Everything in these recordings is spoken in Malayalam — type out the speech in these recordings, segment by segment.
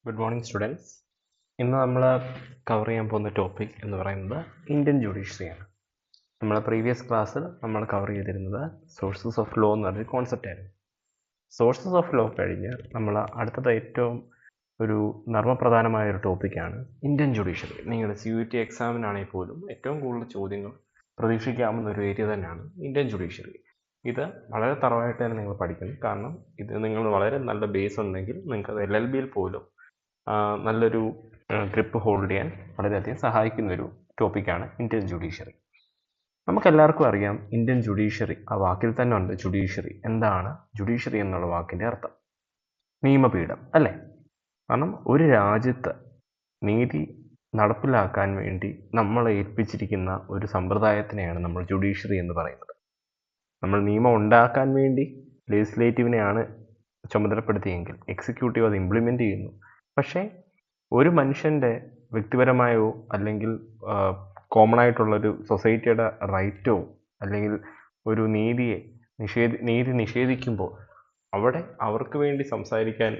Good morning students. ഇന്ന് നമ്മൾ കവർ ചെയ്യാൻ പോകുന്ന ടോപ്പിക് എന്ന് പറയുന്നത് ഇന്ത്യൻ ജുഡീഷ്യറിയാണ്. നമ്മളെ പ്രീവിയസ് ക്ലാസ്സിൽ നമ്മൾ കവർ ചെയ്തിരുന്നത് സോഴ്സസ് ഓഫ് ലോ എന്ന് പറഞ്ഞൊരു കോൺസെപ്റ്റ് ആയിരുന്നു. സോഴ്സസ് ഓഫ് ലോ കഴിഞ്ഞ് നമ്മൾ അടുത്തത് ഏറ്റവും ഒരു നർമ്മപ്രധാനമായ ഒരു ടോപ്പിക്കാണ് ഇന്ത്യൻ ജുഡീഷ്യറി. നിങ്ങളുടെ CUET എക്സാമിനാണെങ്കിൽ പോലും ഏറ്റവും കൂടുതൽ ചോദ്യങ്ങൾ പ്രതീക്ഷിക്കാവുന്ന ഒരു ഏരിയ തന്നെയാണ് ഇന്ത്യൻ ജുഡീഷ്യറി. ഇത് വളരെ തറവായിട്ട് തന്നെ നിങ്ങൾ പഠിക്കണം. കാരണം ഇത് നിങ്ങൾ വളരെ നല്ല ബേസ് ഉണ്ടെങ്കിൽ നിങ്ങൾക്ക് അത് LLBയിൽ പോലും നല്ലൊരു ഗ്രിപ്പ് ഹോൾഡ് ചെയ്യാൻ വളരെയധികം സഹായിക്കുന്ന ഒരു ടോപ്പിക്കാണ് ഇന്ത്യൻ ജുഡീഷ്യറി. നമുക്കെല്ലാവർക്കും അറിയാം ഇന്ത്യൻ ജുഡീഷ്യറി, ആ വാക്കിൽ തന്നെ ഉണ്ട് ജുഡീഷ്യറി. എന്താണ് ജുഡീഷ്യറി എന്നുള്ള വാക്കിൻ്റെ അർത്ഥം? നിയമപീഠം അല്ലേ? കാരണം ഒരു രാജ്യത്ത് നീതി നടപ്പിലാക്കാൻ വേണ്ടി നമ്മളെ ഏൽപ്പിച്ചിരിക്കുന്ന ഒരു സമ്പ്രദായത്തിനെയാണ് നമ്മൾ ജുഡീഷ്യറി എന്ന് പറയുന്നത്. നമ്മൾ നിയമം ഉണ്ടാക്കാൻ വേണ്ടി ലെജിസ്ലേറ്റീവിനെയാണ് ചുമതലപ്പെടുത്തിയെങ്കിൽ എക്സിക്യൂട്ടീവ് അത് ഇംപ്ലിമെൻ്റ് ചെയ്യുന്നു. പക്ഷേ ഒരു മനുഷ്യൻ്റെ വ്യക്തിപരമായോ അല്ലെങ്കിൽ കോമൺ ആയിട്ടുള്ളൊരു സൊസൈറ്റിയുടെ റൈറ്റോ അല്ലെങ്കിൽ ഒരു നീതി നിഷേധിക്കുമ്പോൾ അവിടെ അവർക്ക് വേണ്ടി സംസാരിക്കാൻ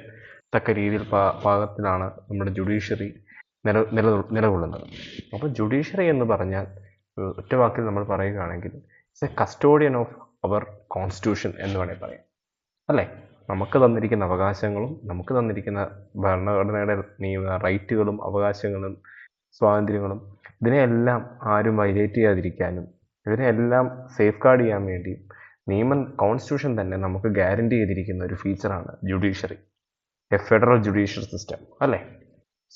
തക്ക രീതിയിൽ പാകത്തിലാണ് നമ്മുടെ ജുഡീഷ്യറി നിലകൊള്ളുന്നത്. അപ്പോൾ ജുഡീഷ്യറി എന്ന് പറഞ്ഞാൽ ഒറ്റ വാക്കിൽ നമ്മൾ പറയുകയാണെങ്കിൽ it's a custodian of our constitution എന്ന് വേണമെങ്കിൽ പറയാം അല്ലേ? നമുക്ക് തന്നിരിക്കുന്ന അവകാശങ്ങളും നമുക്ക് തന്നിരിക്കുന്ന ഭരണഘടനയുടെ റൈറ്റുകളും അവകാശങ്ങളും സ്വാതന്ത്ര്യങ്ങളും ഇതിനെയെല്ലാം ആരും വയലേറ്റ് ചെയ്യാതിരിക്കാനും ഇതിനെയെല്ലാം സേഫ് ഗാർഡ് ചെയ്യാൻ വേണ്ടി കോൺസ്റ്റിറ്റ്യൂഷൻ തന്നെ നമുക്ക് ഗ്യാരണ്ടി ചെയ്തിരിക്കുന്ന ഒരു ഫീച്ചറാണ് judiciary, a federal judicial system അല്ലേ?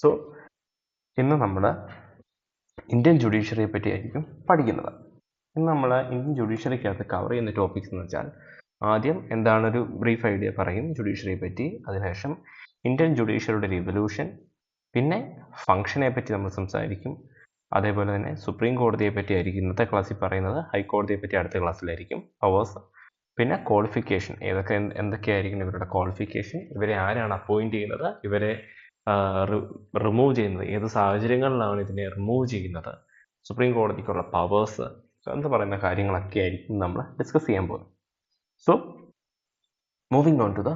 സോ ഇന്ന് നമ്മൾ ഇന്ത്യൻ ജുഡീഷ്യറിയെ പറ്റിയായിരിക്കും പഠിക്കുന്നത്. ഇന്ന് നമ്മൾ ഇന്ത്യൻ ജുഡീഷ്യറിക്കകത്ത് കവർ ചെയ്യുന്ന ടോപ്പിക്സ് എന്ന് വെച്ചാൽ ആദ്യം എന്താണൊരു ബ്രീഫ് ഐഡിയ പറയും ജുഡീഷ്യറിയെ പറ്റി, അതിനുശേഷം ഇന്ത്യൻ ജുഡീഷ്യറിയുടെ റിവല്യൂഷൻ, പിന്നെ ഫംഗ്ഷനെ പറ്റി നമ്മൾ സംസാരിക്കും. അതേപോലെ തന്നെ സുപ്രീം കോടതിയെ പറ്റി ആയിരിക്കും ഇന്നത്തെ ക്ലാസ്സിൽ പറയുന്നത്, ഹൈക്കോടതിയെ പറ്റി അടുത്ത ക്ലാസ്സിലായിരിക്കും, പവേഴ്സ്, പിന്നെ ക്വാളിഫിക്കേഷൻ, എന്തൊക്കെയായിരിക്കും ഇവരുടെ ക്വാളിഫിക്കേഷൻ, ഇവരെ ആരാണ് അപ്പോയിൻറ്റ് ചെയ്യുന്നത്, ഇവരെ റിമൂവ് ചെയ്യുന്നത്, ഏത് സാഹചര്യങ്ങളിലാണ് ഇതിനെ റിമൂവ് ചെയ്യുന്നത്, സുപ്രീം കോടതിക്കുള്ള പവേഴ്സ് എന്ന് പറയുന്ന കാര്യങ്ങളൊക്കെ ആയിരിക്കും നമ്മൾ ഡിസ്കസ് ചെയ്യാൻ പോകുന്നത്. So, moving on to the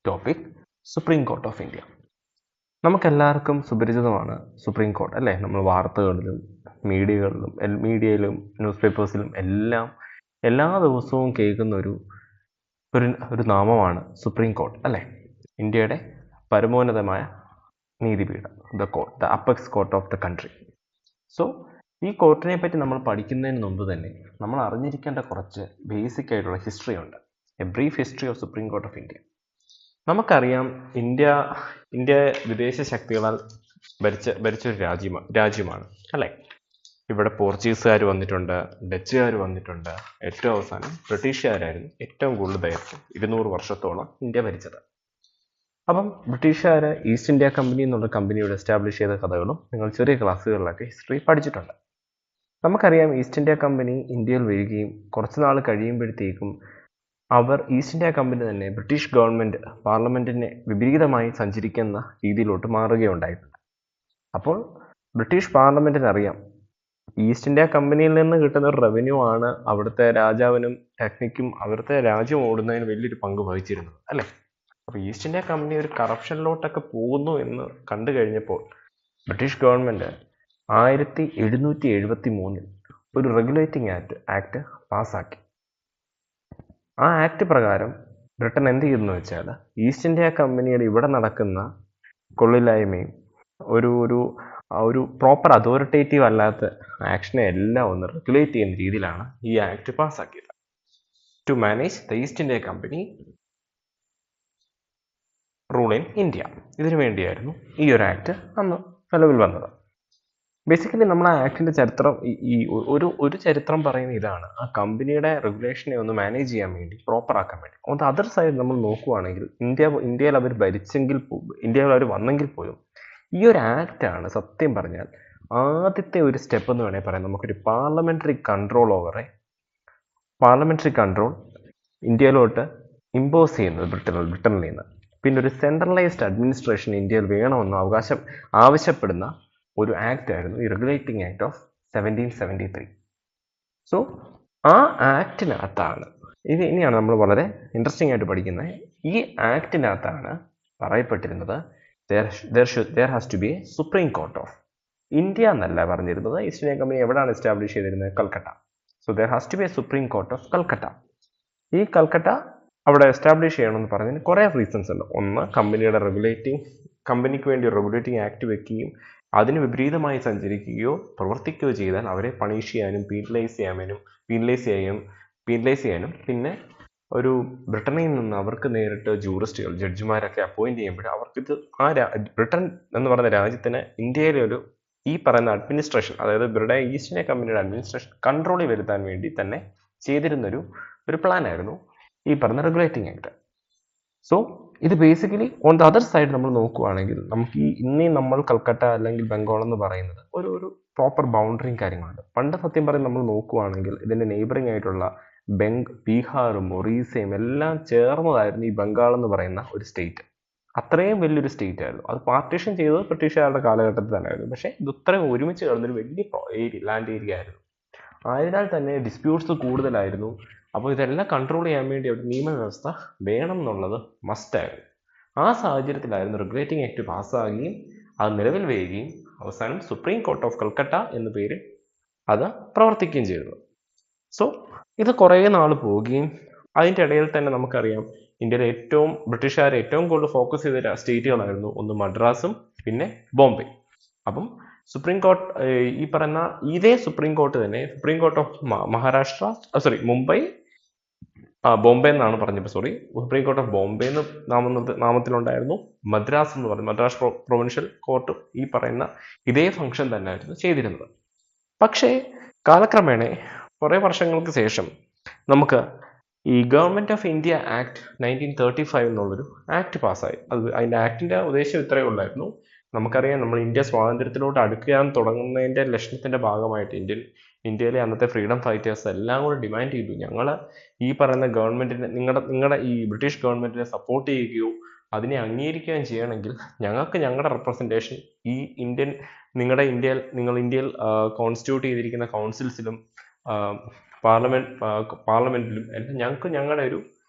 topic, supreme Court of India. നമുക്കെല്ലാവർക്കും സുപരിചിതമാണ് സുപ്രീം കോർട്ട് അല്ലേ? നമ്മൾ വാർത്തകളിലും മീഡിയയിലും ന്യൂസ് പേപ്പേഴ്സിലും എല്ലാ ദിവസവും കേൾക്കുന്ന ഒരു നാമമാണ് സുപ്രീം കോർട്ട് അല്ലേ? ഇന്ത്യയുടെ പരമോന്നതമായ നീതിപീഠം, the apex court of the country. So ഈ കോർട്ടിനെ പറ്റി നമ്മൾ പഠിക്കുന്നതിന് മുമ്പ് തന്നെ നമ്മൾ അറിഞ്ഞിരിക്കേണ്ട കുറച്ച് ബേസിക് ആയിട്ടുള്ള ഹിസ്റ്ററി ഉണ്ട്. A brief history of supreme Court of India. നമുക്കറിയാം ഇന്ത്യ വിദേശ ശക്തികളാൽ ഭരിച്ചൊരു രാജ്യമാണ് അല്ലേ? ഇവിടെ പോർച്ചുഗീസുകാർ വന്നിട്ടുണ്ട്, ഡച്ചുകാർ വന്നിട്ടുണ്ട്, ഏറ്റവും അവസാനം ബ്രിട്ടീഷുകാരായിരുന്നു ഏറ്റവും കൂടുതൽ ദൈർഘ്യം 200 വർഷത്തോളം ഇന്ത്യ ഭരിച്ചത്. അപ്പം ബ്രിട്ടീഷുകാർ ഈസ്റ്റ് ഇന്ത്യ കമ്പനി എന്നുള്ള കമ്പനിയോട് എസ്റ്റാബ്ലിഷ് ചെയ്ത കഥകളും നിങ്ങൾ ചെറിയ ക്ലാസ്സുകളിലൊക്കെ ഹിസ്റ്ററി പഠിച്ചിട്ടുണ്ട്. നമുക്കറിയാം ഈസ്റ്റ് ഇന്ത്യ കമ്പനി ഇന്ത്യയിൽ വരികയും കുറച്ച് നാൾ കഴിയുമ്പോഴത്തേക്കും അവർ ഈസ്റ്റ് ഇന്ത്യ കമ്പനി തന്നെ ബ്രിട്ടീഷ് ഗവൺമെൻറ് പാർലമെൻറ്റിനെ വിപരീതമായി സഞ്ചരിക്കുന്ന രീതിയിലോട്ട് മാറുകയുണ്ടായിട്ടുണ്ട്. അപ്പോൾ ബ്രിട്ടീഷ് പാർലമെൻറ്റിനറിയാം ഈസ്റ്റ് ഇന്ത്യ കമ്പനിയിൽ നിന്ന് കിട്ടുന്ന ഒരു റവന്യൂ ആണ് അവിടുത്തെ രാജാവിനും ടെക്നിക്കും അവിടുത്തെ രാജ്യം ഓടുന്നതിന് വലിയൊരു പങ്ക് വഹിച്ചിരുന്നത് അല്ലേ? അപ്പോൾ ഈസ്റ്റ് ഇന്ത്യ കമ്പനി ഒരു കറപ്ഷനിലോട്ടൊക്കെ പോകുന്നു എന്ന് കണ്ടു കഴിഞ്ഞപ്പോൾ ബ്രിട്ടീഷ് ഗവൺമെൻറ് 1773 ഒരു റെഗുലേറ്റിംഗ് ആക്ട് പാസ്സാക്കി. ആ ആക്ട് പ്രകാരം ബ്രിട്ടൻ എന്ത് ചെയ്തെന്ന് വെച്ചാൽ ഈസ്റ്റ് ഇന്ത്യ കമ്പനിയുടെ ഇവിടെ നടക്കുന്ന കൊള്ളില്ലായ്മയും ഒരു പ്രോപ്പർ അതോറിറ്റേറ്റീവ് അല്ലാത്ത ആക്ഷനെ എല്ലാം ഒന്ന് റെഗുലേറ്റ് ചെയ്യുന്ന രീതിയിലാണ് ഈ ആക്ട് പാസ്സാക്കിയത്. To manage the East India Company rule in India. ഇതിനു വേണ്ടിയായിരുന്നു ഈ ഒരു ആക്ട് അന്ന് നിലവിൽ വന്നത്. ബേസിക്കലി നമ്മൾ ആ ആക്ടിൻ്റെ ചരിത്രം ഒരു ചരിത്രം പറയുന്ന ഇതാണ്, ആ കമ്പനിയുടെ റെഗുലേഷനെ ഒന്ന് മാനേജ് ചെയ്യാൻ വേണ്ടി, പ്രോപ്പർ ആക്കാൻ വേണ്ടി. ഓൺ ദ അതർ സൈഡ് നമ്മൾ നോക്കുവാണെങ്കിൽ ഇന്ത്യയിൽ അവർ ഇന്ത്യയിൽ അവർ വന്നെങ്കിൽ പോലും ഈ ഒരു ആക്റ്റാണ് സത്യം പറഞ്ഞാൽ ആദ്യത്തെ ഒരു സ്റ്റെപ്പ് എന്ന് വേണമെങ്കിൽ പറയാം. നമുക്കൊരു പാർലമെൻ്ററി കൺട്രോൾ ഇന്ത്യയിലോട്ട് ഇമ്പോസ് ചെയ്യുന്നത് ബ്രിട്ടനിൽ നിന്ന്, പിന്നെ ഒരു സെൻട്രലൈസ്ഡ് അഡ്മിനിസ്ട്രേഷൻ ഇന്ത്യയിൽ വേണമെന്ന് ആവശ്യപ്പെടുന്ന ഒരു ആക്ട് ആയിരുന്നു ഈ റെഗുലേറ്റിംഗ് ആക്ട് ഓഫ് 1773. സോ ആ ആക്ടിനകത്താണ് ഇനിയാണ് നമ്മൾ വളരെ ഇൻട്രസ്റ്റിംഗ് ആയിട്ട് പഠിക്കുന്നത്. ഈ ആക്ടിനകത്താണ് പറയപ്പെട്ടിരുന്നത് there has to be a Supreme Court of India എന്നല്ല പറഞ്ഞിരുന്നത്. ഈസ്റ്റ് ഇന്ത്യ കമ്പനി എവിടെയാണ് എസ്റ്റാബ്ലിഷ് ചെയ്തിരുന്നത്? Calcutta. So there has to be a Supreme Court of Calcutta. ഈ കൽക്കട്ട അവിടെ എസ്റ്റാബ്ലിഷ് ചെയ്യണമെന്ന് പറഞ്ഞതിന് കുറേ റീസൺസ് ഉണ്ട്. ഒന്ന്, കമ്പനിക്ക് വേണ്ടി റെഗുലേറ്റിംഗ് ആക്ട് വെക്കുകയും അതിന് വിപരീതമായി സഞ്ചരിക്കുകയോ പ്രവർത്തിക്കുകയോ ചെയ്താൽ അവരെ പണിഷ് ചെയ്യാനും പീനലൈസ് ചെയ്യാനും പിന്നെ ഒരു ബ്രിട്ടനിൽ നിന്ന് അവർക്ക് നേരിട്ട് ജഡ്ജിമാരൊക്കെ അപ്പോയിന്റ് ചെയ്യുമ്പോൾ അവർക്കിത് ബ്രിട്ടൻ എന്ന് പറയുന്ന രാജ്യത്തിന് ഇന്ത്യയിലെ ഈ പറയുന്ന അഡ്മിനിസ്ട്രേഷൻ, അതായത് ഈസ്റ്റ് ഇന്ത്യ കമ്പനിയുടെ അഡ്മിനിസ്ട്രേഷൻ കൺട്രോളിൽ വരുത്താൻ വേണ്ടി തന്നെ ചെയ്തിരുന്നൊരു പ്ലാൻ ആയിരുന്നു ഈ പറഞ്ഞ റെഗുലേറ്റിംഗ് ആക്ട്. സോ ഇത് basically on the other side നമ്മൾ നോക്കുവാണെങ്കിൽ നമുക്ക് നമ്മൾ കൽക്കട്ട അല്ലെങ്കിൽ ബംഗാൾ എന്ന് പറയുന്നത് ഒരു പ്രോപ്പർ ബൗണ്ടറിയും കാര്യങ്ങളുണ്ട്. പണ്ട് സത്യം പറഞ്ഞ് നമ്മൾ നോക്കുവാണെങ്കിൽ ഇതിൻ്റെ നെയ്ബറിംഗ് ആയിട്ടുള്ള ബീഹാറും ഒറീസയും എല്ലാം ചേർന്നതായിരുന്നു ഈ ബംഗാൾ എന്ന് പറയുന്ന ഒരു സ്റ്റേറ്റ്. അത്രയും വലിയൊരു സ്റ്റേറ്റ് ആയിരുന്നു. അത് പാർട്ടീഷൻ ചെയ്തത് ബ്രിട്ടീഷുകാരുടെ കാലഘട്ടത്തിൽ തന്നെയായിരുന്നു. പക്ഷേ ഇത് ഇത്രയും ഒരുമിച്ച് കിടന്നൊരു വലിയ ലാൻഡ് ഏരിയ ആയിരുന്നു. ആയതിനാൽ തന്നെ ഡിസ്പ്യൂട്ട്സ് കൂടുതലായിരുന്നു. അപ്പോൾ ഇതെല്ലാം കൺട്രോൾ ചെയ്യാൻ വേണ്ടി ഒരു നിയമവ്യവസ്ഥ വേണം എന്നുള്ളത് മസ്റ്റായിരുന്നു. ആ സാഹചര്യത്തിലായിരുന്നു റെഗുലേറ്റിംഗ് ആക്ട് പാസ്സാകുകയും അത് നിലവിൽ വരികയും അവസാനം സുപ്രീം കോർട്ട് ഓഫ് കൽക്കട്ട എന്ന പേരിൽ അത് പ്രവർത്തിക്കുകയും ചെയ്തത്. സോ ഇത് കുറേ നാൾ പോവുകയും അതിൻ്റെ ഇടയിൽ തന്നെ നമുക്കറിയാം ഇന്ത്യയിലെ ബ്രിട്ടീഷുകാർ ഏറ്റവും കൂടുതൽ ഫോക്കസ് ചെയ്ത സ്റ്റേറ്റുകളായിരുന്നു ഒന്ന് മദ്രാസും പിന്നെ ബോംബെ. അപ്പം സുപ്രീം കോർട്ട് ഈ പറയുന്ന ഇതേ സുപ്രീം കോർട്ട് തന്നെ സുപ്രീം കോർട്ട് ഓഫ് ബോംബെ എന്നാണ് പറഞ്ഞപ്പോൾ സുപ്രീം കോർട്ട് ഓഫ് ബോംബെ എന്ന് നാമത്തിലുണ്ടായിരുന്നു. മദ്രാസ് എന്ന് പറയുന്നത് മദ്രാസ് പ്രൊവിൻഷ്യൽ കോർട്ട് ഈ പറയുന്ന ഇതേ ഫംഗ്ഷൻ തന്നെയായിരുന്നു ചെയ്തിരുന്നത്. പക്ഷേ കാലക്രമേണ കുറേ വർഷങ്ങൾക്ക് ശേഷം നമുക്ക് ഈ ഗവൺമെൻറ് ഓഫ് ഇന്ത്യ ആക്ട് 1935 എന്നുള്ളൊരു ആക്ട് പാസ്സായി. അതിൻ്റെ ആക്ടിൻ്റെ ഉദ്ദേശം ഇത്രയേ ഉള്ളായിരുന്നു. നമുക്കറിയാം, നമ്മൾ ഇന്ത്യ സ്വാതന്ത്ര്യത്തിലോട്ട് അടുക്കാൻ തുടങ്ങുന്നതിൻ്റെ ലക്ഷണത്തിൻ്റെ ഭാഗമായിട്ട് ഇന്ത്യയിലെ അന്നത്തെ ഫ്രീഡം ഫൈറ്റേഴ്സ് എല്ലാം കൂടെ ഡിമാൻഡ് ചെയ്തു, ഞങ്ങൾ ഈ പറയുന്ന ഗവൺമെൻറ്റിനെ നിങ്ങളുടെ ഈ ബ്രിട്ടീഷ് ഗവൺമെൻറ്റിനെ സപ്പോർട്ട് ചെയ്യുകയോ അതിനെ അംഗീകരിക്കുകയും ചെയ്യണമെങ്കിൽ ഞങ്ങൾക്ക് ഞങ്ങളുടെ റെപ്രസെൻറ്റേഷൻ ഈ നിങ്ങൾ ഇന്ത്യയിൽ കോൺസ്റ്റിറ്റ്യൂട്ട് ചെയ്തിരിക്കുന്ന കൗൺസിൽസിലും പാർലമെന്റിലും എല്ലാം ഞങ്ങൾക്ക് ഞങ്ങളുടെ ഒരു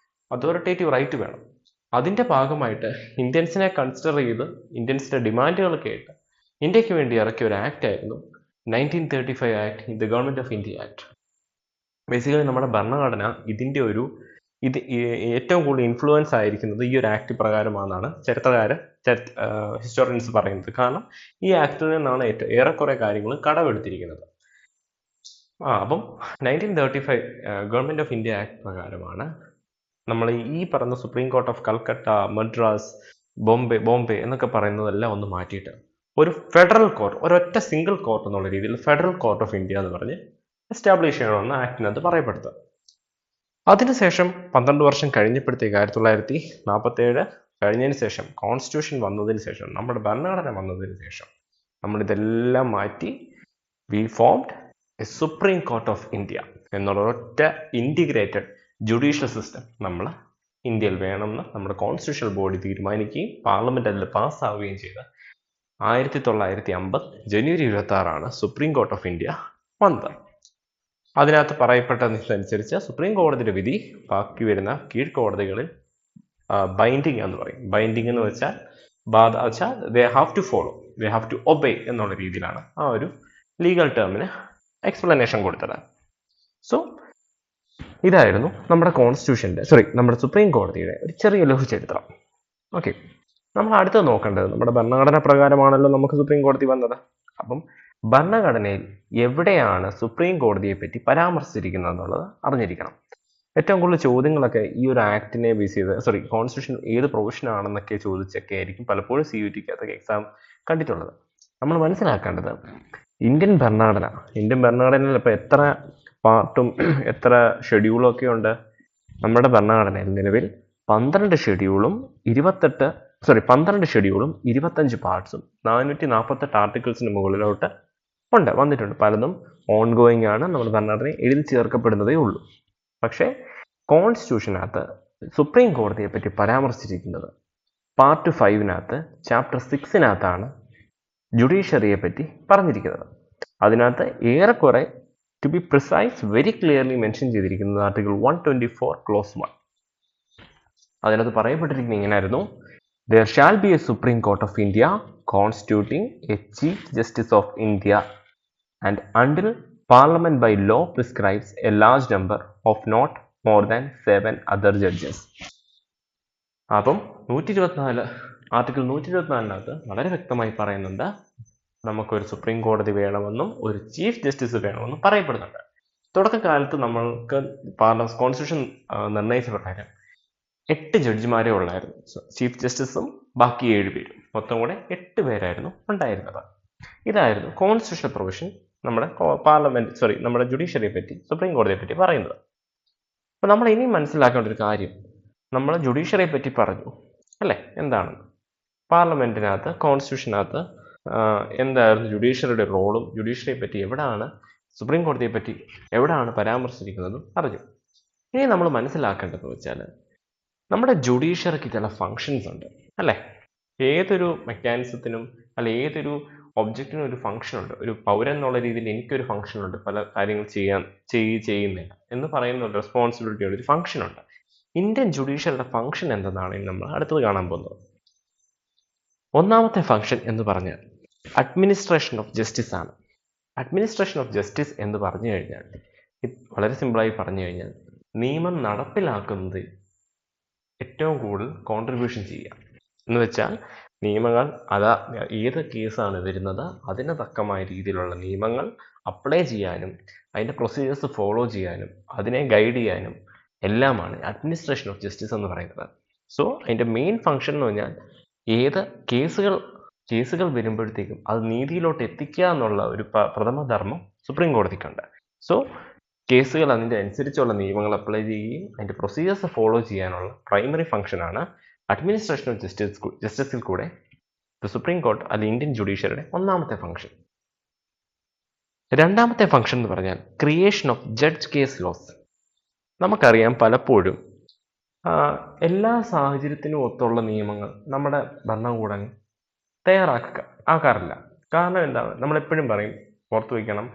അതോറിറ്റേറ്റീവ് റൈറ്റ് വേണം. അതിൻ്റെ ഭാഗമായിട്ട് ഇന്ത്യൻസിനെ കൺസിഡർ ചെയ്ത് ഇന്ത്യൻസിൻ്റെ ഡിമാൻഡുകൾ കേട്ട് ഇന്ത്യക്ക് വേണ്ടി ഇറക്കിയ ഒരു ആക്ട് ആയിരുന്നു 1935 act, the government of India act. Basically നമ്മുടെ ഭരണഘടന ഇത് ഏറ്റവും കൂടുതൽ ഇൻഫ്ലുവൻസ് ആയിരിക്കുന്നത് ഈ ഒരു ആക്ട് പ്രകാരമാണെന്നാണ് ഹിസ്റ്റോറിയൻസ് പറയുന്നത്. കാരണം ഈ ആക്ടിൽ നിന്നാണ് ഏറെക്കുറെ കാര്യങ്ങൾ കടമെടുത്തിരിക്കുന്നത്. അപ്പം 1935 ഗവൺമെൻറ് ഓഫ് ഇന്ത്യ ആക്ട് പ്രകാരമാണ് നമ്മൾ ഈ പറഞ്ഞ supreme Court of Calcutta, Madras, Bombay എന്നൊക്കെ പറയുന്നതെല്ലാം ഒന്ന് മാറ്റിയിട്ട് ഒരു ഫെഡറൽ കോർട്ട്, ഒരൊറ്റ സിംഗിൾ കോർട്ട് എന്നുള്ള രീതിയിൽ ഫെഡറൽ കോർട്ട് ഓഫ് ഇന്ത്യ എന്ന് പറഞ്ഞ് എസ്റ്റാബ്ലിഷ് ചെയ്യണമെന്ന് ആക്ടിനകത്ത് പറയപ്പെടുത്തുക. അതിനുശേഷം 12 വർഷം കഴിഞ്ഞപ്പോഴത്തേക്ക് 1947 കഴിഞ്ഞതിന് ശേഷം കോൺസ്റ്റിറ്റ്യൂഷൻ വന്നതിന് ശേഷം, നമ്മുടെ ഭരണഘടന വന്നതിന് ശേഷം നമ്മളിതെല്ലാം മാറ്റി we formed a Supreme Court of India എന്നുള്ള ഒറ്റ ഇൻറ്റിഗ്രേറ്റഡ് ജുഡീഷ്യൽ സിസ്റ്റം നമ്മൾ ഇന്ത്യയിൽ വേണമെന്ന് നമ്മുടെ കോൺസ്റ്റിറ്റ്യൂഷണൽ ബോഡി തീരുമാനിക്കുകയും പാർലമെന്റ് അതിൽ പാസ്സാവുകയും ചെയ്ത 1950 ജനുവരി 26 സുപ്രീം കോർട്ട് ഓഫ് ഇന്ത്യ വന്നത്. അതിനകത്ത് പറയപ്പെട്ടതനുസരിച്ച് സുപ്രീം കോടതിയുടെ വിധി ബാക്കി വരുന്ന കീഴ്ക്കോടതികളിൽ ബൈൻഡിങ് എന്ന് പറയും. ബൈൻഡിങ് എന്ന് വെച്ചാൽ they have to follow, they have to obey എന്നുള്ള രീതിയിലാണ് ആ ഒരു ലീഗൽ ടേമിന് എക്സ്പ്ലനേഷൻ കൊടുത്തത്. സോ ഇതായിരുന്നു നമ്മുടെ സുപ്രീം കോടതിയുടെ ഒരു ചെറിയ ലഘുചരിത്രം. ഓക്കെ, നമ്മൾ അടുത്ത് നോക്കേണ്ടത് നമ്മുടെ ഭരണഘടന പ്രകാരമാണല്ലോ നമുക്ക് സുപ്രീം കോടതി വന്നത്. അപ്പം ഭരണഘടനയിൽ എവിടെയാണ് സുപ്രീം കോടതിയെ പറ്റി പരാമർശിച്ചിരിക്കുന്നത് എന്നുള്ളത് അറിഞ്ഞിരിക്കണം. ഏറ്റവും കൂടുതൽ ചോദ്യങ്ങളൊക്കെ ഈ ഒരു ആക്ടിനെ ബേസ് ചെയ്ത് കോൺസ്റ്റിറ്റ്യൂഷൻ ഏത് പ്രൊവിഷൻ ആണെന്നൊക്കെ ചോദിച്ചൊക്കെ ആയിരിക്കും പലപ്പോഴും CUT-ക്കകത്തൊക്കെ എക്സാം കണ്ടിട്ടുള്ളത്. നമ്മൾ മനസ്സിലാക്കേണ്ടത് ഇന്ത്യൻ ഭരണഘടനയിൽ ഇപ്പോൾ എത്ര പാർട്ടും എത്ര ഷെഡ്യൂളും ഒക്കെ ഉണ്ട്. നമ്മുടെ ഭരണഘടനയിൽ നിലവിൽ 12 ഷെഡ്യൂളും 25 പാർട്സും 448 ആർട്ടിക്കിൾസിന് മുകളിലോട്ട് വന്നിട്ടുണ്ട്. പലതും ഓൺഗോയിങ് ആണ്, നമ്മുടെ ഭരണഘടന എഴുതി ചേർക്കപ്പെടുന്നതേ ഉള്ളൂ. പക്ഷേ കോൺസ്റ്റിറ്റ്യൂഷനകത്ത് സുപ്രീം കോടതിയെ പറ്റി പരാമർശിച്ചിരിക്കുന്നത് പാർട്ട് 5 ചാപ്റ്റർ 6 ജുഡീഷ്യറിയെ പറ്റി പറഞ്ഞിരിക്കുന്നത്. അതിനകത്ത് ഏറെക്കുറെ to be precise very clearly mention ചെയ്തിരിക്കുന്നത് ആർട്ടിക്കിൾ 124 ക്ലോസ് 1. അതിനകത്ത് പറയപ്പെട്ടിരിക്കുന്നത് ഇങ്ങനെയായിരുന്നു: There shall be a Supreme Court of India constituting a Chief Justice of India, and until Parliament by law prescribes a large number of not more than 7 other judges. അപ്പം 124 ആർട്ടിക്കിൾ 124 വളരെ വ്യക്തമായി പറയുന്നുണ്ട് നമുക്കൊരു സുപ്രീം കോടതി വേണമെന്നും ഒരു ചീഫ് ജസ്റ്റിസ് വേണമെന്നും പറയപ്പെടുന്നുണ്ട്. തുടക്കകാലത്ത് നമ്മൾക്ക് കോൺസ്റ്റിറ്റ്യൂഷൻ നിർണയിച്ച പ്രകാരം 8 ജഡ്ജിമാരെ ഉള്ളായിരുന്നു. ചീഫ് ജസ്റ്റിസും ബാക്കി 7 പേരും, മൊത്തം കൂടെ 8 പേരായിരുന്നു ഉണ്ടായിരുന്നത്. ഇതായിരുന്നു കോൺസ്റ്റിറ്റ്യൂഷണൽ പ്രൊവിഷൻ നമ്മുടെ ജുഡീഷ്യറിയെ പറ്റി, സുപ്രീം കോടതിയെ പറ്റി പറയുന്നത്. അപ്പോൾ നമ്മൾ ഇനി മനസ്സിലാക്കേണ്ട ഒരു കാര്യം, നമ്മൾ ജുഡീഷ്യറിയെ പറ്റി പറഞ്ഞു അല്ലേ, എന്താണ് പാർലമെന്റിനകത്ത് കോൺസ്റ്റിറ്റ്യൂഷനകത്ത് എന്തായിരുന്നു ജുഡീഷ്യറിയുടെ റോളും ജുഡീഷ്യറിയെ പറ്റി എവിടെയാണ്, സുപ്രീം കോടതിയെ പറ്റി എവിടെയാണ് പരാമർശിച്ചിരിക്കുന്നതും പറഞ്ഞു. ഇനി നമ്മൾ മനസ്സിലാക്കേണ്ടതെന്ന് വെച്ചാൽ നമ്മുടെ ജുഡീഷ്യറിക്ക് ചില ഫങ്ഷൻസ് ഉണ്ട് അല്ലേ. ഏതൊരു മെക്കാനിസത്തിനും അല്ലെ ഏതൊരു ഒബ്ജക്റ്റിനും ഒരു ഫങ്ഷൻ ഉണ്ട്. ഒരു പൗരൻ എന്നുള്ള രീതിയിൽ എനിക്കൊരു ഫങ്ഷൻ ഉണ്ട്, പല കാര്യങ്ങൾ ചെയ്യുന്നില്ല എന്ന് പറയുന്ന ഒരു റെസ്പോൺസിബിലിറ്റിയുടെ ഒരു ഫങ്ഷൻ ഉണ്ട്. ഇന്ത്യൻ ജുഡീഷ്യറിയുടെ ഫങ്ഷൻ എന്തെന്നാണ് നമ്മൾ അടുത്തത് കാണാൻ പോകുന്നത്. ഒന്നാമത്തെ ഫങ്ഷൻ എന്ന് പറഞ്ഞാൽ അഡ്മിനിസ്ട്രേഷൻ ഓഫ് ജസ്റ്റിസ് ആണ്. അഡ്മിനിസ്ട്രേഷൻ ഓഫ് ജസ്റ്റിസ് എന്ന് പറഞ്ഞു കഴിഞ്ഞാൽ, വളരെ സിമ്പിളായി പറഞ്ഞു കഴിഞ്ഞാൽ, നിയമം നടപ്പിലാക്കുന്നത് ഏറ്റവും കൂടുതൽ കോൺട്രിബ്യൂഷൻ ചെയ്യുക എന്ന് വെച്ചാൽ, നിയമങ്ങൾ ഏത് കേസാണ് വരുന്നത് അതിന് തക്കമായ രീതിയിലുള്ള നിയമങ്ങൾ അപ്ലൈ ചെയ്യാനും അതിൻ്റെ പ്രൊസീജിയേഴ്സ് ഫോളോ ചെയ്യാനും അതിനെ ഗൈഡ് ചെയ്യാനും എല്ലാമാണ് അഡ്മിനിസ്ട്രേഷൻ ഓഫ് ജസ്റ്റിസ് എന്ന് പറയുന്നത്. സോ അതിൻ്റെ മെയിൻ ഫങ്ഷൻ എന്ന് പറഞ്ഞാൽ ഏത് കേസുകൾ വരുമ്പോഴത്തേക്കും അത് നീതിയിലോട്ട് എത്തിക്കുക എന്നുള്ള ഒരു പ്രഥമ ധർമ്മം സുപ്രീം കോടതിക്കുണ്ട്. സോ കേസുകൾ അതിൻ്റെ അനുസരിച്ചുള്ള നിയമങ്ങൾ അപ്ലൈ ചെയ്യുകയും അതിൻ്റെ പ്രൊസീജിയേഴ്സ് ഫോളോ ചെയ്യാനുള്ള പ്രൈമറി ഫങ്ഷനാണ് അഡ്മിനിസ്ട്രേഷൻ ഓഫ് ജസ്റ്റിസിൽ കൂടെ സുപ്രീം കോർട്ട് അല്ലെങ്കിൽ ഇന്ത്യൻ ജുഡീഷ്യറിയുടെ ഒന്നാമത്തെ ഫങ്ഷൻ. രണ്ടാമത്തെ ഫങ്ഷൻ എന്ന് പറഞ്ഞാൽ creation of judge case loss. നമുക്കറിയാം പലപ്പോഴും എല്ലാ സാഹചര്യത്തിനും ഒത്തുള്ള നിയമങ്ങൾ നമ്മുടെ ഭരണകൂടങ്ങൾ ആക്കാറില്ല. കാരണം എന്താണ്, നമ്മളെപ്പോഴും പറയും, ഓർത്തു വയ്ക്കണം,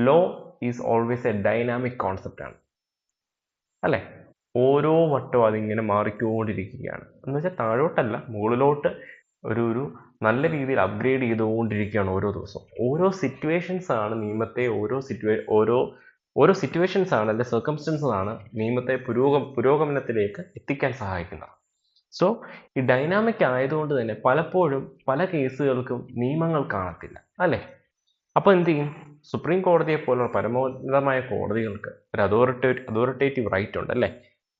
law is always A dynamic concept ആണ് അല്ലേ. ഓരോ വട്ടവും അതിങ്ങനെ മാറിക്കൊണ്ടിരിക്കുകയാണ്. എന്ന് വെച്ചാൽ താഴോട്ടല്ല മുകളിലോട്ട് ഒരു നല്ല രീതിയിൽ അപ്ഗ്രേഡ് ചെയ്തുകൊണ്ടിരിക്കുകയാണ് ഓരോ ദിവസവും. ഓരോ സിറ്റുവേഷൻസ് ആണ് നിയമത്തെ ഓരോ സിറ്റുവേഷൻസ് ആണ് അല്ലെങ്കിൽ സർക്കംസ്റ്റൻസസ് ആണ് നിയമത്തെ പുരോഗമനത്തിലേക്ക് എത്തിക്കാൻ സഹായിക്കുന്നത്. സോ ഈ ഡൈനാമിക് ആയതുകൊണ്ട് തന്നെ പലപ്പോഴും പല കേസുകൾക്കും നിയമങ്ങൾ കാണത്തില്ല അല്ലേ. അപ്പോൾ എന്ത് ചെയ്യും, സുപ്രീം കോടതിയെ പോലുള്ള പരമോന്നതമായ കോടതികൾക്ക് ഒരു അതോറിറ്റേറ്റീവ് റൈറ്റ് ഉണ്ട് അല്ലേ.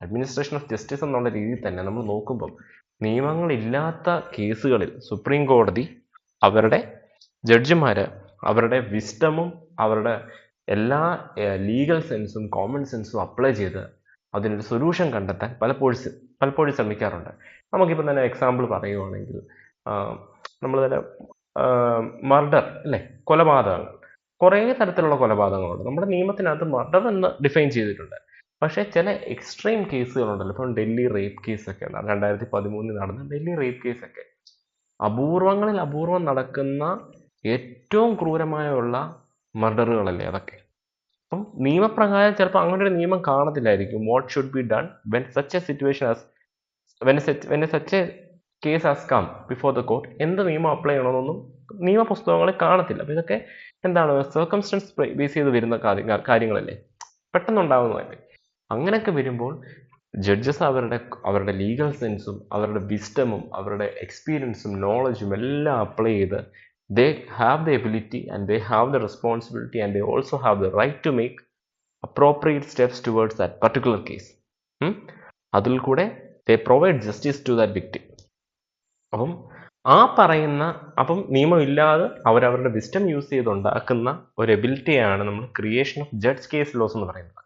അഡ്മിനിസ്ട്രേഷൻ ഓഫ് ജസ്റ്റിസ് എന്നുള്ള രീതിയിൽ തന്നെ നമ്മൾ നോക്കുമ്പം നിയമങ്ങളില്ലാത്ത കേസുകളിൽ സുപ്രീം കോടതി അവരുടെ ജഡ്ജിമാര് അവരുടെ വിസ്ഡമും അവരുടെ എല്ലാ ലീഗൽ സെൻസും കോമൺ സെൻസും അപ്ലൈ ചെയ്ത് അതിനൊരു സൊല്യൂഷൻ കണ്ടെത്താൻ പലപ്പോഴും ശ്രമിക്കാറുണ്ട്. നമുക്കിപ്പം തന്നെ എക്സാമ്പിൾ പറയുവാണെങ്കിൽ നമ്മൾ തന്നെ മർഡർ അല്ലേ, കൊലപാതകങ്ങൾ, കുറേ തരത്തിലുള്ള കൊലപാതകങ്ങളുണ്ട്. നമ്മുടെ നിയമത്തിനകത്ത് മർഡർ എന്ന് ഡിഫൈൻ ചെയ്തിട്ടുണ്ട്. പക്ഷേ ചില എക്സ്ട്രീം കേസുകളുണ്ടല്ലോ. ഇപ്പം ഡൽഹി റേപ്പ് കേസൊക്കെ 2013 നടന്ന ഡൽഹി റേപ്പ് കേസൊക്കെ അപൂർവം നടക്കുന്ന ഏറ്റവും ക്രൂരമായുള്ള മർഡറുകളല്ലേ അതൊക്കെ. അപ്പം നിയമപ്രകാരം ചിലപ്പോൾ അങ്ങനെ ഒരു നിയമം കാണത്തില്ലായിരിക്കും. What should be done when such a situation such a case has come before the court, എന്ത് നിയമം അപ്ലൈ ചെയ്യണമെന്നൊന്നും നിയമപുസ്തകങ്ങളിൽ കാണത്തില്ല. അപ്പം ഇതൊക്കെ എന്താണ്, സർക്കംസ്റ്റൻസ് ബേസ് ചെയ്ത് വരുന്ന കാര്യങ്ങളല്ലേ, പെട്ടെന്നുണ്ടാകുന്നതല്ലേ. അങ്ങനെയൊക്കെ വരുമ്പോൾ ജഡ്ജസ് അവരുടെ ലീഗൽ സെൻസും അവരുടെ വിസ്ഡമും അവരുടെ എക്സ്പീരിയൻസും നോളജും എല്ലാം അപ്ലൈ ചെയ്ത് they have the ability and they have the responsibility and they also have the right to make appropriate steps towards that particular case. അതിൽ കൂടെ they provide justice to that victim. അപ്പം നിയമമില്ലാതെ അവരവരുടെ വിസ്ഡം യൂസ് ചെയ്തുണ്ടാക്കുന്ന ഒരു എബിലിറ്റിയാണ് നമ്മൾ creation of judge case loss എന്ന് പറയുന്നത്.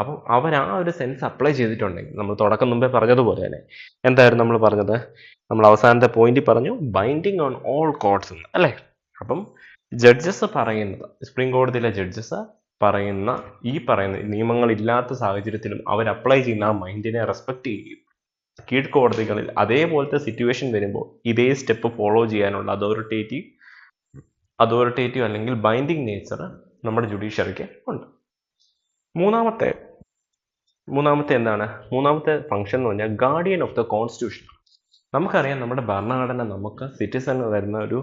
അപ്പം അവർ ആ ഒരു സെൻസ് അപ്ലൈ ചെയ്തിട്ടുണ്ടെങ്കിൽ, നമ്മൾ തുടക്കം മുമ്പേ പറഞ്ഞതുപോലെ തന്നെ എന്തായിരുന്നു നമ്മൾ പറഞ്ഞത്, നമ്മൾ അവസാനത്തെ പോയിന്റ് പറഞ്ഞു ബൈൻഡിങ് ഓൺ ഓൾ കോർട്ട്സ് എന്ന് അല്ലേ. അപ്പം ജഡ്ജസ് പറയുന്നത്, സുപ്രീം കോടതിയിലെ ജഡ്ജസ് പറയുന്ന നിയമങ്ങളില്ലാത്ത സാഹചര്യത്തിലും അവർ അപ്ലൈ ചെയ്യുന്ന ആ മൈൻഡിനെ റെസ്പെക്ട് ചെയ്യുകയും കീഴ്ക്കോടതികളിൽ അതേപോലത്തെ സിറ്റുവേഷൻ വരുമ്പോൾ ഇതേ സ്റ്റെപ്പ് ഫോളോ ചെയ്യാനുള്ള അതോറിറ്റേറ്റീവ് അല്ലെങ്കിൽ ബൈൻഡിങ് നേച്ചർ നമ്മുടെ ജുഡീഷ്യറിക്ക് ഉണ്ട്. മൂന്നാമത്തെ എന്താണ്, മൂന്നാമത്തെ ഫംഗ്ഷൻ എന്ന് പറഞ്ഞാൽ ഗാർഡിയൻ ഓഫ് ദ കോൺസ്റ്റിറ്റ്യൂഷൻ. നമുക്കറിയാം നമ്മുടെ ഭരണഘടന നമുക്ക് സിറ്റിസൺ തരുന്ന ഒരു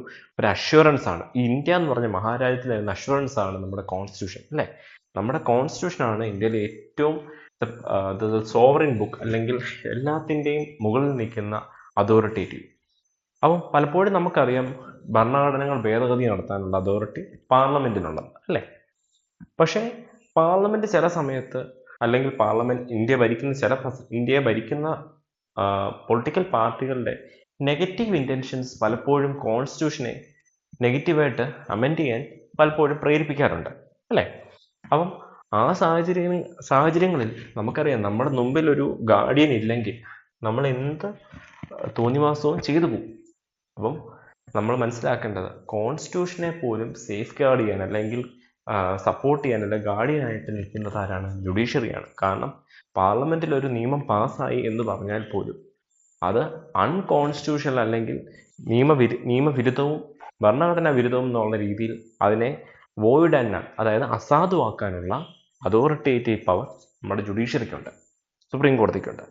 അഷ്വറൻസ് ആണ്. ഈ ഇന്ത്യ എന്ന് പറഞ്ഞ മഹാരാജ്യത്തിന് തരുന്ന അഷ്വറൻസ് ആണ് നമ്മുടെ കോൺസ്റ്റിറ്റ്യൂഷൻ, അല്ലേ? നമ്മുടെ കോൺസ്റ്റിറ്റ്യൂഷൻ ആണ് ഇന്ത്യയിലെ ഏറ്റവും സോവറിൻ ബുക്ക്, അല്ലെങ്കിൽ എല്ലാത്തിൻ്റെയും മുകളിൽ നിൽക്കുന്ന അതോറിറ്റേറ്റീവ്. അപ്പം പലപ്പോഴും നമുക്കറിയാം ഭരണഘടനകൾ ഭേദഗതി നടത്താനുള്ള അതോറിറ്റി പാർലമെന്റിനുള്ളത്, അല്ലേ? പക്ഷേ പാർലമെന്റ് ചില സമയത്ത്, അല്ലെങ്കിൽ ഇന്ത്യയെ ഭരിക്കുന്ന പൊളിറ്റിക്കൽ പാർട്ടികളുടെ നെഗറ്റീവ് ഇന്റൻഷൻസ് പലപ്പോഴും കോൺസ്റ്റിറ്റ്യൂഷനെ നെഗറ്റീവായിട്ട് അമെൻഡ് ചെയ്യാൻ പലപ്പോഴും പ്രേരിപ്പിക്കാറുണ്ട്, അല്ലേ? അപ്പം ആ സാഹചര്യങ്ങളിൽ നമുക്കറിയാം നമ്മുടെ മുമ്പിൽ ഒരു ഗാർഡിയൻ ഇല്ലെങ്കിൽ നമ്മൾ എന്ത് തോന്നിവാസവും ചെയ്തു പോകും. അപ്പം നമ്മൾ മനസ്സിലാക്കേണ്ടത് കോൺസ്റ്റിറ്റ്യൂഷനെ പോലും സേഫ് ഗാർഡ് ചെയ്യാൻ, അല്ലെങ്കിൽ സപ്പോർട്ട് ചെയ്യാൻ, അല്ലെങ്കിൽ ഗാർഡിയനായിട്ട് നിൽക്കുന്നത് ആരാണ്? ജുഡീഷ്യറിയാണ്. കാരണം പാർലമെന്റിൽ ഒരു നിയമം പാസ്സായി എന്ന് പറഞ്ഞാൽ പോലും അത് അൺകോൺസ്റ്റിറ്റ്യൂഷണൽ, അല്ലെങ്കിൽ നിയമവിരുദ്ധവും ഭരണഘടനാ വിരുദ്ധവും എന്നുള്ള രീതിയിൽ അതിനെ വോയിഡ് ആൻഡ് നൾ, അതായത് അസാധുവാക്കാനുള്ള അതോറിറ്റേറ്റീവ് പവർ നമ്മുടെ ജുഡീഷ്യറിക്കുണ്ട്, സുപ്രീം കോടതിക്കുണ്ട്.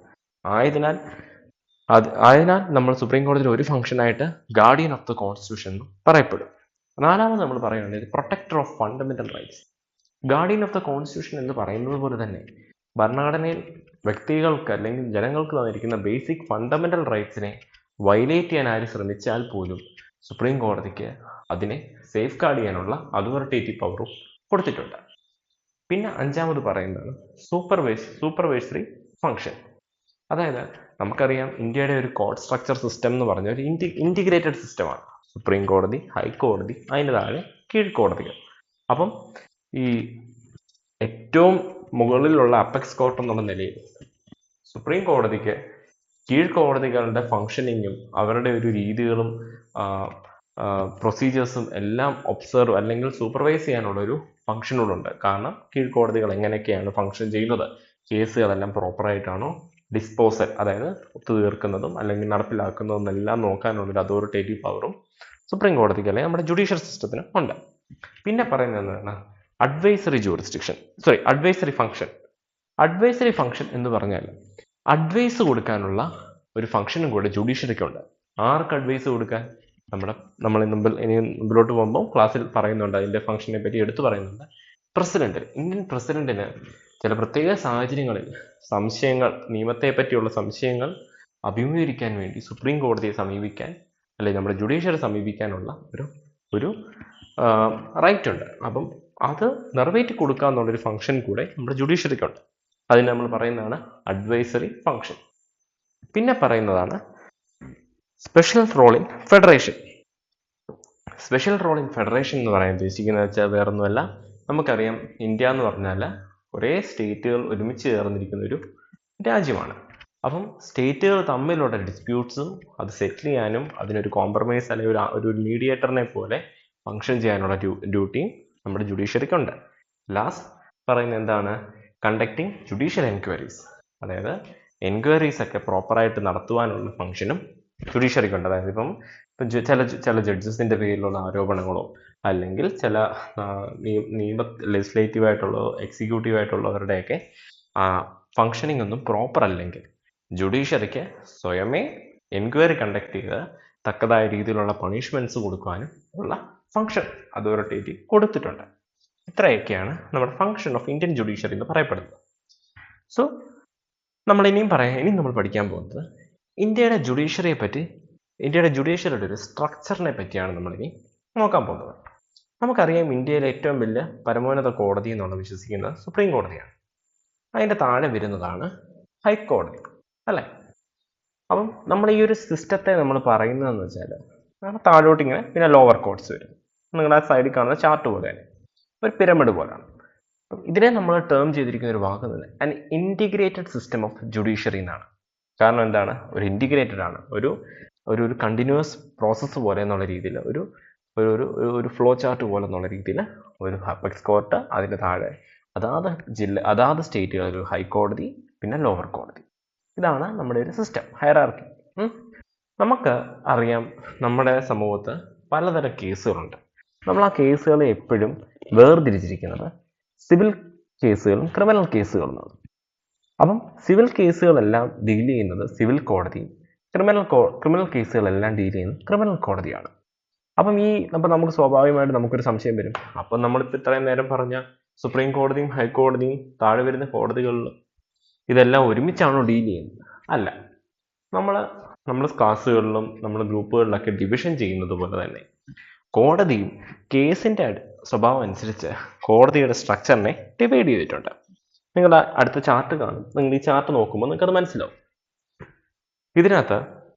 ആയതിനാൽ നമ്മൾ സുപ്രീം കോടതിയിൽ ഒരു ഫംഗ്ഷനായിട്ട് ഗാർഡിയൻ ഓഫ് ദ കോൺസ്റ്റിറ്റ്യൂഷൻ എന്ന് പറയപ്പെടും. നാലാമത് നമ്മൾ പറയുകയാണെങ്കിൽ protector of fundamental rights. Guardian of the constitution എന്ന് പറയുന്നത് പോലെ തന്നെ ഭരണഘടനയിൽ വ്യക്തികൾക്ക് അല്ലെങ്കിൽ ജനങ്ങൾക്ക് തന്നിരിക്കുന്ന ബേസിക് ഫണ്ടമെന്റൽ റൈറ്റ്സിനെ വയലേറ്റ് ചെയ്യാൻ ആര് ശ്രമിച്ചാൽ പോലും സുപ്രീം കോടതിക്ക് അതിനെ സേഫ് ഗാർഡ് ചെയ്യാനുള്ള അതോറിറ്റേറ്റീവ് പവറും കൊടുത്തിട്ടുണ്ട്. പിന്നെ അഞ്ചാമത് പറയുന്നതാണ് സൂപ്പർവൈസറി ഫംഗ്ഷൻ. അതായത് നമുക്കറിയാം ഇന്ത്യയുടെ ഒരു കോഡ് സ്ട്രക്ചർ സിസ്റ്റം എന്ന് പറഞ്ഞ ഒരു ഇൻറ്റിഗ്രേറ്റഡ് സിസ്റ്റമാണ്. സുപ്രീം കോടതി, ഹൈക്കോടതി, അതിന് താഴെ കീഴ്ക്കോടതികൾ. അപ്പം ഈ ഏറ്റവും മുകളിലുള്ള അപ്പെക്സ് കോർട്ട് എന്നുള്ള നിലയിൽ സുപ്രീം കോടതിക്ക് കീഴ്ക്കോടതികളുടെ ഫങ്ഷനിങ്ങും അവരുടെ ഒരു രീതികളും പ്രൊസീജിയേഴ്സും എല്ലാം ഒബ്സർവ് അല്ലെങ്കിൽ സൂപ്പർവൈസ് ചെയ്യാനുള്ള ഒരു ഫംഗ്ഷനുകളുണ്ട്. കാരണം കീഴ്ക്കോടതികൾ എങ്ങനെയൊക്കെയാണ് ഫങ്ഷൻ ചെയ്യുന്നത്, കേസുകളെല്ലാം പ്രോപ്പറായിട്ടാണോ ഡിസ്പോസൽ, അതായത് ഒത്തുതീർക്കുന്നതും അല്ലെങ്കിൽ നടപ്പിലാക്കുന്നതും എല്ലാം നോക്കാനുള്ളൊരു അതോറിറ്റേറ്റീവ് പവറും സുപ്രീം കോടതിക്ക് അല്ലെങ്കിൽ നമ്മുടെ ജുഡീഷ്യൽ സിസ്റ്റത്തിന് ഉണ്ട്. പിന്നെ പറയുന്നത് എന്താണ്? Advisory function. അഡ്വൈസറി ഫംഗ്ഷൻ എന്ന് പറഞ്ഞാൽ അഡ്വൈസ് കൊടുക്കാനുള്ള ഒരു ഫംഗ്ഷനും കൂടെ ജുഡീഷ്യറിക്കുണ്ട്. ആർക്ക് അഡ്വൈസ് കൊടുക്കാൻ? നമ്മൾ മുമ്പിലോട്ട് പോകുമ്പോൾ ക്ലാസ്സിൽ പറയുന്നുണ്ട്, അതിന്റെ ഫംഗ്ഷനെ പറ്റി എടുത്തു പറയുന്നുണ്ട്. ഇന്ത്യൻ പ്രസിഡന്റിന് ചില പ്രത്യേക സാഹചര്യങ്ങളിൽ നിയമത്തെ പറ്റിയുള്ള സംശയങ്ങൾ അഭിമുഖീകരിക്കാൻ വേണ്ടി സുപ്രീം കോടതിയെ സമീപിക്കാൻ, അല്ലെങ്കിൽ നമ്മുടെ ജുഡീഷ്യറി സമീപിക്കാനുള്ള ഒരു റൈറ്റ് ഉണ്ട്. അപ്പം അത് നിറവേറ്റി കൊടുക്കുക എന്നുള്ളൊരു ഫംഗ്ഷൻ കൂടെ നമ്മുടെ ജുഡീഷ്യറിക്കുണ്ട്. അതിന് നമ്മൾ പറയുന്നതാണ് അഡ്വൈസറി ഫംഗ്ഷൻ. പിന്നെ പറയുന്നതാണ് special role in federation. Special role in federation എന്ന് പറയാൻ ഉദ്ദേശിക്കുന്നത് വെച്ചാൽ വേറൊന്നുമല്ല, നമുക്കറിയാം ഇന്ത്യ എന്ന് പറഞ്ഞാൽ കുറേ സ്റ്റേറ്റുകൾ ഒരുമിച്ച് ചേർന്നിരിക്കുന്ന ഒരു രാജ്യമാണ്. അപ്പം സ്റ്റേറ്റുകൾ തമ്മിലുള്ള ഡിസ്പ്യൂട്ട്സും അത് സെറ്റിൽ ചെയ്യാനും അതിനൊരു കോംപ്രമൈസ് അല്ലെങ്കിൽ ഒരു മീഡിയേറ്ററിനെ പോലെ ഫങ്ഷൻ ചെയ്യാനുള്ള ഡ്യൂട്ടിയും നമ്മുടെ ജുഡീഷ്യറിക്കുണ്ട്. ലാസ്റ്റ് പറയുന്നത് എന്താണ്? Conducting judicial enquiries. അതായത് എൻക്വയറീസ് ഒക്കെ പ്രോപ്പറായിട്ട് നടത്തുവാനുള്ള ഫംഗ്ഷനും ജുഡീഷ്യറിക്കുണ്ട്. അതായത് ഇപ്പം ചില ജഡ്ജസിന്റെ പേരിലുള്ള ആരോപണങ്ങളോ അല്ലെങ്കിൽ ചില ലെജിസ്ലേറ്റീവ് ആയിട്ടുള്ളതോ എക്സിക്യൂട്ടീവ് ആയിട്ടുള്ളവരുടെയൊക്കെ ഫങ്ഷനിങ് ഒന്നും പ്രോപ്പർ അല്ലെങ്കിൽ ജുഡീഷ്യറിക്ക് സ്വയമേ എൻക്വയറി കണ്ടക്ട് ചെയ്ത് തക്കതായ രീതിയിലുള്ള പണിഷ്മെന്റ്സ് കൊടുക്കാനും ഉള്ള ഫങ്ഷൻ അതോറിറ്റേറ്റീവ് കൊടുത്തിട്ടുണ്ട്. ഇത്രയൊക്കെയാണ് നമ്മുടെ ഫങ്ഷൻ ഓഫ് ഇന്ത്യൻ ജുഡീഷ്യറി എന്ന് പറയപ്പെടുന്നത്. സോ ഇനി നമ്മൾ പഠിക്കാൻ പോകുന്നത് ഇന്ത്യയുടെ ജുഡീഷ്യറിയുടെ ഒരു സ്ട്രക്ചറിനെ പറ്റിയാണ് നമ്മളിനി നോക്കാൻ പോകുന്നത്. നമുക്കറിയാം ഇന്ത്യയിലെ ഏറ്റവും വലിയ പരമോന്നത കോടതി എന്നുള്ള വിശ്വസിക്കുന്നത് സുപ്രീം കോടതിയാണ്. അതിൻ്റെ താഴെ വരുന്നതാണ് ഹൈക്കോടതി, അല്ലേ? അപ്പം നമ്മൾ ഈ ഒരു സിസ്റ്റത്തെ നമ്മൾ പറയുന്നതെന്ന് വെച്ചാൽ താഴോട്ട് ഇങ്ങനെ പിന്നെ ലോവർ കോർട്സ് വരും. നിങ്ങളുടെ ആ സൈഡിൽ കാണുന്ന ചാർട്ട് പോലെ തന്നെ ഒരു പിരമിഡ് പോലെയാണ്. ഇതിനെ നമ്മൾ ടേം ചെയ്തിരിക്കുന്ന ഒരു വാക്ക് തന്നെ an integrated system of judiciary എന്നാണ്. കാരണം എന്താണ്? ഒരു ഇൻറ്റിഗ്രേറ്റഡ് ആണ്, ഒരു കണ്ടിന്യൂസ് പ്രോസസ്സ് പോലെ എന്നുള്ള രീതിയിൽ ഒരു ഫ്ലോ ചാർട്ട് പോലെ എന്നുള്ള രീതിയിൽ ഒരു അപ്പെക്സ് കോർട്ട്, അതിൻ്റെ താഴെ അതാത് സ്റ്റേറ്റുകളിൽ ഒരു ഹൈക്കോടതി, പിന്നെ ലോവർ കോടതി. ഇതാണ് നമ്മുടെ ഒരു സിസ്റ്റം, ഹയറാർക്കി. നമുക്ക് അറിയാം നമ്മുടെ സമൂഹത്ത് പലതരം കേസുകളുണ്ട്. നമ്മൾ ആ കേസുകളെ എപ്പോഴും വേർതിരിച്ചിരിക്കുന്നത് സിവിൽ കേസുകളും ക്രിമിനൽ കേസുകളും. അപ്പം സിവിൽ കേസുകളെല്ലാം ഡീൽ ചെയ്യുന്നത് സിവിൽ കോടതിയും ക്രിമിനൽ കേസുകളെല്ലാം ഡീൽ ചെയ്യുന്നത് ക്രിമിനൽ കോടതിയാണ്. അപ്പം നമുക്ക് സ്വാഭാവികമായിട്ട് നമുക്കൊരു സംശയം വരും. അപ്പം നമ്മളിപ്പോൾ ഇത്രയും നേരം പറഞ്ഞ സുപ്രീം കോടതിയും ഹൈക്കോടതിയും താഴെ വരുന്ന കോടതികളിലും ഇതെല്ലാം ഒരുമിച്ചാണോ ഡീൽ ചെയ്യുന്നത്? അല്ല. നമ്മൾ ക്ലാസ്സുകളിലും നമ്മൾ ഗ്രൂപ്പുകളിലൊക്കെ ഡിവിഷൻ ചെയ്യുന്നത് പോലെ തന്നെ കോടതിയും കേസിൻ്റെ സ്വഭാവം അനുസരിച്ച് കോടതിയുടെ സ്ട്രക്ചറിനെ ഡിവൈഡ് ചെയ്തിട്ടുണ്ട്. നിങ്ങളുടെ അടുത്ത ചാർട്ട് കാണും. നിങ്ങൾ ഈ ചാർട്ട് നോക്കുമ്പോൾ നിങ്ങൾക്കത് മനസ്സിലാവും. ഇതിനകത്ത്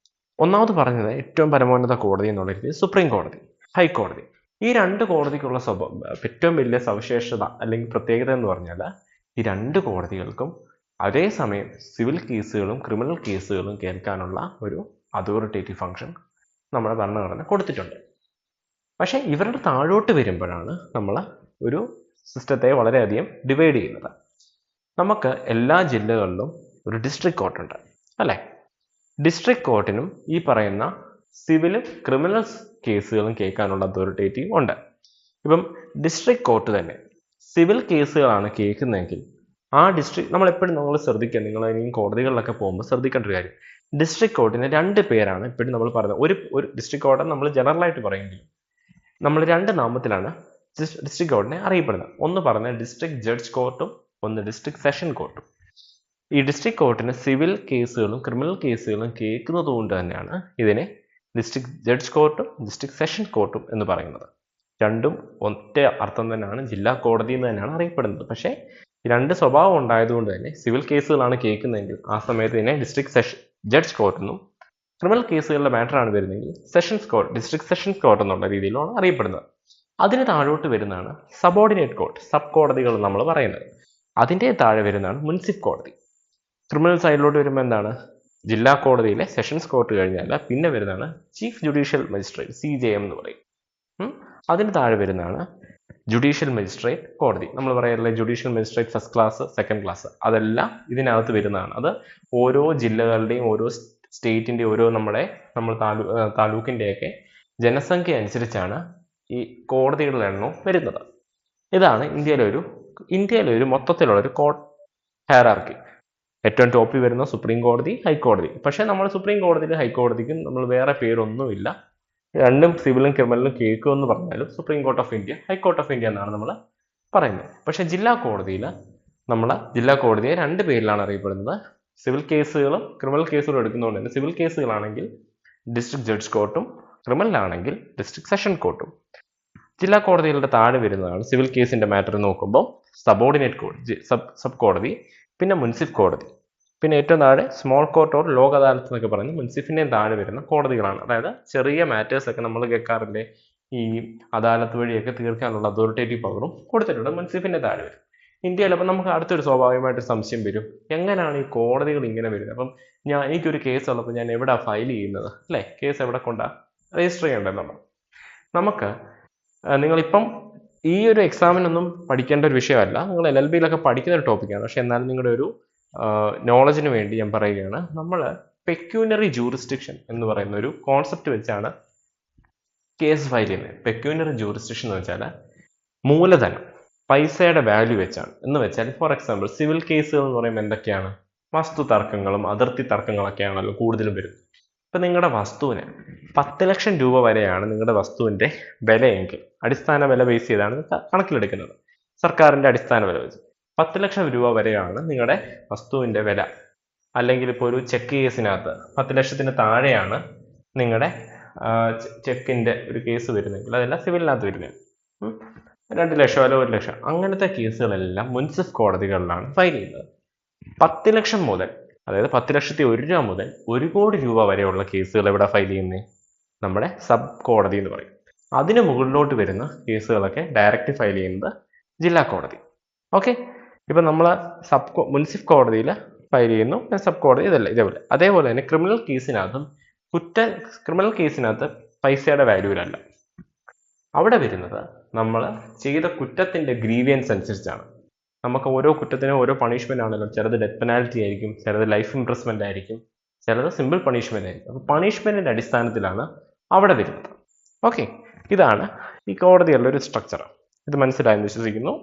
ഒന്നാമത് പറഞ്ഞത് ഏറ്റവും പരമോന്നത കോടതി എന്നുള്ള രീതിയിൽ സുപ്രീം കോടതി, ഹൈക്കോടതി. ഈ രണ്ട് കോടതിക്കുള്ള ഏറ്റവും വലിയ സവിശേഷത അല്ലെങ്കിൽ പ്രത്യേകത എന്ന് പറഞ്ഞാൽ ഈ രണ്ട് കോടതികൾക്കും അതേസമയം സിവിൽ കേസുകളും ക്രിമിനൽ കേസുകളും കേൾക്കാനുള്ള ഒരു അതോറിറ്റേറ്റീവ് ഫംഗ്ഷൻ നമ്മുടെ ഭരണഘടന കൊടുത്തിട്ടുണ്ട്. പക്ഷേ ഇവരുടെ താഴോട്ട് വരുമ്പോഴാണ് നമ്മൾ ഒരു സിസ്റ്റത്തെ വളരെയധികം ഡിവൈഡ് ചെയ്യുന്നത്. നമുക്ക് എല്ലാ ജില്ലകളിലും ഒരു ഡിസ്ട്രിക്ട് കോർട്ടുണ്ട് അല്ലേ? ഡിസ്ട്രിക്ട് കോർട്ടിനും ഈ പറയുന്ന സിവിലും ക്രിമിനൽ കേസുകളും കേൾക്കാനുള്ള അതോറിറ്റേറ്റീവ് ഉണ്ട്. ഇപ്പം ഡിസ്ട്രിക്ട് കോർട്ട് തന്നെ സിവിൽ കേസുകളാണ് കേൾക്കുന്നതെങ്കിൽ ആ ഡിസ്ട്രിക്ട് നമ്മൾ ശ്രദ്ധിക്കുക. നിങ്ങൾ ഇനിയും കോടതികളിലൊക്കെ പോകുമ്പോൾ ശ്രദ്ധിക്കേണ്ട ഒരു കാര്യം, ഡിസ്ട്രിക്ട് കോർട്ടിന് രണ്ട് പേരാണ് ഇപ്പോഴും നമ്മൾ പറയുന്നത്. ഒരു ഡിസ്ട്രിക്ട് കോർട്ട് നമ്മൾ ജനറലായിട്ട് പറയുമെങ്കിൽ നമ്മൾ രണ്ട് നാമത്തിലാണ് ഡിസ്ട്രിക്ട് കോർട്ടിനെ അറിയപ്പെടുന്നത്. ഒന്ന് പറഞ്ഞ ഡിസ്ട്രിക്ട് ജഡ്ജ് കോർട്ടും ഒന്ന് ഡിസ്ട്രിക്ട് സെഷൻ കോർട്ടും. ഈ ഡിസ്ട്രിക്ട് കോർട്ടിന് സിവിൽ കേസുകളും ക്രിമിനൽ കേസുകളും കേൾക്കുന്നത് കൊണ്ട് തന്നെയാണ് ഇതിനെ ഡിസ്ട്രിക്ട് ജഡ്ജ് കോർട്ടും ഡിസ്ട്രിക്ട് സെഷൻ കോർട്ടും എന്ന് പറയുന്നത്. രണ്ടും ഒറ്റ അർത്ഥം തന്നെയാണ്, ജില്ലാ കോടതി എന്ന് തന്നെയാണ് അറിയപ്പെടുന്നത്. പക്ഷേ രണ്ട് സ്വഭാവം ഉണ്ടായതുകൊണ്ട് തന്നെ സിവിൽ കേസുകളാണ് കേൾക്കുന്നതെങ്കിൽ ആ സമയത്ത് ഇതിനെ ഡിസ്ട്രിക്ട് ജഡ്ജ് കോർട്ട് എന്നും, ക്രിമിനൽ കേസുകളുടെ മാറ്ററാണ് വരുന്നതെങ്കിൽ ഡിസ്ട്രിക്ട് സെഷൻസ് കോർട്ട് എന്നുള്ള രീതിയിലാണ് അറിയപ്പെടുന്നത്. അതിന് താഴോട്ട് വരുന്നതാണ് സബോർഡിനേറ്റ് കോർട്ട്, സബ് കോടതികൾ നമ്മൾ പറയുന്നത്. അതിൻ്റെ താഴെ വരുന്നതാണ് മുൻസിഫ് കോടതി. ക്രിമിനൽ സൈഡിലോട്ട് വരുമ്പോൾ എന്താണ്, ജില്ലാ കോടതിയിലെ സെഷൻസ് കോർട്ട് കഴിഞ്ഞാൽ പിന്നെ വരുന്നതാണ് ചീഫ് ജുഡീഷ്യൽ മജിസ്ട്രേറ്റ്, CJM എന്ന് പറയും. അതിന് താഴെ വരുന്നതാണ് ജുഡീഷ്യൽ മജിസ്ട്രേറ്റ് കോടതി. നമ്മൾ പറയാറില്ലേ judicial magistrate first class, second class, അതെല്ലാം ഇതിനകത്ത് വരുന്നതാണ്. അത് ഓരോ ജില്ലകളുടെയും ഓരോ സ്റ്റേറ്റിൻ്റെ നമ്മൾ താലൂക്കിൻ്റെയൊക്കെ ജനസംഖ്യ അനുസരിച്ചാണ് ഈ കോടതികളുടെ എണ്ണം വരുന്നത്. ഇതാണ് ഇന്ത്യയിലെ ഒരു മൊത്തത്തിലുള്ള ഒരു കോർട്ട് ഹയറാർക്കി. ഏറ്റവും ടോപ്പിൽ വരുന്ന സുപ്രീം കോടതി, ഹൈക്കോടതി. പക്ഷേ നമ്മൾ സുപ്രീം കോടതിയിലും ഹൈക്കോടതിക്കും നമ്മൾ വേറെ പേരൊന്നുമില്ല. രണ്ടും സിവിലും ക്രിമിനലും കേൾക്കുമെന്ന് പറഞ്ഞാലും supreme Court of India, high court of India എന്നാണ് നമ്മൾ പറയുന്നത്. പക്ഷേ ജില്ലാ കോടതിയെ രണ്ട് പേരിലാണ് അറിയപ്പെടുന്നത്. സിവിൽ കേസുകളും ക്രിമിനൽ കേസുകളും എടുക്കുന്നതുകൊണ്ട് തന്നെ സിവിൽ കേസുകളാണെങ്കിൽ ഡിസ്ട്രിക്ട് ജഡ്ജ് കോർട്ടും ക്രിമിനലാണെങ്കിൽ ഡിസ്ട്രിക്ട് സെഷൻ കോർട്ടും. ജില്ലാ കോടതികളുടെ താഴെ വരുന്നതാണ് സിവിൽ കേസിന്റെ മാറ്റർ നോക്കുമ്പോൾ സബോർഡിനേറ്റ് കോടതി, സബ് കോടതി, പിന്നെ മുൻസിഫ് കോടതി, പിന്നെ ഏറ്റവും താഴെ small court or Lok Adalat എന്നൊക്കെ പറഞ്ഞ് മുൻസിഫിൻ്റെയും താഴെ വരുന്ന കോടതികളാണ്. അതായത് ചെറിയ മാറ്റേഴ്സൊക്കെ നമ്മൾ കേൾക്കാറില്ലേ, ഈ അദാലത്ത് വഴിയൊക്കെ തീർക്കാനുള്ള അതോറിറ്റേറ്റീവ് പവറും കൊടുത്തിട്ടുണ്ട്, മുൻസിഫിൻ്റെ താഴെ വരും. ഇന്ത്യയിൽ അപ്പം നമുക്ക് അടുത്തൊരു സ്വാഭാവികമായിട്ട് സംശയം വരും, എങ്ങനെയാണ് ഈ കോടതികൾ ഇങ്ങനെ വരുന്നത്? അപ്പം എനിക്കൊരു കേസ് ഉള്ളപ്പോൾ ഞാൻ എവിടെ ഫയൽ ചെയ്യുന്നത് അല്ലേ? കേസ് എവിടെ കൊണ്ടാ രജിസ്റ്റർ ചെയ്യേണ്ടതെന്നുള്ളത് നമുക്ക് നിങ്ങളിപ്പം ഈ ഒരു എക്സാമിനൊന്നും പഠിക്കേണ്ട ഒരു വിഷയമല്ല, നിങ്ങൾ LLBയിലൊക്കെ പഠിക്കുന്ന ഒരു ടോപ്പിക്കാണ്. പക്ഷെ എന്നാലും നിങ്ങളുടെ ഒരു നോളജിന് വേണ്ടി ഞാൻ പറയുകയാണ്, നമ്മൾ പെക്യൂനറി ജൂറിസ്ഡിക്ഷൻ എന്ന് പറയുന്ന ഒരു കോൺസെപ്റ്റ് വെച്ചാണ് കേസ് ഫയൽ ചെയ്യുന്നത്. പെക്യൂനറി ജൂറിസ്ഡിക്ഷൻ എന്ന് വെച്ചാൽ മൂലധനം, പൈസയുടെ വാല്യൂ വെച്ചാണ്. എന്ന് വെച്ചാൽ ഫോർ എക്സാമ്പിൾ സിവിൽ കേസുകൾ എന്ന് പറയുമ്പോൾ എന്തൊക്കെയാണ്, വസ്തു തർക്കങ്ങളും അതിർത്തി തർക്കങ്ങളൊക്കെയാണല്ലോ കൂടുതലും വരുന്നത്. ഇപ്പം നിങ്ങളുടെ വസ്തുവിന് 10 ലക്ഷം രൂപ വരെയാണ് നിങ്ങളുടെ വസ്തുവിൻ്റെ വിലയെങ്കിൽ, അടിസ്ഥാന വില ബേസ് ചെയ്താണ് കണക്കിലെടുക്കുന്നത്, സർക്കാരിൻ്റെ അടിസ്ഥാന വില വെച്ച് 10 ലക്ഷം രൂപ വരെയാണ് നിങ്ങളുടെ വസ്തുവിൻ്റെ വില. അല്ലെങ്കിൽ ഇപ്പോൾ ഒരു ചെക്ക് കേസിനകത്ത് 10 ലക്ഷത്തിന് താഴെയാണ് നിങ്ങളുടെ ചെക്കിൻ്റെ ഒരു കേസ് വരുന്നതെങ്കിൽ അതെല്ലാം സിവിലിനകത്ത് വരുന്നത്. 2 ലക്ഷം അല്ല 1 ലക്ഷം, അങ്ങനത്തെ കേസുകളെല്ലാം മുൻസിഫ് കോടതികളിലാണ് ഫയൽ ചെയ്യുന്നത്. 10 ലക്ഷം മുതൽ, അതായത് 10,01,000 രൂപ മുതൽ 1 കോടി രൂപ വരെയുള്ള കേസുകൾ എവിടെ ഫയൽ ചെയ്യുന്നത്? നമ്മുടെ സബ് കോടതി എന്ന് പറയും. അതിന് മുകളിലോട്ട് വരുന്ന കേസുകളൊക്കെ ഡയറക്റ്റ് ഫയൽ ചെയ്യുന്നത് ജില്ലാ കോടതി. ഓക്കെ, ഇപ്പം നമ്മൾ മുൻസിഫ് കോടതിയിൽ ഫയൽ ചെയ്യുന്നു, സബ് കോടതി ഇതേപോലെ. അതേപോലെ തന്നെ ക്രിമിനൽ കേസിനകത്ത് പൈസയുടെ വാല്യൂവിലല്ല, അവിടെ വരുന്നത് നമ്മൾ ചെയ്ത കുറ്റത്തിൻ്റെ ഗ്രീവിയൻസ് അനുസരിച്ചാണ്. നമുക്ക് ഓരോ കുറ്റത്തിനും ഓരോ പണിഷ്മെൻ്റ് ആണല്ലോ. ചിലത് ഡെത്ത് പെനാൽറ്റി ആയിരിക്കും, ചിലത് ലൈഫ് ഇംപ്രസ്മെൻ്റ് ആയിരിക്കും, ചിലത് സിമ്പിൾ പണിഷ്മെൻ്റ് ആയിരിക്കും. അപ്പോൾ പണിഷ്മെൻറ്റിൻ്റെ അടിസ്ഥാനത്തിലാണ് അവിടെ വരുന്നത്. ഓക്കെ, ഇതാണ് ഈ കോടതികളുടെ ഒരു സ്ട്രക്ചർ. ഇത് മനസ്സിലായെന്ന് വിശ്വസിക്കുന്നു.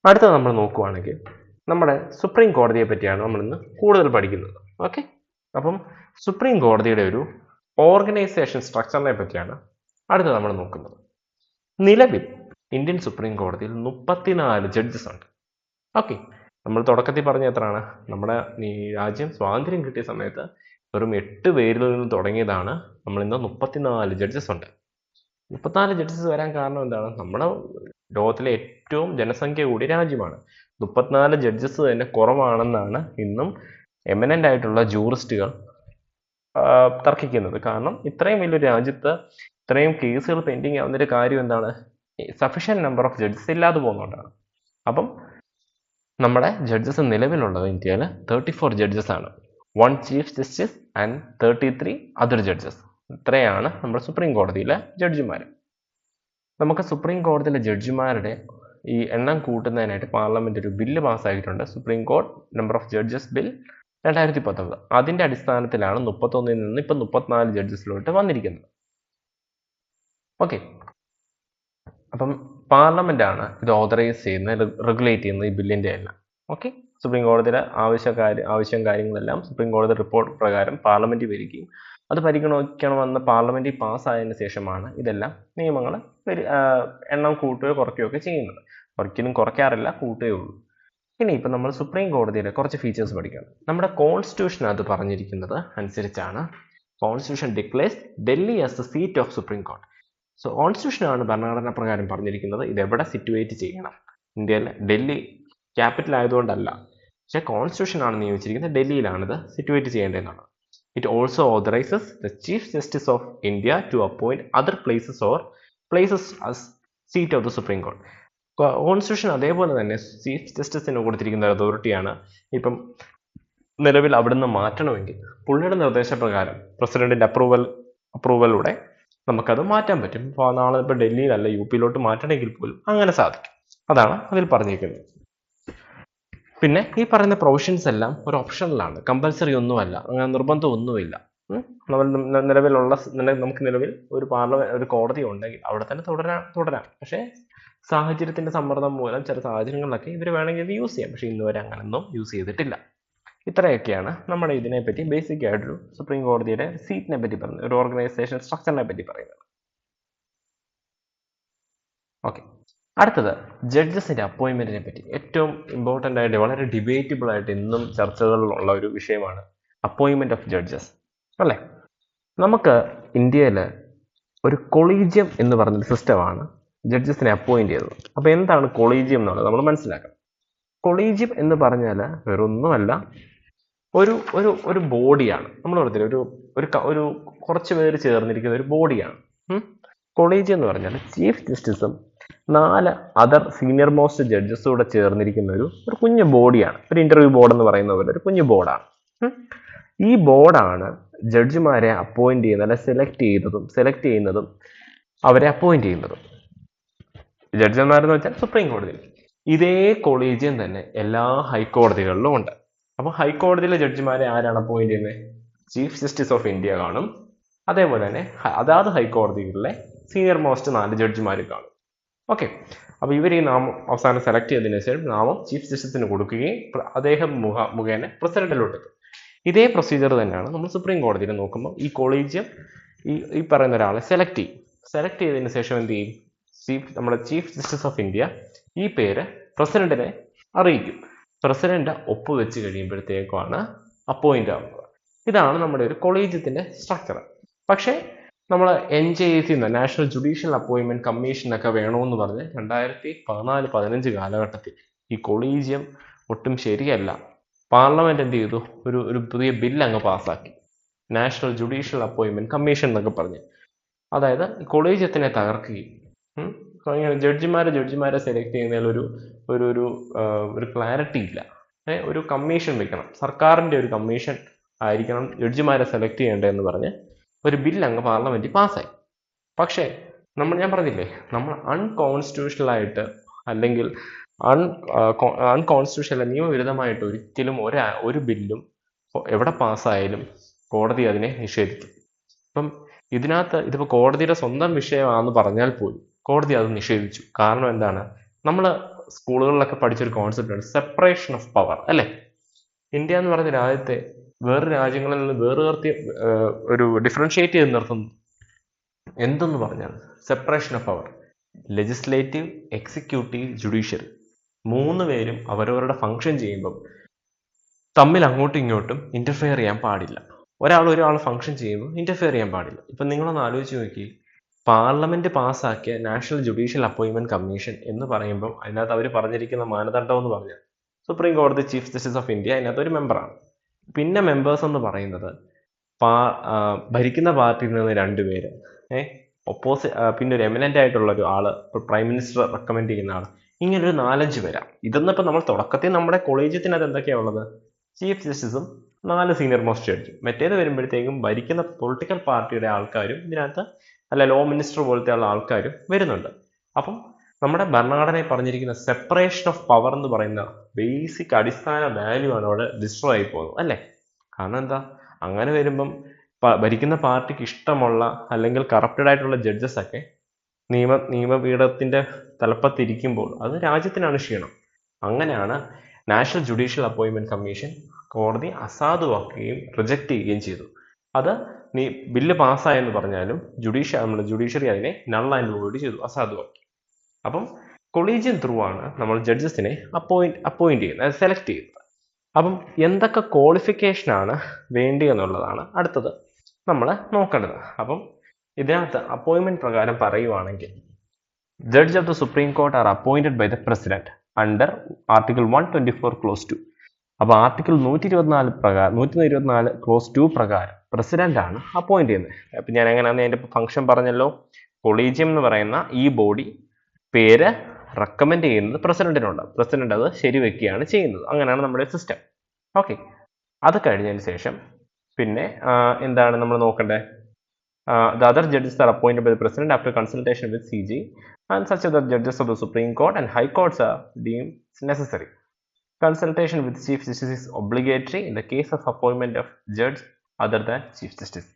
അടുത്തത് നമ്മൾ നോക്കുവാണെങ്കിൽ നമ്മുടെ സുപ്രീം കോടതിയെ പറ്റിയാണ് നമ്മളിന്ന് കൂടുതൽ പഠിക്കുന്നത്. ഓക്കെ, അപ്പം സുപ്രീം കോടതിയുടെ ഒരു ഓർഗനൈസേഷൻ സ്ട്രക്ചറിനെ പറ്റിയാണ് അടുത്ത് നമ്മൾ നോക്കുന്നത്. നിലവിൽ ഇന്ത്യൻ സുപ്രീം കോടതിയിൽ 34 ജഡ്ജസ് ഉണ്ട്. ഓക്കെ, നമ്മൾ തുടക്കത്തിൽ പറഞ്ഞ എത്രയാണ്, നമ്മുടെ ഈ രാജ്യം സ്വാതന്ത്ര്യം കിട്ടിയ സമയത്ത് വെറും 8 പേരിൽ നിന്ന് തുടങ്ങിയതാണ്. നമ്മളിന്ന് 34 ജഡ്ജസ് ഉണ്ട്. 34 ജഡ്ജസ് വരാൻ കാരണം എന്താണ്? നമ്മുടെ ലോകത്തിലെ ഏറ്റവും ജനസംഖ്യ കൂടിയ രാജ്യമാണ്. 34 ജഡ്ജസ് തന്നെ കുറവാണെന്നാണ് ഇന്നും എമിനൻ്റ് ആയിട്ടുള്ള ജൂറിസ്റ്റുകൾ തർക്കിക്കുന്നത്. കാരണം ഇത്രയും വലിയൊരു രാജ്യത്ത് ഇത്രയും കേസുകൾ പെൻഡിങ് ആവുന്നൊരു കാര്യം എന്താണ്? സഫീഷ്യൻറ്റ് നമ്പർ ഓഫ് ജഡ്ജസ് ഇല്ലാതെ പോകുന്നതുകൊണ്ടാണ്. അപ്പം നമ്മുടെ ജഡ്ജസ് നിലവിലുള്ളത് ഇന്ത്യയിൽ 34 ജഡ്ജസ് ആണ്. 1 chief justice and 33 other judges. ഇത്രയാണ് നമ്മുടെ സുപ്രീം കോടതിയിലെ ജഡ്ജിമാർ. നമുക്ക് സുപ്രീം കോടതിയിലെ ജഡ്ജിമാരുടെ ഈ എണ്ണം കൂട്ടുന്നതിനായിട്ട് പാർലമെന്റ് ഒരു ബില്ല് പാസ്സാക്കിയിട്ടുണ്ട്, supreme court number of judges bill 2019. അതിന്റെ അടിസ്ഥാനത്തിലാണ് 31 നിന്ന് ഇപ്പം 34 ജഡ്ജസിലോട്ട് വന്നിരിക്കുന്നത്. ഓക്കെ, അപ്പം പാർലമെന്റ് ആണ് ഇത് ഓതറൈസ് ചെയ്യുന്നത്, റെഗുലേറ്റ് ചെയ്യുന്നത് ഈ ബില്ലിന്റെ എല്ലാം. ഓക്കെ, സുപ്രീം കോടതിയുടെ ആവശ്യം കാര്യങ്ങളെല്ലാം സുപ്രീം കോടതി റിപ്പോർട്ട് പ്രകാരം പാർലമെന്റിൽ വരികയും അത് പരിഗണിക്കണമെന്ന് പാർലമെന്റിൽ പാസ്സായതിനു ശേഷമാണ് ഇതെല്ലാം നിയമങ്ങൾ എണ്ണം കൂട്ടുകയോ കുറയ്ക്കുകയോ ഒക്കെ ചെയ്യുന്നത്. ഒരിക്കലും കുറയ്ക്കാറില്ല, കൂട്ടുകയേ ഉള്ളൂ. ഇനി ഇപ്പം നമ്മൾ സുപ്രീം കോടതിയിലെ കുറച്ച് ഫീച്ചേഴ്സ് പഠിക്കണം. നമ്മുടെ കോൺസ്റ്റിറ്റ്യൂഷൻ അത് പറഞ്ഞിരിക്കുന്നത് അനുസരിച്ചാണ് constitution declares Delhi as the seat of supreme court. So കോൺസ്റ്റിറ്റ്യൂഷനാണ് ഭരണഘടന പ്രകാരം പറഞ്ഞിരിക്കുന്നത് ഇതെവിടെ സിറ്റുവേറ്റ് ചെയ്യണം. ഇന്ത്യയിൽ ഡൽഹി ക്യാപിറ്റൽ ആയതുകൊണ്ടല്ല, പക്ഷെ കോൺസ്റ്റിറ്റ്യൂഷനാണ് നിയമിച്ചിരിക്കുന്നത് ഡൽഹിയിലാണിത് situate ചെയ്യേണ്ടതെന്നാണ്. It also authorizes the Chief Justice of India to appoint other places as seat of the Supreme Court. Constitution അതേപോലെ തന്നെ ചീഫ് ജസ്റ്റിസിന് കൊടുത്തിരിക്കുന്ന അതോറിറ്റിയാണ്. ഇപ്പം നിലവിൽ അവിടുന്ന് മാറ്റണമെങ്കിൽ പുള്ളിയുടെ നിർദ്ദേശപ്രകാരം പ്രസിഡന്റിന്റെ അപ്രൂവലൂടെ നമുക്കത് മാറ്റാൻ പറ്റും. നാളെ ഇപ്പോൾ ഡൽഹിയിലല്ല UP-യിലോട്ട് മാറ്റണമെങ്കിൽ പോലും അങ്ങനെ സാധിക്കും. അതാണ് അതിൽ പറഞ്ഞിരിക്കുന്നത്. പിന്നെ ഈ പറയുന്ന പ്രൊവിഷൻസ് എല്ലാം ഒരു ഓപ്ഷണലാണ്, കമ്പൽസറി ഒന്നുമല്ല, അങ്ങനെ നിർബന്ധം ഒന്നുമില്ല. നമുക്ക് നിലവിൽ ഒരു കോടതി ഉണ്ടെങ്കിൽ അവിടെ തന്നെ തുടരാം. പക്ഷേ സാഹചര്യത്തിന്റെ സമ്മർദ്ദം മൂലം ചില സാഹചര്യങ്ങളിലൊക്കെ ഇവർ വേണമെങ്കിൽ ഇത് യൂസ് ചെയ്യാം. പക്ഷെ ഇന്നുവരെ അങ്ങനെയൊന്നും യൂസ് ചെയ്തിട്ടില്ല. ഇത്രയൊക്കെയാണ് നമ്മുടെ ഇതിനെപ്പറ്റി ബേസിക് ആയിട്ടൊരു സുപ്രീം കോടതിയുടെ സീറ്റിനെ പറ്റി പറയുന്നത്, ഒരു ഓർഗനൈസേഷൻ സ്ട്രക്ചറിനെ പറ്റി പറയുന്നത്. ഓക്കെ, അടുത്തത് ജഡ്ജസിന്റെ അപ്പോയിന്റ്മെന്റിനെ പറ്റി. ഏറ്റവും ഇമ്പോർട്ടൻ്റ് ആയിട്ട് വളരെ ഡിബേറ്റബിൾ ആയിട്ട് ഇന്നും ചർച്ചകളിലുള്ള ഒരു വിഷയമാണ് അപ്പോയിന്റ്മെന്റ് ഓഫ് ജഡ്ജസ്, അല്ലേ? നമുക്ക് ഇന്ത്യയിൽ ഒരു കൊളീജിയം എന്ന് പറഞ്ഞൊരു സിസ്റ്റമാണ് ജഡ്ജസിനെ അപ്പോയിന്റ് ചെയ്തത്. അപ്പോൾ എന്താണ് കൊളീജിയം എന്നുള്ളത് നമ്മൾ മനസ്സിലാക്കണം. കൊളീജിയം എന്ന് പറഞ്ഞാൽ വേറൊന്നുമല്ല, ഒരു ഒരു ഒരു ബോഡിയാണ്. നമ്മൾ പറഞ്ഞില്ല, ഒരു കുറച്ച് പേര് ചേർന്നിരിക്കുന്ന ഒരു ബോഡിയാണ് കൊളീജിയം എന്ന് പറഞ്ഞാൽ. ചീഫ് ജസ്റ്റിസും 4 അതർ സീനിയർ മോസ്റ്റ് ജഡ്ജസും കൂടെ ചേർന്നിരിക്കുന്ന ഒരു കുഞ്ഞു ബോഡിയാണ്. ഒരു ഇന്റർവ്യൂ ബോർഡ് എന്ന് പറയുന്ന പോലെ ഒരു കുഞ്ഞു ബോർഡാണ്. ഈ ബോർഡാണ് ജഡ്ജിമാരെ അപ്പോയിന്റ് ചെയ്യുന്നത്, അല്ലെ സെലക്ട് ചെയ്യുന്നതും അവരെ അപ്പോയിന്റ് ചെയ്യുന്നതും. ജഡ്ജിമാരെന്ന് വെച്ചാൽ സുപ്രീം കോടതിയിൽ. ഇതേ കൊളീജിയം തന്നെ എല്ലാ ഹൈക്കോടതികളിലും ഉണ്ട്. അപ്പൊ ഹൈക്കോടതിയിലെ ജഡ്ജിമാരെ ആരാണ് അപ്പോയിന്റ് ചെയ്യുന്നത്? ചീഫ് ജസ്റ്റിസ് ഓഫ് ഇന്ത്യ കാണും. അതേപോലെ തന്നെ അതാത് ഹൈക്കോടതികളിലെ സീനിയർ മോസ്റ്റ് 4 ജഡ്ജിമാർ കാണും. ഓക്കെ, അപ്പൊ ഇവർ ഈ നാമം അവസാനം സെലക്ട് ചെയ്തതിനു ശേഷം നാമം ചീഫ് ജസ്റ്റിസിന് കൊടുക്കുകയും അദ്ദേഹം മുഖേന പ്രസിഡന്റിലോട്ട് എത്തും. ഇതേ പ്രൊസീജിയർ തന്നെയാണ് നമ്മൾ സുപ്രീം കോടതിയിൽ നോക്കുമ്പോൾ. ഈ കൊളീജിയം ഈ പറയുന്ന ഒരാളെ സെലക്ട് ചെയ്തതിനു ശേഷം എന്ത് ചെയ്യും? നമ്മുടെ ചീഫ് ജസ്റ്റിസ് ഓഫ് ഇന്ത്യ ഈ പേര് പ്രസിഡന്റിനെ അറിയിക്കും. പ്രസിഡന്റ് ഒപ്പുവെച്ച് കഴിയുമ്പോഴത്തേക്കുമാണ് അപ്പോയിന്റ് ആവുന്നത്. ഇതാണ് നമ്മുടെ ഒരു കൊളീജിയത്തിന്റെ സ്ട്രക്ചർ. പക്ഷേ നമ്മൾ NJAC നാഷണൽ ജുഡീഷ്യൽ അപ്പോയിന്റ്മെന്റ് കമ്മീഷനൊക്കെ വേണമെന്ന് പറഞ്ഞ് 2014-15 കാലഘട്ടത്തിൽ ഈ കൊളീജിയം ഒട്ടും ശരിയല്ല. പാർലമെന്റ് എന്ത് ചെയ്തു? ഒരു പുതിയ ബില്ല് അങ്ങ് പാസ്സാക്കി, നാഷണൽ ജുഡീഷ്യൽ അപ്പോയിന്റ്മെന്റ് കമ്മീഷൻ എന്നൊക്കെ പറഞ്ഞ്. അതായത് കൊളീജിയത്തിനെ തകർക്കുകയും ജഡ്ജിമാരെ സെലക്ട് ചെയ്യുന്നതിൽ ഒരു ക്ലാരിറ്റി ഇല്ല. ഒരു കമ്മീഷൻ വെക്കണം, സർക്കാരിന്റെ ഒരു കമ്മീഷൻ ആയിരിക്കണം ജഡ്ജിമാരെ സെലക്ട് ചെയ്യേണ്ടതെന്ന് പറഞ്ഞ് ഒരു ബില്ല് അങ്ങ് പാർലമെന്റിൽ പാസ്സായി. പക്ഷേ ഞാൻ പറഞ്ഞില്ലേ, നമ്മൾ അൺകോൺസ്റ്റിറ്റ്യൂഷണൽ ആയിട്ട് അല്ലെങ്കിൽ അൺകോൺസ്റ്റിറ്റ്യൂഷണൽ നിയമവിരുദ്ധമായിട്ട് ഒരിക്കലും ഒരു ബില്ലും എവിടെ പാസ്സായാലും കോടതി അതിനെ നിഷേധിക്കും. അപ്പം ഇതിപ്പോൾ കോടതിയുടെ സ്വന്തം വിഷയമാണെന്ന് പറഞ്ഞാൽ പോലും കോടതി അത് നിഷേധിച്ചു. കാരണം എന്താണ്? നമ്മൾ സ്കൂളുകളിലൊക്കെ പഠിച്ചൊരു കോൺസെപ്റ്റാണ് സെപ്പറേഷൻ ഓഫ് പവർ, അല്ലേ? ഇന്ത്യ എന്ന് പറഞ്ഞ രാജ്യത്തെ വേറെ രാജ്യങ്ങളിൽ നിന്ന് ഒരു ഡിഫറൻഷിയേറ്റ് ചെയ്ത് നിർത്തുന്നു എന്തെന്ന് പറഞ്ഞാൽ separation of power. Legislative, executive, judiciary 3 പേരും അവരവരുടെ ഫംഗ്ഷൻ ചെയ്യുമ്പം തമ്മിൽ അങ്ങോട്ടും ഇങ്ങോട്ടും ഇന്റർഫെയർ ചെയ്യാൻ പാടില്ല. ഒരാൾ ഫംഗ്ഷൻ ചെയ്യുമ്പോൾ ഇന്റർഫെയർ ചെയ്യാൻ പാടില്ല. ഇപ്പം നിങ്ങളൊന്ന് ആലോചിച്ച് നോക്കി, പാർലമെന്റ് പാസ്സാക്കിയ നാഷണൽ ജുഡീഷ്യൽ അപ്പോയിന്റ്മെന്റ് കമ്മീഷൻ എന്ന് പറയുമ്പോൾ അതിനകത്ത് അവർ പറഞ്ഞിരിക്കുന്ന മാനദണ്ഡം എന്ന് പറഞ്ഞാൽ സുപ്രീം കോടതി ചീഫ് ജസ്റ്റിസ് ഓഫ് ഇന്ത്യ അതിനകത്ത് ഒരു മെമ്പറാണ്. പിന്നെ മെമ്പേഴ്സ് എന്ന് പറയുന്നത് ഭരിക്കുന്ന പാർട്ടിയിൽ നിന്ന് 2 പേര്, പിന്നെ ഒരു എമിനന്റ് ആയിട്ടുള്ള ഒരു ആള്, പ്രൈം മിനിസ്റ്റർ റെക്കമെൻഡ് ചെയ്യുന്ന ആൾ, ഇങ്ങനെ ഒരു 4-5 പേരാണ്. ഇതെന്നിപ്പോൾ നമ്മൾ തുടക്കത്തിൽ നമ്മുടെ കോളേജിയത്തിനകത്ത് എന്തൊക്കെയാണ് ഉള്ളത്? ചീഫ് ജസ്റ്റിസും 4 സീനിയർ മോസ്റ്റ് ജഡ്ജും. മറ്റേത് വരുമ്പോഴത്തേക്കും ഭരിക്കുന്ന പൊളിറ്റിക്കൽ പാർട്ടിയുടെ ആൾക്കാരും ഇതിനകത്ത്, അല്ല ലോ മിനിസ്റ്റർ പോലത്തെ ഉള്ള ആൾക്കാരും വരുന്നുണ്ട്. അപ്പം നമ്മുടെ ഭരണഘടനയിൽ പറഞ്ഞിരിക്കുന്ന സെപ്പറേഷൻ ഓഫ് പവർ എന്ന് പറയുന്ന ബേസിക് അടിസ്ഥാന വാല്യൂ ആണ് അവിടെ ഡിസ്ട്രോയ് ആയി പോകുന്നത്, അല്ലേ? കാരണം എന്താ, അങ്ങനെ വരുമ്പം ഭരിക്കുന്ന പാർട്ടിക്ക് ഇഷ്ടമുള്ള അല്ലെങ്കിൽ കറപ്റ്റഡ് ആയിട്ടുള്ള ജഡ്ജസ് ഒക്കെ നിയമപീഠത്തിന്റെ തലപ്പത്തിരിക്കുമ്പോൾ അത് രാജ്യത്തിനാണ് ക്ഷീണം. അങ്ങനെയാണ് നാഷണൽ ജുഡീഷ്യൽ അപ്പോയിന്റ്മെന്റ് കമ്മീഷൻ കോടതി അസാധുവാക്കുകയും റിജക്റ്റ് ചെയ്യുകയും ചെയ്തു. അത് ബില്ല് പാസ്സായെന്ന് പറഞ്ഞാലും ജുഡീഷ്യറി അതിനെ നൾ ആൻഡ് വോയിഡ് ചെയ്തു, അസാധുവാക്കി. അപ്പം കൊളീജിയൻ ത്രൂ ആണ് നമ്മൾ ജഡ്ജസിനെ അപ്പോയിന്റ് ചെയ്യുന്നത്, സെലക്ട് ചെയ്യുന്നത്. അപ്പം എന്തൊക്കെ ക്വാളിഫിക്കേഷനാണ് വേണ്ടി എന്നുള്ളതാണ് അടുത്തത് നമ്മൾ നോക്കേണ്ടത്. അപ്പം ഇതിനകത്ത് അപ്പോയിന്റ്മെന്റ് പ്രകാരം പറയുവാണെങ്കിൽ judge of the supreme Court are appointed by the president under article 124 clause 2. അപ്പോൾ ആർട്ടിക്കിൾ 124 ക്ലോസ് 2 പ്രകാരം പ്രസിഡന്റ് ആണ് അപ്പോയിന്റ് ചെയ്യുന്നത്. അപ്പം ഞാൻ എങ്ങനെയാണെന്ന് അതിൻ്റെ ഫംഗ്ഷൻ പറഞ്ഞല്ലോ. കൊളീജിയം എന്ന് പറയുന്ന ഈ ബോഡി പേര് റെക്കമെൻഡ് ചെയ്യുന്നത് പ്രസിഡന്റിനുണ്ട്. പ്രസിഡന്റ് അത് ശരിവെക്കുകയാണ് ചെയ്യുന്നത്. അങ്ങനെയാണ് നമ്മുടെ സിസ്റ്റം. ഓക്കെ, അത് കഴിഞ്ഞതിന് ശേഷം പിന്നെ എന്താണ് നമ്മൾ നോക്കേണ്ടത്? The other judges are appointed by the president after consultation with CG and such other judges of the Supreme Court and High Courts are deemed necessary. Consultation with Chief Justice is obligatory in the case of appointment of judge other than Chief Justice.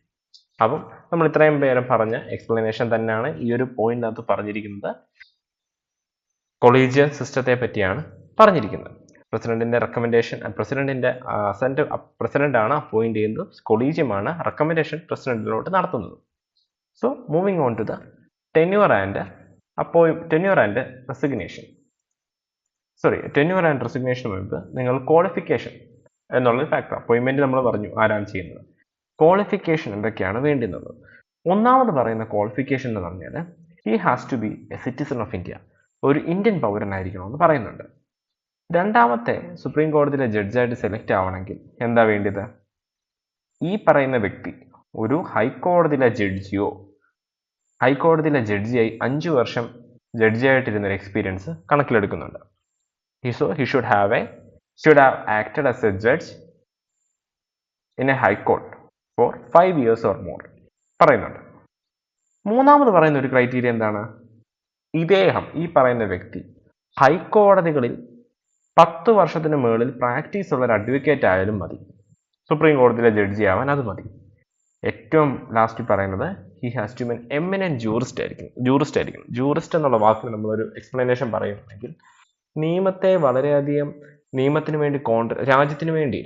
അപ്പം നമ്മൾ ഇത്രയും പേരും പറഞ്ഞ എക്സ്പ്ലനേഷൻ തന്നെയാണ് ഈ ഒരു പോയിന്റിനകത്ത് പറഞ്ഞിരിക്കുന്നത്. കൊളീജിയൽ സിസ്റ്റത്തെ പറ്റിയാണ് പറഞ്ഞിരിക്കുന്നത്. പ്രസിഡന്റിന്റെ റെക്കമെൻഡേഷൻ, പ്രസിഡന്റ് ആണ് അപ്പോയിന്റ് ചെയ്യുന്നത്, കൊളീജിയമാണ് റെക്കമെൻഡേഷൻ പ്രസിഡന്റിലോട്ട് നടത്തുന്നത്. So moving on to the tenure and resignation. Tenure and റെസിഗ്നേഷന് മുൻപ് നിങ്ങൾ ക്വാളിഫിക്കേഷൻ എന്നുള്ളൊരു ഫാക്ടർ, അപ്പോയിന്റ്മെന്റ് നമ്മൾ പറഞ്ഞു ആരാണ് ചെയ്യുന്നത്, ക്വാളിഫിക്കേഷൻ എന്തൊക്കെയാണ് വേണ്ടുന്നത്. ഒന്നാമത് പറയുന്ന ക്വാളിഫിക്കേഷൻ എന്ന് പറഞ്ഞാൽ he has to be a citizen of India, ഒരു ഇന്ത്യൻ പൗരനായിരിക്കണമെന്ന് പറയുന്നുണ്ട്. രണ്ടാമത്തെ, സുപ്രീം കോടതിയിലെ ജഡ്ജായിട്ട് സെലക്ട് ആവണമെങ്കിൽ എന്താ വേണ്ടത്? ഈ പറയുന്ന വ്യക്തി ഒരു ഹൈക്കോടതിയിലെ ജഡ്ജിയായി 5 വർഷം ജഡ്ജിയായിട്ടിരുന്നൊരു experience കണക്കിലെടുക്കുന്നുണ്ട്. He should have acted as a judge in a high court for 5 years or more പറയുന്നുണ്ട്. മൂന്നാമത് പറയുന്ന ഒരു ക്രൈറ്റീരിയ എന്താണ്? ഈ പറയുന്ന വ്യക്തി ഹൈക്കോടതികളിൽ 10 വർഷത്തിന് മുകളിൽ പ്രാക്ടീസ് ഉള്ള ഒരു അഡ്വക്കേറ്റ് ആയാലും മതി, സുപ്രീം കോടതിയിലെ ജഡ്ജി ആവാൻ അത് മതി. ഏറ്റവും ലാസ്റ്റ് പറയുന്നത് he has to be an eminent jurist ആയിരിക്കും. ജൂറിസ്റ്റ് എന്നുള്ള വാക്കിന് നമ്മളൊരു എക്സ്പ്ലനേഷൻ പറയുകയാണെങ്കിൽ നിയമത്തെ വളരെയധികം നിയമത്തിന് വേണ്ടി രാജ്യത്തിന് വേണ്ടി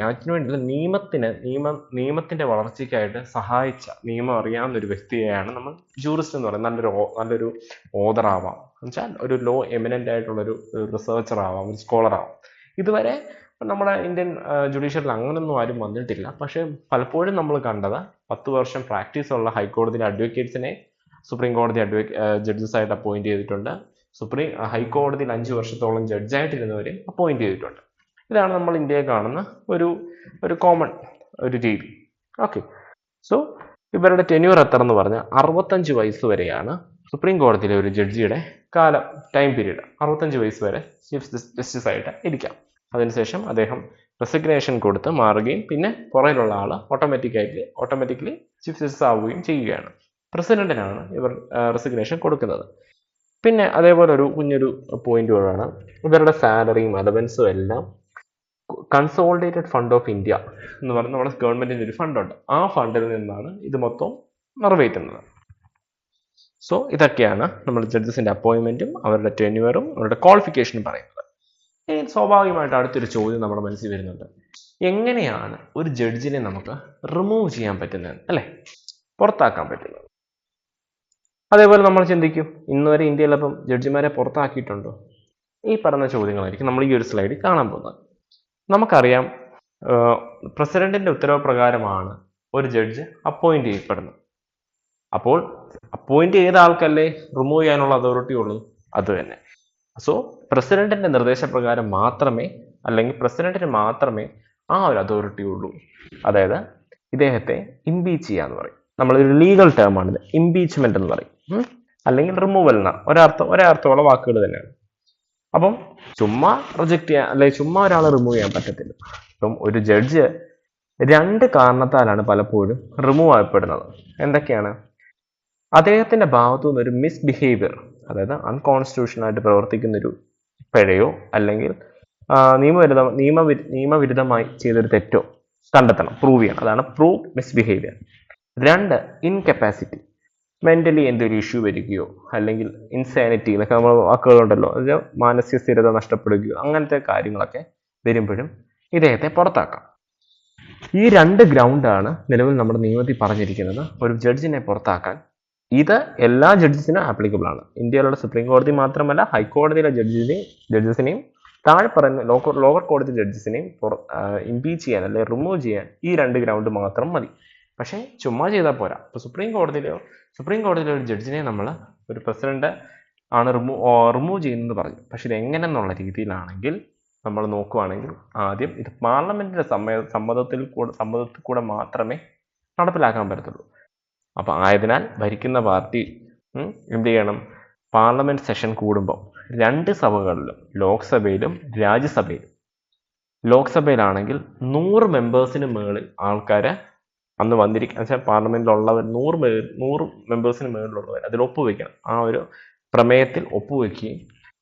നിയമത്തിന്റെ വളർച്ചയ്ക്കായിട്ട് സഹായിച്ച, നിയമം അറിയാവുന്ന ഒരു വ്യക്തിയെയാണ് നമ്മൾ ജൂറിസ്റ്റ് എന്ന് പറയുന്നത്. നല്ലൊരു ഓതർ ആവാം, എന്നുവെച്ചാൽ ഒരു ലോ എമിനന്റ് ആയിട്ടുള്ളൊരു റിസർച്ചർ ആവാം, ഒരു സ്കോളർ ആവാം. ഇതുവരെ നമ്മുടെ ഇന്ത്യൻ ജുഡീഷ്യറിൽ അങ്ങനൊന്നും ആരും വന്നിട്ടില്ല. പക്ഷെ പലപ്പോഴും നമ്മൾ കണ്ടത് 10 വർഷം പ്രാക്ടീസ് ഉള്ള ഹൈക്കോടതിയിലെ അഡ്വക്കേറ്റ്സിനെ സുപ്രീം കോടതി ജഡ്ജസ് ആയിട്ട് അപ്പോയിന്റ് ചെയ്തിട്ടുണ്ട്. ഹൈക്കോടതിയിൽ 5 വർഷത്തോളം ജഡ്ജായിട്ടിരുന്നവരെ അപ്പോയിന്റ് ചെയ്തിട്ടുണ്ട്. ഇതാണ് നമ്മൾ ഇന്ത്യയിൽ കാണുന്ന ഒരു കോമൺ ഒരു രീതി. ഓക്കെ, സോ ഇവരുടെ ടെന്യൂർ എത്ര എന്ന് പറഞ്ഞാൽ 65 വയസ്സ് വരെയാണ് സുപ്രീം കോടതിയിലെ ഒരു ജഡ്ജിയുടെ ടൈം പീരീഡ്. 65 വയസ്സ് വരെ ചീഫ് ജസ്റ്റിസ് ആയിട്ട് ഇരിക്കാം. അതിനുശേഷം അദ്ദേഹം റെസിഗ്നേഷൻ കൊടുത്ത് മാറുകയും പിന്നെ പുറയിലുള്ള ആൾ ഓട്ടോമാറ്റിക്കലി ചീഫ് ജസ്റ്റിസ് ആവുകയും ചെയ്യുകയാണ്. പ്രസിഡന്റിനാണ് ഇവർ റെസിഗ്നേഷൻ കൊടുക്കുന്നത്. പിന്നെ അതേപോലെ കുഞ്ഞൊരു പോയിന്റ് കൂടാണ്, ഇവരുടെ സാലറിയും അലവൻസും എല്ലാം കൺസോളിഡേറ്റഡ് ഫണ്ട് ഓഫ് ഇന്ത്യ എന്ന് പറഞ്ഞ നമ്മുടെ ഗവൺമെന്റിന്റെ ഒരു ഫണ്ടുണ്ട്. ആ ഫണ്ടിൽ നിന്നാണ് ഇത് മൊത്തം നിറവേറ്റുന്നത്. സോ ഇതൊക്കെയാണ് നമ്മൾ ജഡ്ജസിന്റെ അപ്പോയിന്റ്മെന്റും അവരുടെ ടെന്യൂറും അവരുടെ ക്വാളിഫിക്കേഷനും പറയുന്നത്. സ്വാഭാവികമായിട്ട് അടുത്തൊരു ചോദ്യം നമ്മുടെ മനസ്സിൽ വരുന്നുണ്ട്. എങ്ങനെയാണ് ഒരു ജഡ്ജിനെ നമുക്ക് റിമൂവ് ചെയ്യാൻ പറ്റുന്നത്, അല്ലേ, പുറത്താക്കാൻ പറ്റുന്നത്? അതേപോലെ നമ്മൾ ചിന്തിക്കും, ഇന്ന് വരെ ഇന്ത്യയിലപ്പം ജഡ്ജിമാരെ പുറത്താക്കിയിട്ടുണ്ടോ? ഈ പറഞ്ഞ ചോദ്യങ്ങളായിരിക്കും നമ്മൾ ഈ ഒരു സ്ലൈഡിൽ കാണാൻ പോകുന്നത്. നമുക്കറിയാം, പ്രസിഡന്റിന്റെ ഉത്തരവ് പ്രകാരമാണ് ഒരു ജഡ്ജ് അപ്പോയിന്റ് ചെയ്യപ്പെടുന്നത്. അപ്പോൾ അപ്പോയിന്റ് ചെയ്ത ആൾക്കല്ലേ റിമൂവ് ചെയ്യാനുള്ള അതോറിറ്റി ഉള്ളൂ? അത് തന്നെ. സോ പ്രസിഡന്റിന്റെ നിർദ്ദേശപ്രകാരം മാത്രമേ, അല്ലെങ്കിൽ പ്രസിഡന്റിന് മാത്രമേ ആ ഒരു അതോറിറ്റി ഉള്ളൂ. അതായത് ഇദ്ദേഹത്തെ ഇംപീച്ച് ചെയ്യാന്ന് പറയും. നമ്മളൊരു ലീഗൽ ടേം ആണിത്, ഇംപീച്ച്മെന്റ് എന്ന് പറയും. അല്ലെങ്കിൽ റിമൂവൽ എന്ന ഒരേ അർത്ഥമുള്ള വാക്കുകൾ തന്നെയാണ്. അപ്പം ചുമ്മാ റിജക്ട് ചെയ്യാൻ, അല്ലെങ്കിൽ ചുമ്മാ ഒരാളെ റിമൂവ് ചെയ്യാൻ പറ്റത്തില്ല. അപ്പം ഒരു ജഡ്ജ് 2 കാരണത്താലാണ് പലപ്പോഴും റിമൂവ് ആക്കപ്പെടുന്നത്. എന്തൊക്കെയാണ്? അദ്ദേഹത്തിന്റെ ഭാഗത്തു നിന്ന് ഒരു മിസ്ബിഹേവിയർ, അതായത് അൺകോൺസ്റ്റിറ്റ്യൂഷണൽ ആയിട്ട് പ്രവർത്തിക്കുന്ന ഒരു പിഴയോ അല്ലെങ്കിൽ നിയമവിരുദ്ധമായി ചെയ്തൊരു തെറ്റോ കണ്ടെത്തണം, പ്രൂവ് ചെയ്യണം. അതാണ് പ്രൂവ് മിസ്ബിഹേവിയർ. 2, ഇൻകപ്പാസിറ്റി, മെന്റലി എന്തൊരു ഇഷ്യൂ വരികയോ അല്ലെങ്കിൽ ഇൻസാനിറ്റി എന്നൊക്കെ നമ്മൾ വാക്കുകളുണ്ടല്ലോ, അത് മാനസിക സ്ഥിരത നഷ്ടപ്പെടുകയോ അങ്ങനത്തെ കാര്യങ്ങളൊക്കെ വരുമ്പോഴും ഇദ്ദേഹത്തെ പുറത്താക്കാം. ഈ 2 ഗ്രൗണ്ടാണ് നിലവിൽ നമ്മുടെ നിയമത്തിൽ പറഞ്ഞിരിക്കുന്നത് ഒരു ജഡ്ജിനെ പുറത്താക്കാൻ. ഇത് എല്ലാ ജഡ്ജസിനും ആപ്ലിക്കബിൾ ആണ്. ഇന്ത്യയിലുള്ള സുപ്രീം കോടതി മാത്രമല്ല, ഹൈക്കോടതിയിലെ ജഡ്ജസിനെയും താഴെ പറയുന്ന ലോവർ കോടതി ജഡ്ജസിനെയും ഇംപീച്ച് ചെയ്യാൻ അല്ലെങ്കിൽ റിമൂവ് ചെയ്യാൻ ഈ 2 ഗ്രൗണ്ട് മാത്രം മതി. പക്ഷേ ചുമ്മാ ചെയ്താൽ പോരാ. ഇപ്പോൾ സുപ്രീം കോടതിയിലെ ഒരു ജഡ്ജിനെ നമ്മൾ ഒരു പ്രസിഡന്റ് ആണ് റിമൂവ് ചെയ്യുന്നത് പറഞ്ഞു. പക്ഷെ ഇത് എങ്ങനെയെന്നുള്ള രീതിയിലാണെങ്കിൽ നമ്മൾ നോക്കുവാണെങ്കിൽ ആദ്യം ഇത് പാർലമെന്റിന്റെ സമ്മതത്തിൽ കൂടെ മാത്രമേ നടപ്പിലാക്കാൻ പറ്റത്തുള്ളൂ. അപ്പം ആയതിനാൽ ഭരിക്കുന്ന പാർട്ടി എന്ത് ചെയ്യണം? പാർലമെന്റ് സെഷൻ കൂടുമ്പോൾ 2 സഭകളിലും, ലോക്സഭയിലും രാജ്യസഭയിലും, ലോക്സഭയിലാണെങ്കിൽ 100 മെമ്പേഴ്സിന് മുകളിൽ ആൾക്കാരെ അന്ന് വന്നിരിക്കുക, വെച്ചാൽ പാർലമെന്റിലുള്ളവർ 100 മെമ്പേഴ്സിന് മുകളിലുള്ളവർ അതിൽ ഒപ്പുവെക്കണം. ആ ഒരു പ്രമേയത്തിൽ ഒപ്പുവെക്കുകയും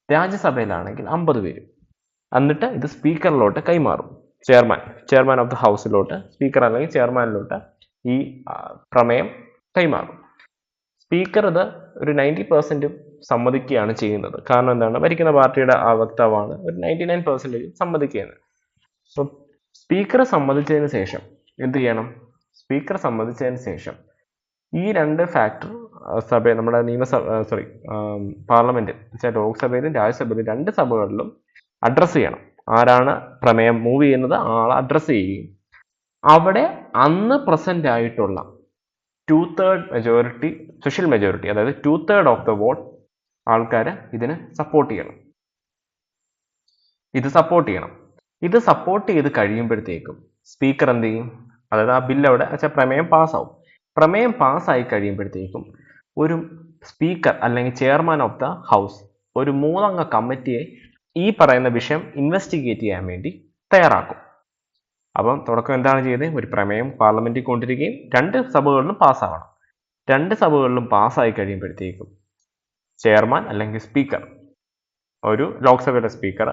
രാജ്യസഭയിലാണെങ്കിൽ 50 പേരും. എന്നിട്ട് ഇത് സ്പീക്കറിലോട്ട് കൈമാറും. ചെയർമാൻ ഓഫ് ദ ഹൗസിലോട്ട്, സ്പീക്കർ അല്ലെങ്കിൽ ചെയർമാനിലോട്ട് ഈ പ്രമേയം കൈമാറും. സ്പീക്കർ ഇത് ഒരു 90% സമ്മതിക്കുകയാണ് ചെയ്യുന്നത്. കാരണം എന്താണ്? ഭരിക്കുന്ന പാർട്ടിയുടെ വക്താവാണ്, ഒരു 99% സമ്മതിക്കുകയാണ്. സോ സ്പീക്കർ സമ്മതിച്ചതിന് ശേഷം എന്ത് ചെയ്യണം? സ്പീക്കർ സമ്മതിച്ചതിന് ശേഷം ഈ 2 ഫാക്ടർ നമ്മുടെ പാർലമെന്റിൽ, വെച്ചാൽ ലോക്സഭയിലും രാജ്യസഭയിലും 2 സഭകളിലും അഡ്രസ്സ് ചെയ്യണം. ആരാണ് പ്രമേയം മൂവ് ചെയ്യുന്നത് ആളെ അഡ്രസ്സ് ചെയ്യുകയും അവിടെ അന്ന് പ്രസന്റ് ആയിട്ടുള്ള 2/3 മെജോറിറ്റി, സ്പെഷ്യൽ മെജോറിറ്റി, അതായത് 2/3 ഓഫ് ദ വോട്ട് ആൾക്കാര് ഇതിന് സപ്പോർട്ട് ചെയ്യണം. ഇത് സപ്പോർട്ട് ചെയ്ത് കഴിയുമ്പോഴത്തേക്കും സ്പീക്കർ എന്ത് ചെയ്യും? അതായത് ആ ബില്ല് അവിടെ, വെച്ചാൽ പ്രമേയം പാസ്സാവും. പ്രമേയം പാസ്സായി കഴിയുമ്പോഴത്തേക്കും ഒരു സ്പീക്കർ അല്ലെങ്കിൽ ചെയർമാൻ ഓഫ് ദ ഹൗസ് ഒരു 3 അംഗ കമ്മിറ്റിയെ ഈ പറയുന്ന വിഷയം ഇൻവെസ്റ്റിഗേറ്റ് ചെയ്യാൻ വേണ്ടി തയ്യാറാക്കും. അപ്പം തുടക്കം എന്താണ് ചെയ്തത്? ഒരു പ്രമേയം പാർലമെന്റിൽ കൊണ്ടിരിക്കുകയും 2 സഭകളിലും പാസ്സാവണം. 2 സഭകളിലും പാസ്സായി കഴിയുമ്പോഴത്തേക്കും ചെയർമാൻ അല്ലെങ്കിൽ സ്പീക്കർ, ഒരു ലോക്സഭയുടെ സ്പീക്കർ,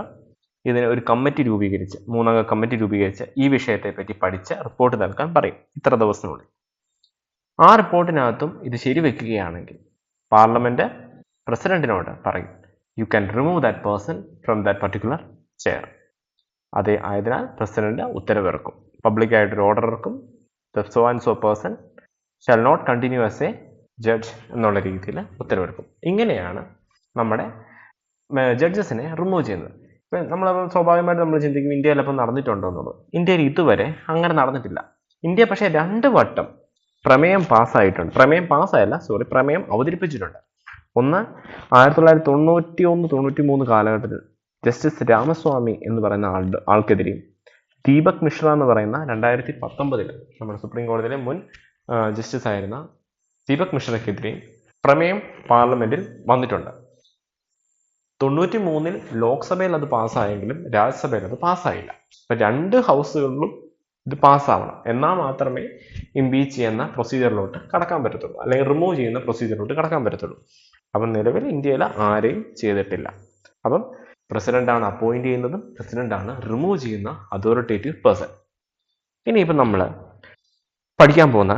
ഇതിന് ഒരു കമ്മിറ്റി രൂപീകരിച്ച്, 3 അംഗ കമ്മിറ്റി രൂപീകരിച്ച് ഈ വിഷയത്തെ പറ്റി പഠിച്ച് റിപ്പോർട്ട് നൽകാൻ പറയും ഇത്ര ദിവസത്തിനുള്ളിൽ. ആ റിപ്പോർട്ടിനകത്തും ഇത് ശരിവെക്കുകയാണെങ്കിൽ പാർലമെന്റ് പ്രസിഡന്റിനോട് പറയും, you can remove that person from that particular chair. ആയതിനാൽ പ്രസിഡന്റ് ഉത്തരവിറക്കും, പബ്ലിക്കായിട്ടൊരു ഓർഡർ ഇറക്കും. So and so person shall not continue as a judge എന്നുള്ള രീതിയിൽ ഉത്തരവിറക്കും. ഇങ്ങനെയാണ് നമ്മുടെ ജഡ്ജസിനെ റിമൂവ് ചെയ്യുന്നത്. ഇപ്പം സ്വാഭാവികമായിട്ട് നമ്മൾ ചിന്തിക്കും ഇന്ത്യയിൽ അപ്പം നടന്നിട്ടുണ്ടോ എന്നുള്ളത്. ഇന്ത്യയിൽ ഇതുവരെ അങ്ങനെ നടന്നിട്ടില്ല. ഇന്ത്യ പക്ഷേ 2 വട്ടം പ്രമേയം അവതരിപ്പിച്ചിട്ടുണ്ട്. ഒന്ന് 1991-93 കാലഘട്ടത്തിൽ ജസ്റ്റിസ് രാമസ്വാമി എന്ന് പറയുന്ന ആൾക്കെതിരെയും ദീപക് മിശ്ര എന്ന് പറയുന്ന 2019 നമ്മുടെ സുപ്രീം കോടതിയിലെ മുൻ ജസ്റ്റിസ് ആയിരുന്ന ദീപക് മിശ്രക്കെതിരെയും പ്രമേയം പാർലമെന്റിൽ വന്നിട്ടുണ്ട്. 93 ലോക്സഭയിൽ അത് പാസ്സായെങ്കിലും രാജ്യസഭയിൽ അത് പാസ്സായില്ല. അപ്പൊ 2 ഹൗസുകളിലും ഇത് പാസ്സാവണം, എന്നാൽ മാത്രമേ ഇംപീച്ച് ചെയ്യുന്ന പ്രൊസീജിയറിലോട്ട് കടക്കാൻ പറ്റത്തുള്ളൂ, അല്ലെങ്കിൽ റിമൂവ് ചെയ്യുന്ന പ്രൊസീജിയറിലോട്ട് കടക്കാൻ പറ്റത്തുള്ളൂ. അപ്പം നിലവിൽ ഇന്ത്യയിൽ ആരെയും ചെയ്തിട്ടില്ല. അപ്പം പ്രസിഡന്റാണ് അപ്പോയിന്റ് ചെയ്യുന്നതും പ്രസിഡന്റാണ് റിമൂവ് ചെയ്യുന്ന അതോറിറ്റേറ്റീവ് പേഴ്സൺ. ഇനിയിപ്പം നമ്മൾ പഠിക്കാൻ പോകുന്ന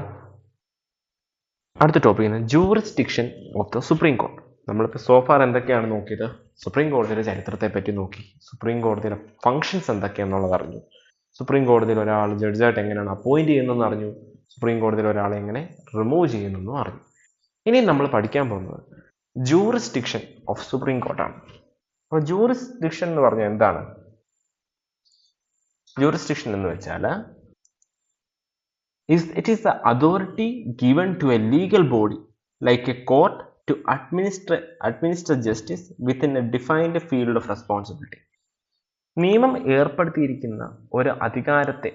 അടുത്ത ടോപ്പിക്കിന് jurisdiction of the supreme court. നമ്മളിപ്പോൾ സോഫാർ എന്തൊക്കെയാണ് നോക്കിയത്? സുപ്രീം കോടതിയുടെ ചരിത്രത്തെ പറ്റി നോക്കി, സുപ്രീം കോടതിയുടെ ഫങ്ഷൻസ് എന്തൊക്കെയാണെന്നുള്ളത് അറിഞ്ഞു, സുപ്രീം കോടതിയിൽ ഒരാൾ ജഡ്ജായിട്ട് എങ്ങനെയാണ് അപ്പോയിന്റ് ചെയ്യുന്നതെന്ന് അറിഞ്ഞു, സുപ്രീം കോടതിയിൽ ഒരാളെ എങ്ങനെ റിമൂവ് ചെയ്യുന്നെന്നും അറിഞ്ഞു. ഇനി നമ്മൾ പഠിക്കാൻ പോകുന്നത് ജൂറിസ്ഡിക്ഷൻ ഓഫ് സുപ്രീം കോർട്ടാണ്. അപ്പോൾ ജൂറിസ്ഡിക്ഷൻ എന്ന് പറഞ്ഞാൽ എന്താണ്? ജൂറിസ്ഡിക്ഷൻ എന്ന് വെച്ചാൽ it is the authority given to a legal body like a court to administer justice within a defined field of responsibility. നിയമം ഏർപ്പെടുത്തിയിരിക്കുന്ന ഒരു അധികാരത്തെ,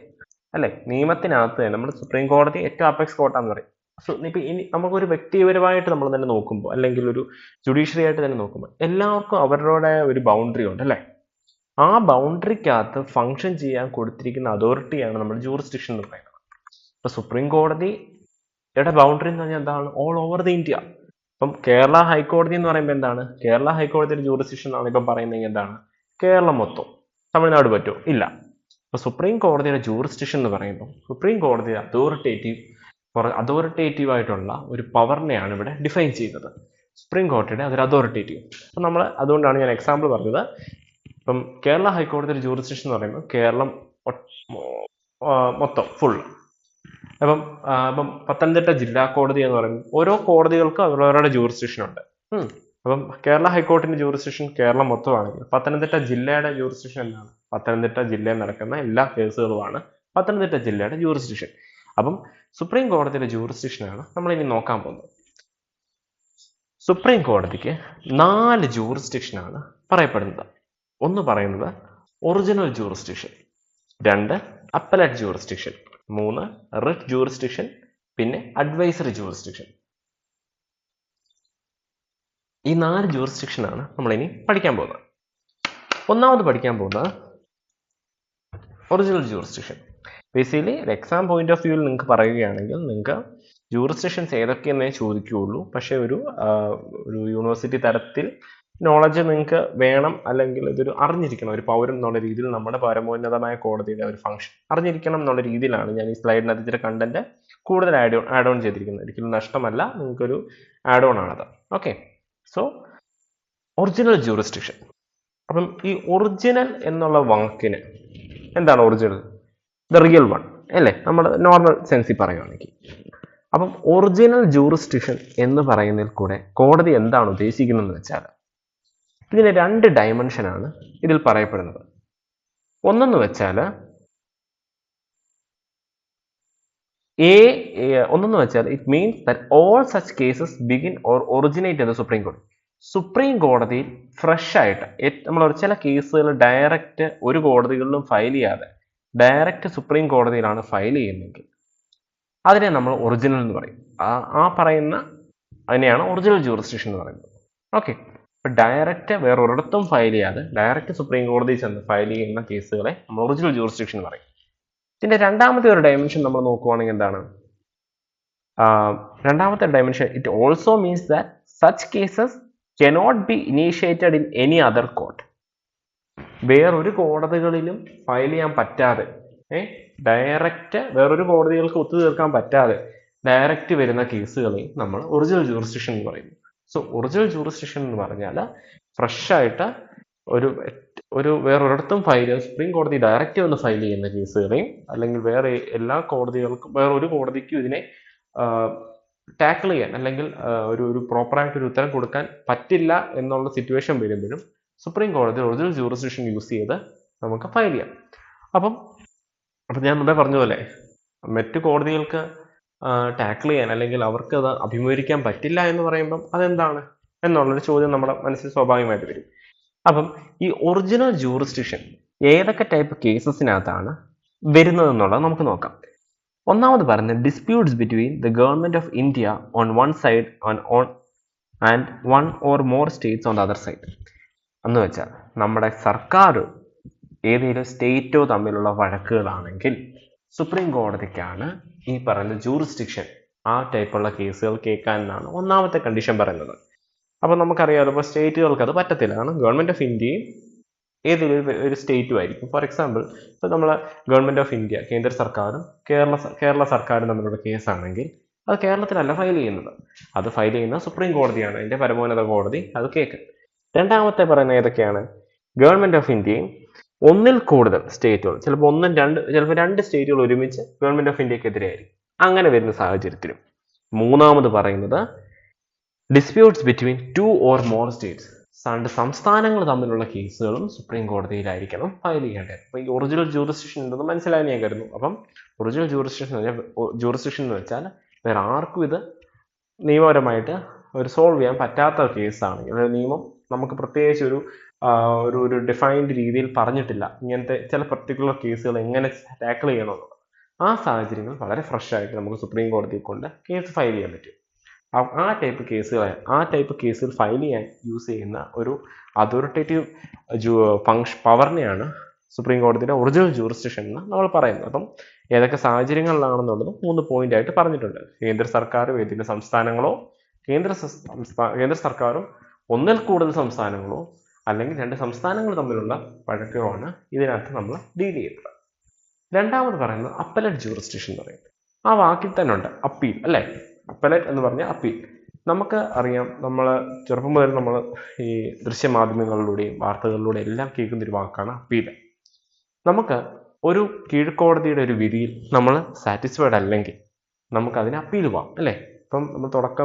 അല്ലെ, നിയമത്തിനകത്ത് നമ്മൾ സുപ്രീം കോടതി ഏറ്റവും അപ്പെക്സ് കോർട്ടാന്ന് പറയും. സോ ഇപ്പൊ ഇനി നമുക്കൊരു വ്യക്തിപരമായിട്ട് നമ്മൾ തന്നെ നോക്കുമ്പോൾ, അല്ലെങ്കിൽ ഒരു ജുഡീഷ്യറി ആയിട്ട് തന്നെ നോക്കുമ്പോൾ, എല്ലാവർക്കും അവരുടെ ഒരു ബൗണ്ടറി ഉണ്ട്, അല്ലെ. ആ ബൗണ്ടറിക്കകത്ത് ഫങ്ഷൻ ചെയ്യാൻ കൊടുത്തിരിക്കുന്ന അതോറിറ്റിയാണ് നമ്മൾ ജൂറിസ്ഡിക്ഷൻ എന്ന് പറയുന്നത്. ഇപ്പൊ സുപ്രീം കോടതിയുടെ ബൗണ്ടറി എന്ന് പറഞ്ഞാൽ എന്താണ്? All over the India. ഇപ്പം കേരള ഹൈക്കോടതി എന്ന് പറയുമ്പോൾ എന്താണ്? കേരള ഹൈക്കോടതിയുടെ ജൂറിസ്ഡിക്ഷൻ ആണ് ഇപ്പം പറയുന്നത് എന്താണ്? കേരളം മൊത്തം. തമിഴ്നാട് പറ്റുമോ? ഇല്ല. ഇപ്പൊ സുപ്രീം കോടതിയുടെ ജൂറിസ്ഡിക്ഷൻ എന്ന് പറയുമ്പോൾ സുപ്രീം കോടതി അതോറിറ്റേറ്റീവ് ആയിട്ടുള്ള ഒരു പവറിനെയാണ് ഇവിടെ ഡിഫൈൻ ചെയ്യുന്നത്. സുപ്രീം കോടതിയുടെ അതൊരു അതോറിറ്റേറ്റീവ്. അപ്പം നമ്മൾ അതുകൊണ്ടാണ് ഞാൻ എക്സാമ്പിൾ പറഞ്ഞത്. ഇപ്പം കേരള ഹൈക്കോടതിയുടെ ജൂറിസ്ഡിക്ഷൻ എന്ന് പറയുമ്പോൾ കേരളം മൊത്തം ഫുൾ. അപ്പം പത്തനംതിട്ട ജില്ലാ കോടതി എന്ന് പറയുമ്പോൾ ഓരോ കോടതികൾക്കും അവരവരുടെ ജൂറിസ്ഡിക്ഷൻ ഉണ്ട്. അപ്പം കേരള ഹൈക്കോടതിന്റെ ജൂറിസ്ഡിക്ഷൻ കേരളം മൊത്തമാണെങ്കിൽ പത്തനംതിട്ട ജില്ലയുടെ ജൂറിസ്ഡിക്ഷൻ എന്താണ്? പത്തനംതിട്ട ജില്ലയിൽ നടക്കുന്ന എല്ലാ കേസുകളുമാണ് പത്തനംതിട്ട ജില്ലയുടെ ജൂറിസ്ഡിക്ഷൻ. അപ്പം സുപ്രീം കോടതിയുടെ ജൂറിസ്ഡിക്ഷനാണ് നമ്മൾ ഇനി നോക്കാൻ പോകുന്നത്. സുപ്രീം കോടതിക്ക് 4 ജൂറിസ്ഡിക്ഷനാണ് പറയപ്പെടുന്നത്. ഒന്ന് പറയുന്നത് original jurisdiction, 2 appellate jurisdiction, 3 writ jurisdiction, പിന്നെ അഡ്വൈസറി ജൂറിസ്ഡിക്ഷൻ. ഈ 4 ജൂറിസ്ഡിക്ഷനാണ് നമ്മളിനി പഠിക്കാൻ പോകുന്നത്. ഒന്നാമത് പഠിക്കാൻ പോകുന്നത് ഒറിജിനൽ ജൂറിസ്ഡിക്ഷൻ. ബേസിക്കലി ഒരു എക്സാം പോയിന്റ് ഓഫ് വ്യൂവിൽ നിങ്ങൾക്ക് പറയുകയാണെങ്കിൽ നിങ്ങൾക്ക് ജൂറിസ്ഡിക്ഷൻസ് ഏതൊക്കെയെന്നേ ചോദിക്കുകയുള്ളൂ. പക്ഷേ ഒരു യൂണിവേഴ്സിറ്റി തരത്തിൽ നോളജ് നിങ്ങൾക്ക് വേണം, അല്ലെങ്കിൽ ഇതൊരു അറിഞ്ഞിരിക്കണം. ഒരു പൗരൻ എന്നുള്ള രീതിയിൽ നമ്മുടെ പരമോന്നതമായ കോടതിയുടെ ഒരു ഫംഗ്ഷൻ അറിഞ്ഞിരിക്കണം എന്നുള്ള രീതിയിലാണ് ഞാൻ ഈ സ്ലൈഡിനകത്ത് ഇതിന്റെ കണ്ടന്റ് കൂടുതൽ ആഡ് ഓൺ ചെയ്തിരിക്കുന്നത്. ഒരിക്കലും നഷ്ടമല്ല, നിങ്ങൾക്കൊരു ആഡ് ഓൺ ആണത്. Okay, so original jurisdiction. അപ്പം ഈ ഒറിജിനൽ എന്നുള്ള വാക്കിന് എന്താണ് ഒറിജിനൽ? ദ റിയൽ വൺ, അല്ലേ? നമ്മൾ നോർമൽ സെൻസിൽ പറയുകയാണെങ്കിൽ. അപ്പം ഒറിജിനൽ ജൂറിസ്ഡിക്ഷൻ എന്ന് പറയുന്നതിൽ കൂടെ കോടതി എന്താണ് ഉദ്ദേശിക്കുന്നതെന്ന് വെച്ചാൽ ഇതിന് 2 ഡയമെൻഷനാണ് ഇതിൽ പറയപ്പെടുന്നത്. ഒന്നെന്ന് വെച്ചാൽ it means that all such cases begin or originate in the supreme കോടതി. സുപ്രീം കോടതിയിൽ ഫ്രഷ് ആയിട്ട് നമ്മൾ ചില കേസുകൾ ഡയറക്റ്റ് ഒരു കോടതികളിലും ഫയൽ ചെയ്യാതെ ഡയറക്റ്റ് സുപ്രീം കോടതിയിലാണ് ഫയൽ ചെയ്യുന്നതെങ്കിൽ അതിനെ നമ്മൾ ഒറിജിനൽ എന്ന് പറയും. ആ പറയുന്ന അതിനെയാണ് ഒറിജിനൽ ജൂറിസ്ഡിക്ഷൻ എന്ന് പറയുന്നത്. ഓക്കെ, ഇപ്പൊ ഡയറക്റ്റ് വേറൊരിടത്തും ഫയൽ ചെയ്യാതെ ഡയറക്റ്റ് സുപ്രീം കോടതിയിൽ ചെന്ന് ഫയൽ ചെയ്യുന്ന കേസുകളെ നമ്മൾ ഒറിജിനൽ ജൂറിസ്ഡിക്ഷൻ എന്ന് പറയും. ഇതിന്റെ രണ്ടാമത്തെ ഒരു ഡയമെൻഷൻ നമ്മൾ നോക്കുവാണെങ്കിൽ എന്താണ്? രണ്ടാമത്തെ dimension, it also means that such cases cannot be initiated in any other court. വേറൊരു കോടതികളിലും ഫയൽ ചെയ്യാൻ പറ്റാതെ, ഡയറക്റ്റ് വേറൊരു കോടതികൾക്ക് ഒത്തുതീർക്കാൻ പറ്റാതെ ഡയറക്റ്റ് വരുന്ന കേസുകളെയും നമ്മൾ ഒറിജിനൽ ജൂറിസ്ഡിക്ഷൻ എന്ന് പറയുന്നു. സോ ഒറിജിനൽ ജൂറിസ്ഡിക്ഷൻ എന്ന് പറഞ്ഞാൽ ഫ്രഷ് ആയിട്ട് ഒരു വേറൊരിടത്തും സുപ്രീം കോടതി ഡയറക്റ്റ് വന്ന് ഫയൽ ചെയ്യുന്ന കേസുകളെയും, അല്ലെങ്കിൽ വേറെ എല്ലാ കോടതികൾക്കും വേറൊരു കോടതിക്കും ഇതിനെ ടാക്കിൾ ചെയ്യാൻ, അല്ലെങ്കിൽ ഒരു പ്രോപ്പറായിട്ട് ഒരു ഉത്തരം കൊടുക്കാൻ പറ്റില്ല എന്നുള്ള സിറ്റുവേഷൻ വരുമ്പോഴും സുപ്രീം കോടതി ഒറിജിനൽ ജൂറിസ്ഡിക്ഷൻ യൂസ് ചെയ്ത് നമുക്ക് ഫയൽ ചെയ്യാം. അപ്പം ഞാൻ മുമ്പേ പറഞ്ഞ പോലെ മറ്റു കോടതികൾക്ക് ടാക്കിൾ ചെയ്യാൻ, അല്ലെങ്കിൽ അവർക്ക് അത് അഭിമുഖീകരിക്കാൻ പറ്റില്ല എന്ന് പറയുമ്പം അതെന്താണ് എന്നുള്ളൊരു ചോദ്യം നമ്മുടെ മനസ്സിൽ സ്വാഭാവികമായിട്ട് വരും. അപ്പം ഈ ഒറിജിനൽ ജൂറിസ്ഡിക്ഷൻ ഏതൊക്കെ ടൈപ്പ് കേസസിനകത്താണ് വരുന്നത് എന്നുള്ളത് നമുക്ക് നോക്കാം. ഒന്നാമത് പറയുന്നത് disputes between the government of India on one side and one or more States on the other side. എന്ന് വെച്ചാൽ നമ്മുടെ സർക്കാർ ഏതെങ്കിലും സ്റ്റേറ്റോ തമ്മിലുള്ള വഴക്കുകളാണെങ്കിൽ സുപ്രീം കോടതിക്കാണ് ഈ പറയുന്ന ജൂറിസ്ഡിക്ഷൻ ആ ടൈപ്പുള്ള കേസുകൾ കേൾക്കാനാണ് ഒന്നാമത്തെ കണ്ടീഷൻ പറയുന്നത്. അപ്പോൾ നമുക്കറിയാമല്ലോ, ഇപ്പോൾ സ്റ്റേറ്റുകൾക്ക് അത് പറ്റത്തില്ല. കാരണം ഗവൺമെന്റ് ഓഫ് ഇന്ത്യയും ഏതെങ്കിലും ഒരു സ്റ്റേറ്റും ആയിരിക്കും. ഫോർ എക്സാമ്പിൾ, ഇപ്പോൾ നമ്മൾ ഗവൺമെന്റ് ഓഫ് ഇന്ത്യ കേന്ദ്ര സർക്കാരും കേരള സർക്കാരും തമ്മിലുള്ള കേസാണെങ്കിൽ അത് കേരളത്തിലല്ല ഫയൽ ചെയ്യുന്നത്, അത് ഫയൽ ചെയ്യുന്ന സുപ്രീം കോടതിയാണ്, അതിന്റെ പരമോന്നത കോടതി അത് കേൾക്കും. രണ്ടാമത്തെ പറയുന്ന ഏതൊക്കെയാണ്? ഗവൺമെന്റ് ഓഫ് ഇന്ത്യയും ഒന്നിൽ കൂടുതൽ സ്റ്റേറ്റുകൾ, ചിലപ്പോൾ രണ്ട് സ്റ്റേറ്റുകൾ ഒരുമിച്ച് ഗവൺമെന്റ് ഓഫ് ഇന്ത്യക്കെതിരെയായിരിക്കും. അങ്ങനെ വരുന്ന സാഹചര്യത്തിലും. മൂന്നാമത് പറയുന്നത് disputes between 2 or more States. സംസ്ഥാനങ്ങൾ തമ്മിലുള്ള കേസുകളും സുപ്രീം കോടതിയിലായിരിക്കണം ഫയൽ ചെയ്യേണ്ടത്. അപ്പോൾ ഈ ഒറിജിനൽ ജൂറിസ്ഡിക്ഷൻ ഉണ്ടെന്ന് മനസ്സിലായി ഞാൻ കരുതുന്നു. അപ്പം ഒറിജിനൽ ജൂറിസ്ഡിക്ഷൻ എന്ന് വെച്ചാൽ വേറെ ആർക്കും ഇത് നിയമപരമായിട്ട് സോൾവ് ചെയ്യാൻ പറ്റാത്ത കേസാണെങ്കിൽ, നിയമം നമുക്ക് പ്രത്യേകിച്ച് ഒരു ഡിഫൈൻഡ് രീതിയിൽ പറഞ്ഞിട്ടില്ല ഇങ്ങനത്തെ ചില പർട്ടിക്കുലർ കേസുകൾ എങ്ങനെ ടാക്കിൾ ചെയ്യണമെന്നുള്ളത്, ആ സാഹചര്യങ്ങൾ വളരെ ഫ്രഷ് ആയിട്ട് നമുക്ക് സുപ്രീം കോടതിയിൽ കൊണ്ട് കേസ് ഫയൽ ചെയ്യാൻ പറ്റും. ആ ടൈപ്പ് കേസുകൾ ഫയൽ ചെയ്യാൻ യൂസ് ചെയ്യുന്ന ഒരു അതോറിറ്റേറ്റീവ് പവറിനെയാണ് സുപ്രീം കോടതിയുടെ ഒറിജിനൽ ജൂറിസ്ഡിക്ഷൻ എന്ന് നമ്മൾ പറയുന്നത്. അപ്പം ഏതൊക്കെ സാഹചര്യങ്ങളിലാണെന്നുള്ളത് 3 പോയിന്റ് ആയിട്ട് പറഞ്ഞിട്ടുണ്ട്. കേന്ദ്ര സർക്കാരും ഏതെങ്കിലും സംസ്ഥാനങ്ങളോ, കേന്ദ്ര സർക്കാരും ഒന്നിൽ കൂടുതൽ സംസ്ഥാനങ്ങളോ, അല്ലെങ്കിൽ 2 സംസ്ഥാനങ്ങൾ തമ്മിലുള്ള വഴക്കുകളാണ് ഇതിനകത്ത് നമ്മൾ ഡീൽ ചെയ്യുന്നത്. രണ്ടാമത് പറയുന്നത് അപ്പലറ്റ് ജൂറിസ്ഡിക്ഷൻ എന്ന് പറയുന്നത്. ആ വാക്കിൽ തന്നെ ഉണ്ട് അപ്പീൽ, അല്ലേ? അപ്പലറ്റ് എന്ന് പറഞ്ഞാൽ അപ്പീൽ. നമുക്ക് അറിയാം, നമ്മൾ ചെറുപ്പം മുതൽ നമ്മൾ ഈ ദൃശ്യമാധ്യമങ്ങളിലൂടെയും വാർത്തകളിലൂടെയും എല്ലാം കേൾക്കുന്ന ഒരു വാക്കാണ് അപ്പീൽ. നമുക്ക് ഒരു കീഴ്ക്കോടതിയുടെ ഒരു വിധിയിൽ നമ്മൾ സാറ്റിസ്ഫൈഡ് അല്ലെങ്കിൽ നമുക്ക് അതിന് അപ്പീൽ പോകാം, അല്ലേ? ഇപ്പം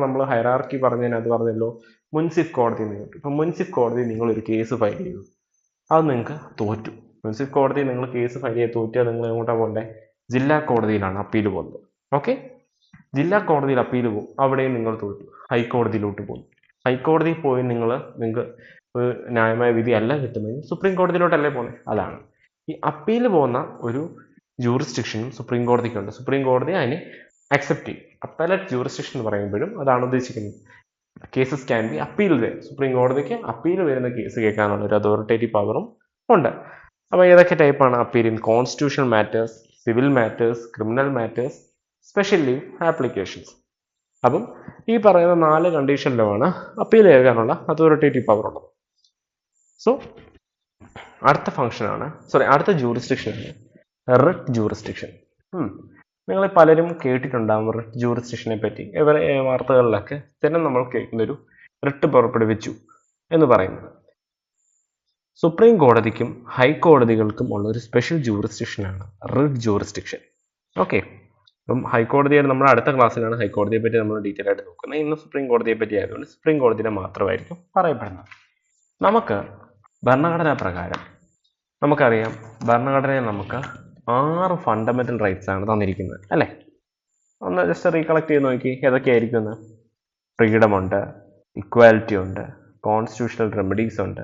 നമ്മൾ ഹൈറാർക്കി പറഞ്ഞല്ലോ, മുൻസിഫ് കോടതി എന്ന് കേട്ടു. ഇപ്പം മുൻസിഫ് കോടതി നിങ്ങളൊരു കേസ് ഫയൽ ചെയ്തു, അത് നിങ്ങൾക്ക് തോറ്റു. മുൻസിഫ് കോടതി നിങ്ങൾ കേസ് ഫയൽ ചെയ്ത് തോറ്റിയാൽ നിങ്ങൾ എങ്ങോട്ടാണ് പോകേണ്ടത്? ജില്ലാ കോടതിയിലാണ് അപ്പീൽ പോകുന്നത്. ഓക്കെ, ജില്ലാ കോടതിയിൽ അപ്പീൽ പോകും, അവിടെയും നിങ്ങൾ തോറ്റു. ഹൈക്കോടതിയിലോട്ട് പോകും. ഹൈക്കോടതിയിൽ പോയി നിങ്ങൾക്ക് ന്യായമായ വിധി അല്ല കിട്ടുന്നതെങ്കിൽ സുപ്രീം കോടതിയിലോട്ടല്ലേ പോകുന്നത്? അതാണ് ഈ അപ്പീൽ പോകുന്ന ഒരു ജൂറിസ്ഡിക്ഷനും സുപ്രീം കോടതിക്കുണ്ട്. സുപ്രീം കോടതി അതിനെ അക്സെപ്റ്റ് ചെയ്യും. അപ്പലറ്റ് ജൂറിസ്ഡിക്ഷൻ എന്ന് പറയുമ്പോഴും അതാണ് ഉദ്ദേശിക്കുന്നത്. Cases can be appealed. സുപ്രീം കോടതിക്ക് അപ്പീൽ വരുന്ന കേസ് കേൾക്കാനുള്ള ഒരു അതോറിറ്റേറ്റീവ് പവറും ഉണ്ട്. അപ്പോൾ ഏതൊക്കെ ടൈപ്പാണ് appeal? In constitutional matters, civil matters, criminal matters, special leave applications. അപ്പം ഈ പറയുന്ന 4 കണ്ടീഷനിലുമാണ് അപ്പീൽ ചെയ്യാനുള്ള അതോറിറ്റേറ്റീവ് പവർ ഉള്ളത്. സോ അടുത്ത ജൂറിസ്ഡിക്ഷനാണ് റിട്ട് ജൂറിസ്ഡിക്ഷൻ. നിങ്ങൾ പലരും കേട്ടിട്ടുണ്ടാകും റിട്ട് ജൂറിസ്ഡിക്ഷനെ പറ്റി. വാർത്തകളിലൊക്കെ സ്ഥിരം നമ്മൾ കേൾക്കുന്നൊരു റിട്ട് പുറപ്പെടുവിച്ചു എന്ന് പറയുന്നത്. സുപ്രീം കോടതിക്കും ഹൈക്കോടതികൾക്കും ഉള്ള ഒരു സ്പെഷ്യൽ ജൂറിസ്ഡിക്ഷനാണ് റിട്ട് ജൂറിസ്ഡിക്ഷൻ. ഓക്കെ, അപ്പം ഹൈക്കോടതിയുടെ നമ്മുടെ അടുത്ത ക്ലാസ്സിലാണ് ഹൈക്കോടതിയെ പറ്റി നമ്മൾ ഡീറ്റെയിൽ ആയിട്ട് നോക്കുന്നത്. ഇന്ന് സുപ്രീം കോടതിയെ പറ്റി ആയതുകൊണ്ട് സുപ്രീം കോടതിയുടെ മാത്രമായിരിക്കും പറയപ്പെടുന്നത്. നമുക്ക് ഭരണഘടനാ പ്രകാരം നമുക്കറിയാം, ഭരണഘടനയിൽ നമുക്ക് 6 ഫണ്ടമെന്റൽ റൈറ്റ്സ് ആണ് തന്നിരിക്കുന്നത്, അല്ലേ? ഒന്ന് ജസ്റ്റ് റീകളക്ട് ചെയ്ത് നോക്കി, ഏതൊക്കെയായിരിക്കും എന്ന്. ഫ്രീഡം ഉണ്ട്, ഇക്വാലിറ്റി ഉണ്ട്, കോൺസ്റ്റിറ്റ്യൂഷണൽ റെമഡീസ് ഉണ്ട്,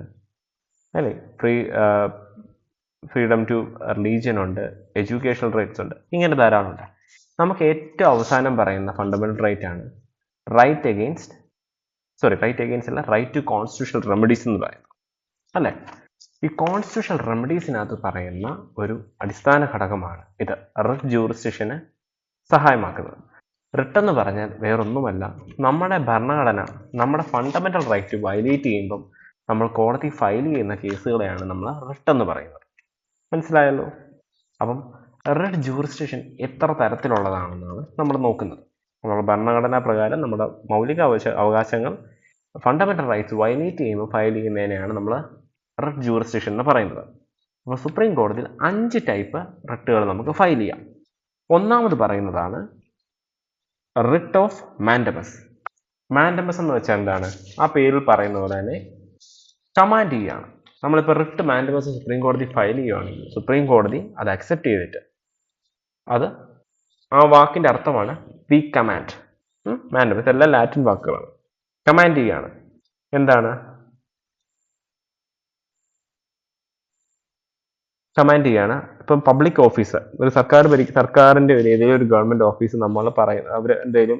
അല്ലേ? ഫ്രീഡം ടു റിലീജിയൻ ഉണ്ട്, എഡ്യൂക്കേഷണൽ റൈറ്റ്സ് ഉണ്ട്, ഇങ്ങനെ ധാരാളം ഉണ്ട്. നമുക്ക് ഏറ്റവും അവസാനം പറയുന്ന ഫണ്ടമെന്റൽ റൈറ്റ് ആണ് റൈറ്റ് ടു കോൺസ്റ്റിറ്റ്യൂഷണൽ റെമഡീസ് എന്ന് പറയുന്നത്, അല്ലേ? ഈ കോൺസ്റ്റിറ്റ്യൂഷണൽ റെമഡീസിനകത്ത് പറയുന്ന ഒരു അടിസ്ഥാന ഘടകമാണ് ഇത് റിട്ട് ജൂറിസ്ഡിക്ഷന് സഹായമാക്കുന്നത്. റിട്ട് എന്ന് പറഞ്ഞാൽ വേറൊന്നുമല്ല, നമ്മുടെ ഭരണഘടന, നമ്മുടെ ഫണ്ടമെന്റൽ റൈറ്റ് വയലേറ്റ് ചെയ്യുമ്പം നമ്മൾ കോടതി ഫയൽ ചെയ്യുന്ന കേസുകളെയാണ് നമ്മൾ റിട്ട് എന്ന് പറയുന്നത്. മനസ്സിലായല്ലോ? അപ്പം റിട്ട് ജൂറിസ്ഡിക്ഷൻ എത്ര തരത്തിലുള്ളതാണെന്നാണ് നമ്മൾ നോക്കുന്നത്. നമ്മുടെ ഭരണഘടനാ പ്രകാരം നമ്മുടെ മൗലിക അവകാശങ്ങൾ, ഫണ്ടമെന്റൽ റൈറ്റ്സ് വയലേറ്റ് ചെയ്യുമ്പോൾ ഫയൽ ചെയ്യുന്നതിനെയാണ് നമ്മൾ റിട്ട് ജൂറിസ്ഡിക്ഷൻ എന്ന് പറയുന്നത്. അപ്പോൾ സുപ്രീം കോടതിയിൽ 5 ടൈപ്പ് റിട്ടുകൾ നമുക്ക് ഫയൽ ചെയ്യാം. ഒന്നാമത് പറയുന്നതാണ് റിട്ട് ഓഫ് മാൻഡമസ്. മാൻഡമസ് എന്ന് വെച്ചാൽ എന്താണ്? ആ പേരിൽ പറയുന്ന പോലെ തന്നെ കമാൻഡ് ചെയ്യുകയാണ്. നമ്മളിപ്പോൾ റിട്ട് മാൻഡമസ് സുപ്രീം കോടതി ഫയൽ ചെയ്യുകയാണെങ്കിൽ സുപ്രീം കോടതി അത് അക്സെപ്റ്റ് ചെയ്തിട്ട് ആ വാക്കിന്റെ അർത്ഥമാണ് വി കമാൻഡ്. മാൻഡമസ് എല്ലാം ലാറ്റിൻ വാക്കുകളാണ്. കമാൻഡ് ചെയ്യുകയാണ്. എന്താണ് കമാൻഡ് ചെയ്യാണ്? ഇപ്പം പബ്ലിക് ഓഫീസർ, ഒരു സർക്കാരിന്റെ ഏതെങ്കിലും ഒരു ഗവൺമെന്റ് ഓഫീസ് നമ്മൾ അവർ എന്തെങ്കിലും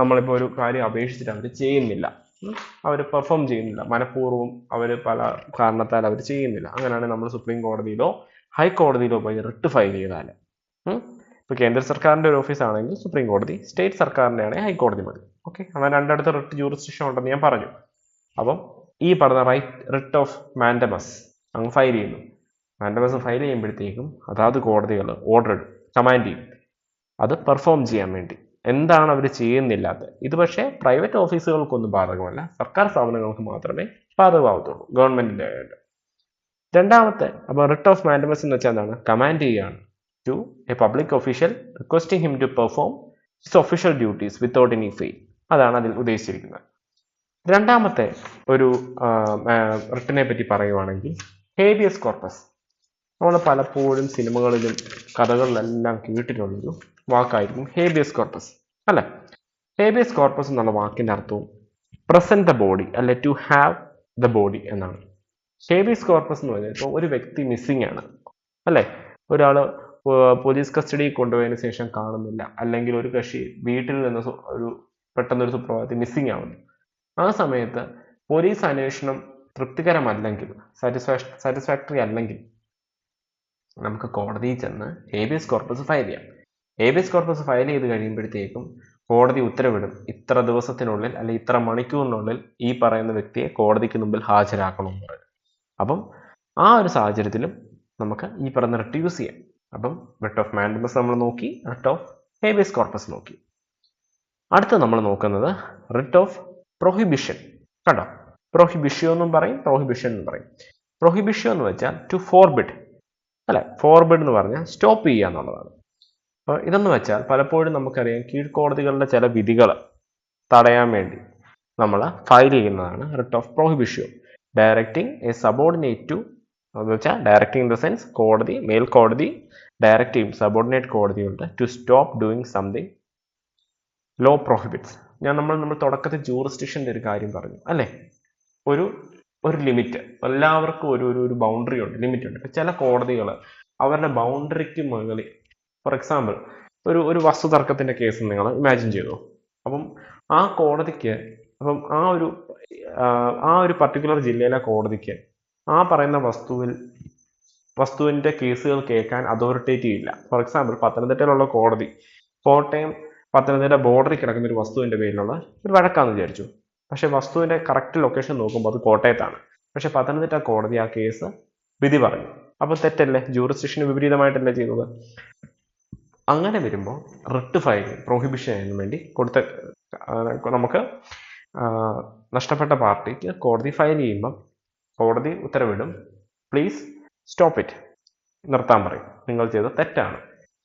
നമ്മളിപ്പോൾ ഒരു കാര്യം അപേക്ഷിച്ചിട്ട് അവർ ചെയ്യുന്നില്ല, അവർ പെർഫോം ചെയ്യുന്നില്ല, മനഃപൂർവ്വം അവർ പല കാരണത്താൽ അവർ ചെയ്യുന്നില്ല. അങ്ങനെയാണെങ്കിൽ നമ്മൾ സുപ്രീം കോടതിയിലോ ഹൈക്കോടതിയിലോ പോയി റിട്ട് ഫയൽ ചെയ്താൽ, ഇപ്പോൾ കേന്ദ്ര സർക്കാരിന്റെ ഒരു ഓഫീസ് ആണെങ്കിൽ സുപ്രീം കോടതി, സ്റ്റേറ്റ് സർക്കാരിന്റെ ആണെങ്കിൽ ഹൈക്കോടതി മതി. ഓക്കെ, അങ്ങനെ രണ്ടിടത്ത് റിട്ട് ജൂറിസ്ഡിക്ഷൻ ഉണ്ടെന്ന് ഞാൻ പറഞ്ഞു. അപ്പം ഈ പറഞ്ഞ റിട്ട് ഓഫ് മാൻഡമസ് അങ്ങ് ഫയൽ ചെയ്യുന്നു. മാൻഡമസ് ഫയൽ ചെയ്യുമ്പോഴത്തേക്കും അതാത് കോടതികൾ ഓർഡർ കമാൻഡ് ചെയ്യും അത് പെർഫോം ചെയ്യാൻ വേണ്ടി. എന്താണ് അവർ ചെയ്യുന്നില്ലാത്തത്. ഇത് പക്ഷേ പ്രൈവറ്റ് ഓഫീസുകൾക്കൊന്നും ബാധകമല്ല, സർക്കാർ സ്ഥാപനങ്ങൾക്ക് മാത്രമേ ബാധകമാവത്തുള്ളൂ, ഗവൺമെന്റിന്റെ ആയിട്ട്. രണ്ടാമത്തെ അപ്പോൾ റിട്ട് ഓഫ് മാൻഡമസ് എന്ന് വെച്ചാൽ എന്താണ്? കമാൻഡ് ചെയ്യുകയാണ് to a public official requesting him to perform his official duties without any fail. അതാണ് അതിൽ ഉദ്ദേശിച്ചിരിക്കുന്നത്. രണ്ടാമത്തെ ഒരു റിട്ടിനെ പറ്റി പറയുവാണെങ്കിൽ ഹേബിയസ് കോർപ്പസ്. നമ്മൾ പലപ്പോഴും സിനിമകളിലും കഥകളിലെല്ലാം കേട്ടിട്ടുള്ളൊരു വാക്കായിരിക്കും ഹേബിയസ് കോർപ്പസ്, അല്ലെ? ഹേബിയസ് കോർപ്പസ് എന്നുള്ള വാക്കിന്റെ അർത്ഥവും പ്രസന്റ് ദ ബോഡി അല്ലെ ടു ഹാവ് ദ ബോഡി എന്നാണ്. ഹേബിയസ് കോർപ്പസ് എന്ന് പറഞ്ഞാൽ ഇപ്പോൾ ഒരു വ്യക്തി മിസ്സിംഗ് ആണ്, അല്ലെ? ഒരാള് പോലീസ് കസ്റ്റഡിയിൽ കൊണ്ടുപോയതിനു ശേഷം കാണുന്നില്ല, അല്ലെങ്കിൽ ഒരു കക്ഷി വീട്ടിൽ നിന്ന് ഒരു പെട്ടെന്നൊരു സുപ്രഭാതത്തിൽ മിസ്സിംഗ് ആവുന്നു. ആ സമയത്ത് പോലീസ് അന്വേഷണം തൃപ്തികരമല്ലെങ്കിൽ, സാറ്റിസ്ഫാക്ടറി അല്ലെങ്കിൽ, നമുക്ക് കോടതിയിൽ ചെന്ന് ഹേബിയസ് കോർപ്പസ് ഫയൽ ചെയ്യാം. ഹേബിയസ് കോർപ്പസ് ഫയൽ ചെയ്ത് കഴിയുമ്പോഴത്തേക്കും കോടതി ഉത്തരവിടും ഇത്ര ദിവസത്തിനുള്ളിൽ അല്ലെങ്കിൽ ഇത്ര മണിക്കൂറിനുള്ളിൽ ഈ പറയുന്ന വ്യക്തിയെ കോടതിക്ക് മുമ്പിൽ ഹാജരാക്കണമെന്ന് പറയും. അപ്പം ആ ഒരു സാഹചര്യത്തിലും നമുക്ക് ഈ പറയുന്ന റിട്ട് യൂസ് ചെയ്യാം. അപ്പം റിട്ട് ഓഫ് മാൻഡമസ് നമ്മൾ നോക്കി, റിട്ട് ഓഫ് ഹേബിയസ് കോർപ്പസ് നോക്കി. അടുത്ത നമ്മൾ നോക്കുന്നത് റിട്ട് ഓഫ് പ്രൊഹിബിഷൻ. കണ്ടോ, പ്രൊഹിബിഷ്യോ എന്നും പറയും, പ്രൊഹിബിഷൻ എന്നും പറയും. പ്രൊഹിബിഷ്യോ എന്ന് വെച്ചാൽ ടു ഫോർബിഡ്, അല്ലെ? ഫോർബിഡ് എന്ന് പറഞ്ഞാൽ സ്റ്റോപ്പ് ചെയ്യുക എന്നുള്ളതാണ്. അപ്പോൾ ഇതെന്ന് വെച്ചാൽ പലപ്പോഴും നമുക്കറിയാം കീഴ്ക്കോടതികളുടെ ചില വിധികൾ തടയാൻ വേണ്ടി നമ്മൾ ഫയൽ ചെയ്യുന്നതാണ് writ of prohibition. Directing a subordinate to, എന്ന് വെച്ചാൽ ഡയറക്റ്റിംഗ് ഇൻ ദ സെൻസ് കോടതി, മേൽക്കോടതി ഡയറക്റ്റ് ചെയ്യും സബോർഡിനേറ്റ് കോടതിയുണ്ട് to stop doing something law prohibits. നമ്മൾ തുടക്കത്തിൽ ജൂറിസ്ഡിക്ഷൻ്റെ ഒരു കാര്യം പറഞ്ഞു, അല്ലേ? ഒരു ലിമിറ്റ്, എല്ലാവർക്കും ഒരു ബൗണ്ടറി ഉണ്ട്, ലിമിറ്റ് ഉണ്ട്. ഇപ്പം ചില കോടതികൾ അവരുടെ ബൗണ്ടറിക്ക് മുകളിൽ, ഫോർ എക്സാമ്പിൾ ഒരു വസ്തു തർക്കത്തിൻ്റെ കേസ് നിങ്ങൾ ഇമാജിൻ ചെയ്തു. അപ്പം ആ കോടതിക്ക്, അപ്പം ആ ഒരു പർട്ടിക്കുലർ ജില്ലയിലെ കോടതിക്ക് ആ പറയുന്ന വസ്തുവിൻ്റെ കേസുകൾ കേൾക്കാൻ അതോറിറ്റേറ്റീവ് ഇല്ല. ഫോർ എക്സാമ്പിൾ പത്തനംതിട്ടയിലുള്ള കോടതി കോട്ടയം പത്തനംതിട്ട ബോർഡറിൽ കിടക്കുന്ന ഒരു വസ്തുവിൻ്റെ പേരിലുള്ള ഒരു വഴക്കാന്ന് വിചാരിച്ചു. പക്ഷെ വസ്തുവിൻ്റെ കറക്റ്റ് ലൊക്കേഷൻ നോക്കുമ്പോൾ അത് കോട്ടയത്താണ്. പക്ഷെ പത്തനംതിട്ട കോടതി ആ കേസ് വിധി പറഞ്ഞു. അപ്പോൾ തെറ്റല്ലേ? ജൂറിസ്ഡിക്ഷന് വിപരീതമായിട്ടല്ലേ ചെയ്യുന്നത്? അങ്ങനെ വരുമ്പോൾ റിട്ട് ഫയൽ പ്രൊഹിബിഷന് വേണ്ടി നമുക്ക് നഷ്ടപ്പെട്ട പാർട്ടിക്ക് കോടതി ഫയൽ ചെയ്യുമ്പം കോടതി ഉത്തരവിടും പ്ലീസ് സ്റ്റോപ്പ് ഇറ്റ്, നിർത്താൻ പറയും, നിങ്ങൾ ചെയ്തത് തെറ്റാണ്.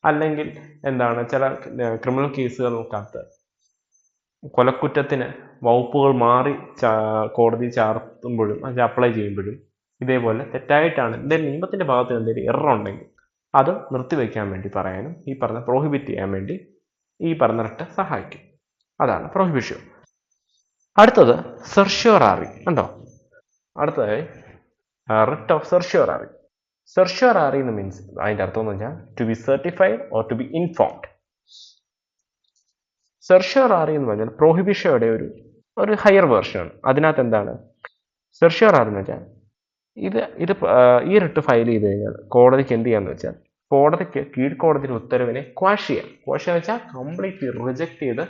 അല്ലെങ്കിൽ എന്താണ്, ചില ക്രിമിനൽ കേസുകൾ നോക്കാത്ത കൊലക്കുറ്റത്തിന് വകുപ്പുകൾ മാറി കോടതി ചാർത്തുമ്പോഴും അത് അപ്ലൈ ചെയ്യുമ്പോഴും ഇതേപോലെ തെറ്റായിട്ടാണ്, എന്തെങ്കിലും നിയമത്തിന്റെ ഭാഗത്ത് എന്തെങ്കിലും എറർ ഉണ്ടെങ്കിൽ അത് നിർത്തിവെക്കാൻ വേണ്ടി പറയാനും ഈ പറഞ്ഞ പ്രോഹിബിറ്റ് ചെയ്യാൻ വേണ്ടി ഈ പറഞ്ഞ റിട്ട് സഹായിക്കും. അതാണ് പ്രൊഹിബിഷൻ. അടുത്തത് സെർഷ്യോറാറി. ഉണ്ടോ? അടുത്തതായി റിട്ട് ഓഫ് സെർഷ്യോറാറി. സെർഷ്യോറാറി എന്ന് മീൻസ് അതിന്റെ അർത്ഥം എന്ന് വെച്ചാൽ to be certified or to be informed. Certiorari എന്ന് പറഞ്ഞാൽ പ്രോഹിബിഷയുടെ ഒരു ഹയർ വേർഷനാണ്. അതിനകത്ത് എന്താണ് സെർഷ്യോറാറി എന്ന് വെച്ചാൽ ഈ റിട്ട് ഫയൽ ചെയ്ത് കഴിഞ്ഞാൽ കോടതിക്ക് എന്ത് ചെയ്യാന്ന് വെച്ചാൽ കോടതിക്ക് കീഴ്ക്കോടതിയുടെ ഉത്തരവിനെ ക്വാഷ് ചെയ്യാം. ക്വാഷ് എന്ന് വെച്ചാൽ കംപ്ലീറ്റ്ലി റിജക്ട് ചെയ്ത്,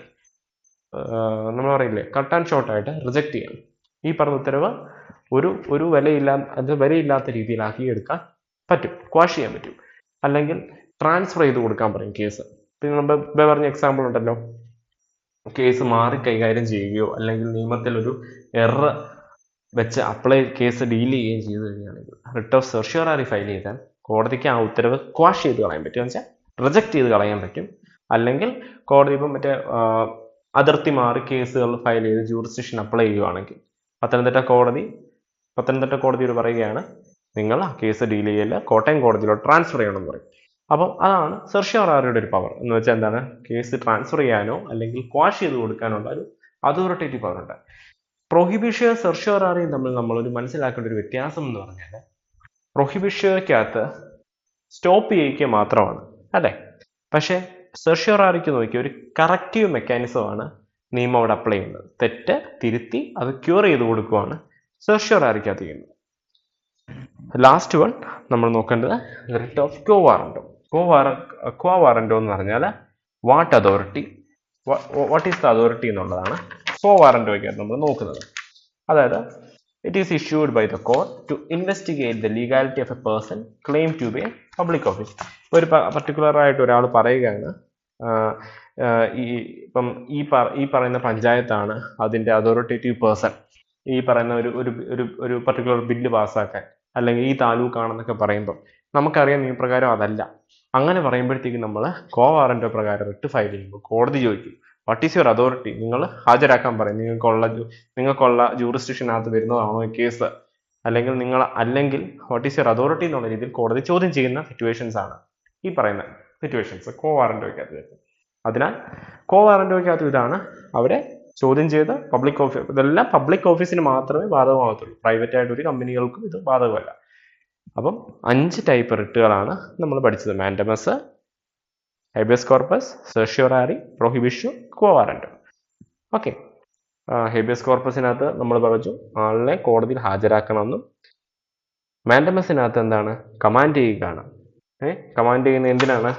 നമ്മൾ പറയില്ലേ കട്ട് ആൻഡ് ഷോർട്ട് ആയിട്ട് റിജക്ട് ചെയ്യാം. ഈ പറഞ്ഞ ഉത്തരവ് ഒരു വിലയില്ലാത്ത രീതിയിലാക്കി എടുക്കാൻ പറ്റും, ക്വാഷ് ചെയ്യാൻ പറ്റും. അല്ലെങ്കിൽ ട്രാൻസ്ഫർ ചെയ്ത് കൊടുക്കാൻ പറയും കേസ്. പിന്നെ നമ്മൾ പറഞ്ഞ എക്സാമ്പിൾ ഉണ്ടല്ലോ, കേസ് മാറി കൈകാര്യം ചെയ്യുകയോ അല്ലെങ്കിൽ നിയമത്തിൽ ഒരു എറർ വെച്ച് കേസ് ഡീൽ ചെയ്യുകയും ചെയ്തു കഴിഞ്ഞാണെങ്കിൽ റിട്ട് ഓഫ് സെർഷ്യോറാറി ഫയൽ ചെയ്താൽ കോടതിക്ക് ആ ഉത്തരവ് ക്വാഷ് ചെയ്ത് കളയാൻ പറ്റും, എന്ന് വെച്ചാൽ റിജക്ട് ചെയ്ത് കളയാൻ പറ്റും. അല്ലെങ്കിൽ കോടതി ഇപ്പം അതിർത്തി മാറി കേസുകൾ ഫയൽ ചെയ്ത് ജൂറിസ്ഡിക്ഷൻ അപ്ലൈ ചെയ്യുകയാണെങ്കിൽ പത്തനംതിട്ട കോടതിയോട് പറയുകയാണ് നിങ്ങൾ ആ കേസ് ഡീൽ ചെയ്യല്ല, കോട്ടയം കോടതിയിലോട്ട് ട്രാൻസ്ഫർ ചെയ്യണമെന്ന് പറയും. അപ്പം അതാണ് സെർഷ്യോറാറിയുടെ ഒരു പവർ എന്ന് വെച്ചാൽ എന്താണ്, കേസ് ട്രാൻസ്ഫർ ചെയ്യാനോ അല്ലെങ്കിൽ ക്വാഷ് ചെയ്ത് കൊടുക്കാനുള്ള ഒരു അതോറിറ്റേറ്റീവ് പവർ ഉണ്ട്. പ്രൊഹിബിഷൻ സെർഷ്യോറാറിയും തമ്മിൽ നമ്മളൊരു മനസ്സിലാക്കേണ്ട ഒരു വ്യത്യാസം എന്ന് പറഞ്ഞാൽ പ്രൊഹിബിഷയ്ക്കകത്ത് സ്റ്റോപ്പ് ചെയ്യിക്കുക മാത്രമാണ്, അല്ലേ? പക്ഷേ സെർഷ്യോറാറിക്ക് നോക്കിയ ഒരു കറക്റ്റീവ് മെക്കാനിസമാണ് നിയമം അവിടെ അപ്ലൈ ചെയ്യുന്നത്. തെറ്റ് തിരുത്തി അത് ക്യൂർ ചെയ്ത് കൊടുക്കുകയാണ് സെർഷ്യോറാറിക്കകത്ത് ചെയ്യുന്നത്. ലാസ്റ്റ് വൺ നമ്മൾ നോക്കേണ്ടത് writ of quo warranto. Quo warranto എന്ന് പറഞ്ഞാൽ വാട്ട് ഈസ് ദ അതോറിറ്റി എന്നുള്ളതാണ് ക്വോ വാറന്റോയ്ക്കകത്ത് നമ്മൾ നോക്കുന്നത്. അതായത് it is issued by the court to investigate the legality of a person claim to be a public office. ഒരു പർട്ടിക്കുലർ ആയിട്ട് ഒരാൾ പറയുകയാണ് ഇപ്പം ഈ പറയുന്ന പഞ്ചായത്താണ് അതിൻ്റെ അതോറിറ്റേറ്റീവ് പേഴ്സൺ ഈ പറയുന്ന ഒരു പർട്ടിക്കുലർ ബില്ല് പാസ്സാക്കാൻ, അല്ലെങ്കിൽ ഈ താലൂക്കാണെന്നൊക്കെ പറയുമ്പോൾ നമുക്കറിയാം നിയമപ്രകാരം അതല്ല. അങ്ങനെ പറയുമ്പോഴത്തേക്കും നമ്മൾ കോ വാറന്റോ പ്രകാരം റിട്ട് ഫയൽ ചെയ്യുമ്പോൾ കോടതി ചോദിക്കും വാട്ട് ഈസ് യുവർ അതോറിറ്റി, നിങ്ങൾ ഹാജരാക്കാൻ പറയും. നിങ്ങൾക്കുള്ള ജൂറിസ്ഡിക്ഷനകത്ത് വരുന്നതാണോ ഈ കേസ്, അല്ലെങ്കിൽ വാട്ട് ഈസ് യുവർ അതോറിറ്റി എന്നുള്ള രീതിയിൽ കോടതി ചോദ്യം ചെയ്യുന്ന സിറ്റുവേഷൻസ് ആണ് ഈ പറയുന്ന സിറ്റുവേഷൻസ് കോ വാറന്റോയ്ക്കകത്ത് വരുന്നത്. അതിനാൽ കോ വാറന്റോയ്ക്കകത്ത് ഇതാണ് അവരെ ചോദ്യം ചെയ്ത് പബ്ലിക് ഓഫീസ്, ഇതെല്ലാം പബ്ലിക് ഓഫീസിന് മാത്രമേ ബാധകമാകത്തുള്ളൂ, പ്രൈവറ്റ് ആയിട്ട് ഒരു കമ്പനികൾക്കും ഇത് ബാധകമല്ല. അപ്പം 5 ടൈപ്പ് റിട്ടുകളാണ് നമ്മൾ പഠിച്ചത്: mandamus, habeas corpus, certiorari, prohibition, quo warranto. Okay, habeas കോർപ്പസിനകത്ത് നമ്മൾ പറഞ്ഞു ആളിനെ കോടതിയിൽ ഹാജരാക്കണമെന്നും, മാൻഡമസിനകത്ത് എന്താണ്, കമാൻഡ് ചെയ്യുകയാണ്. കമാൻഡ് ചെയ്യുന്ന എന്തിനാണ്?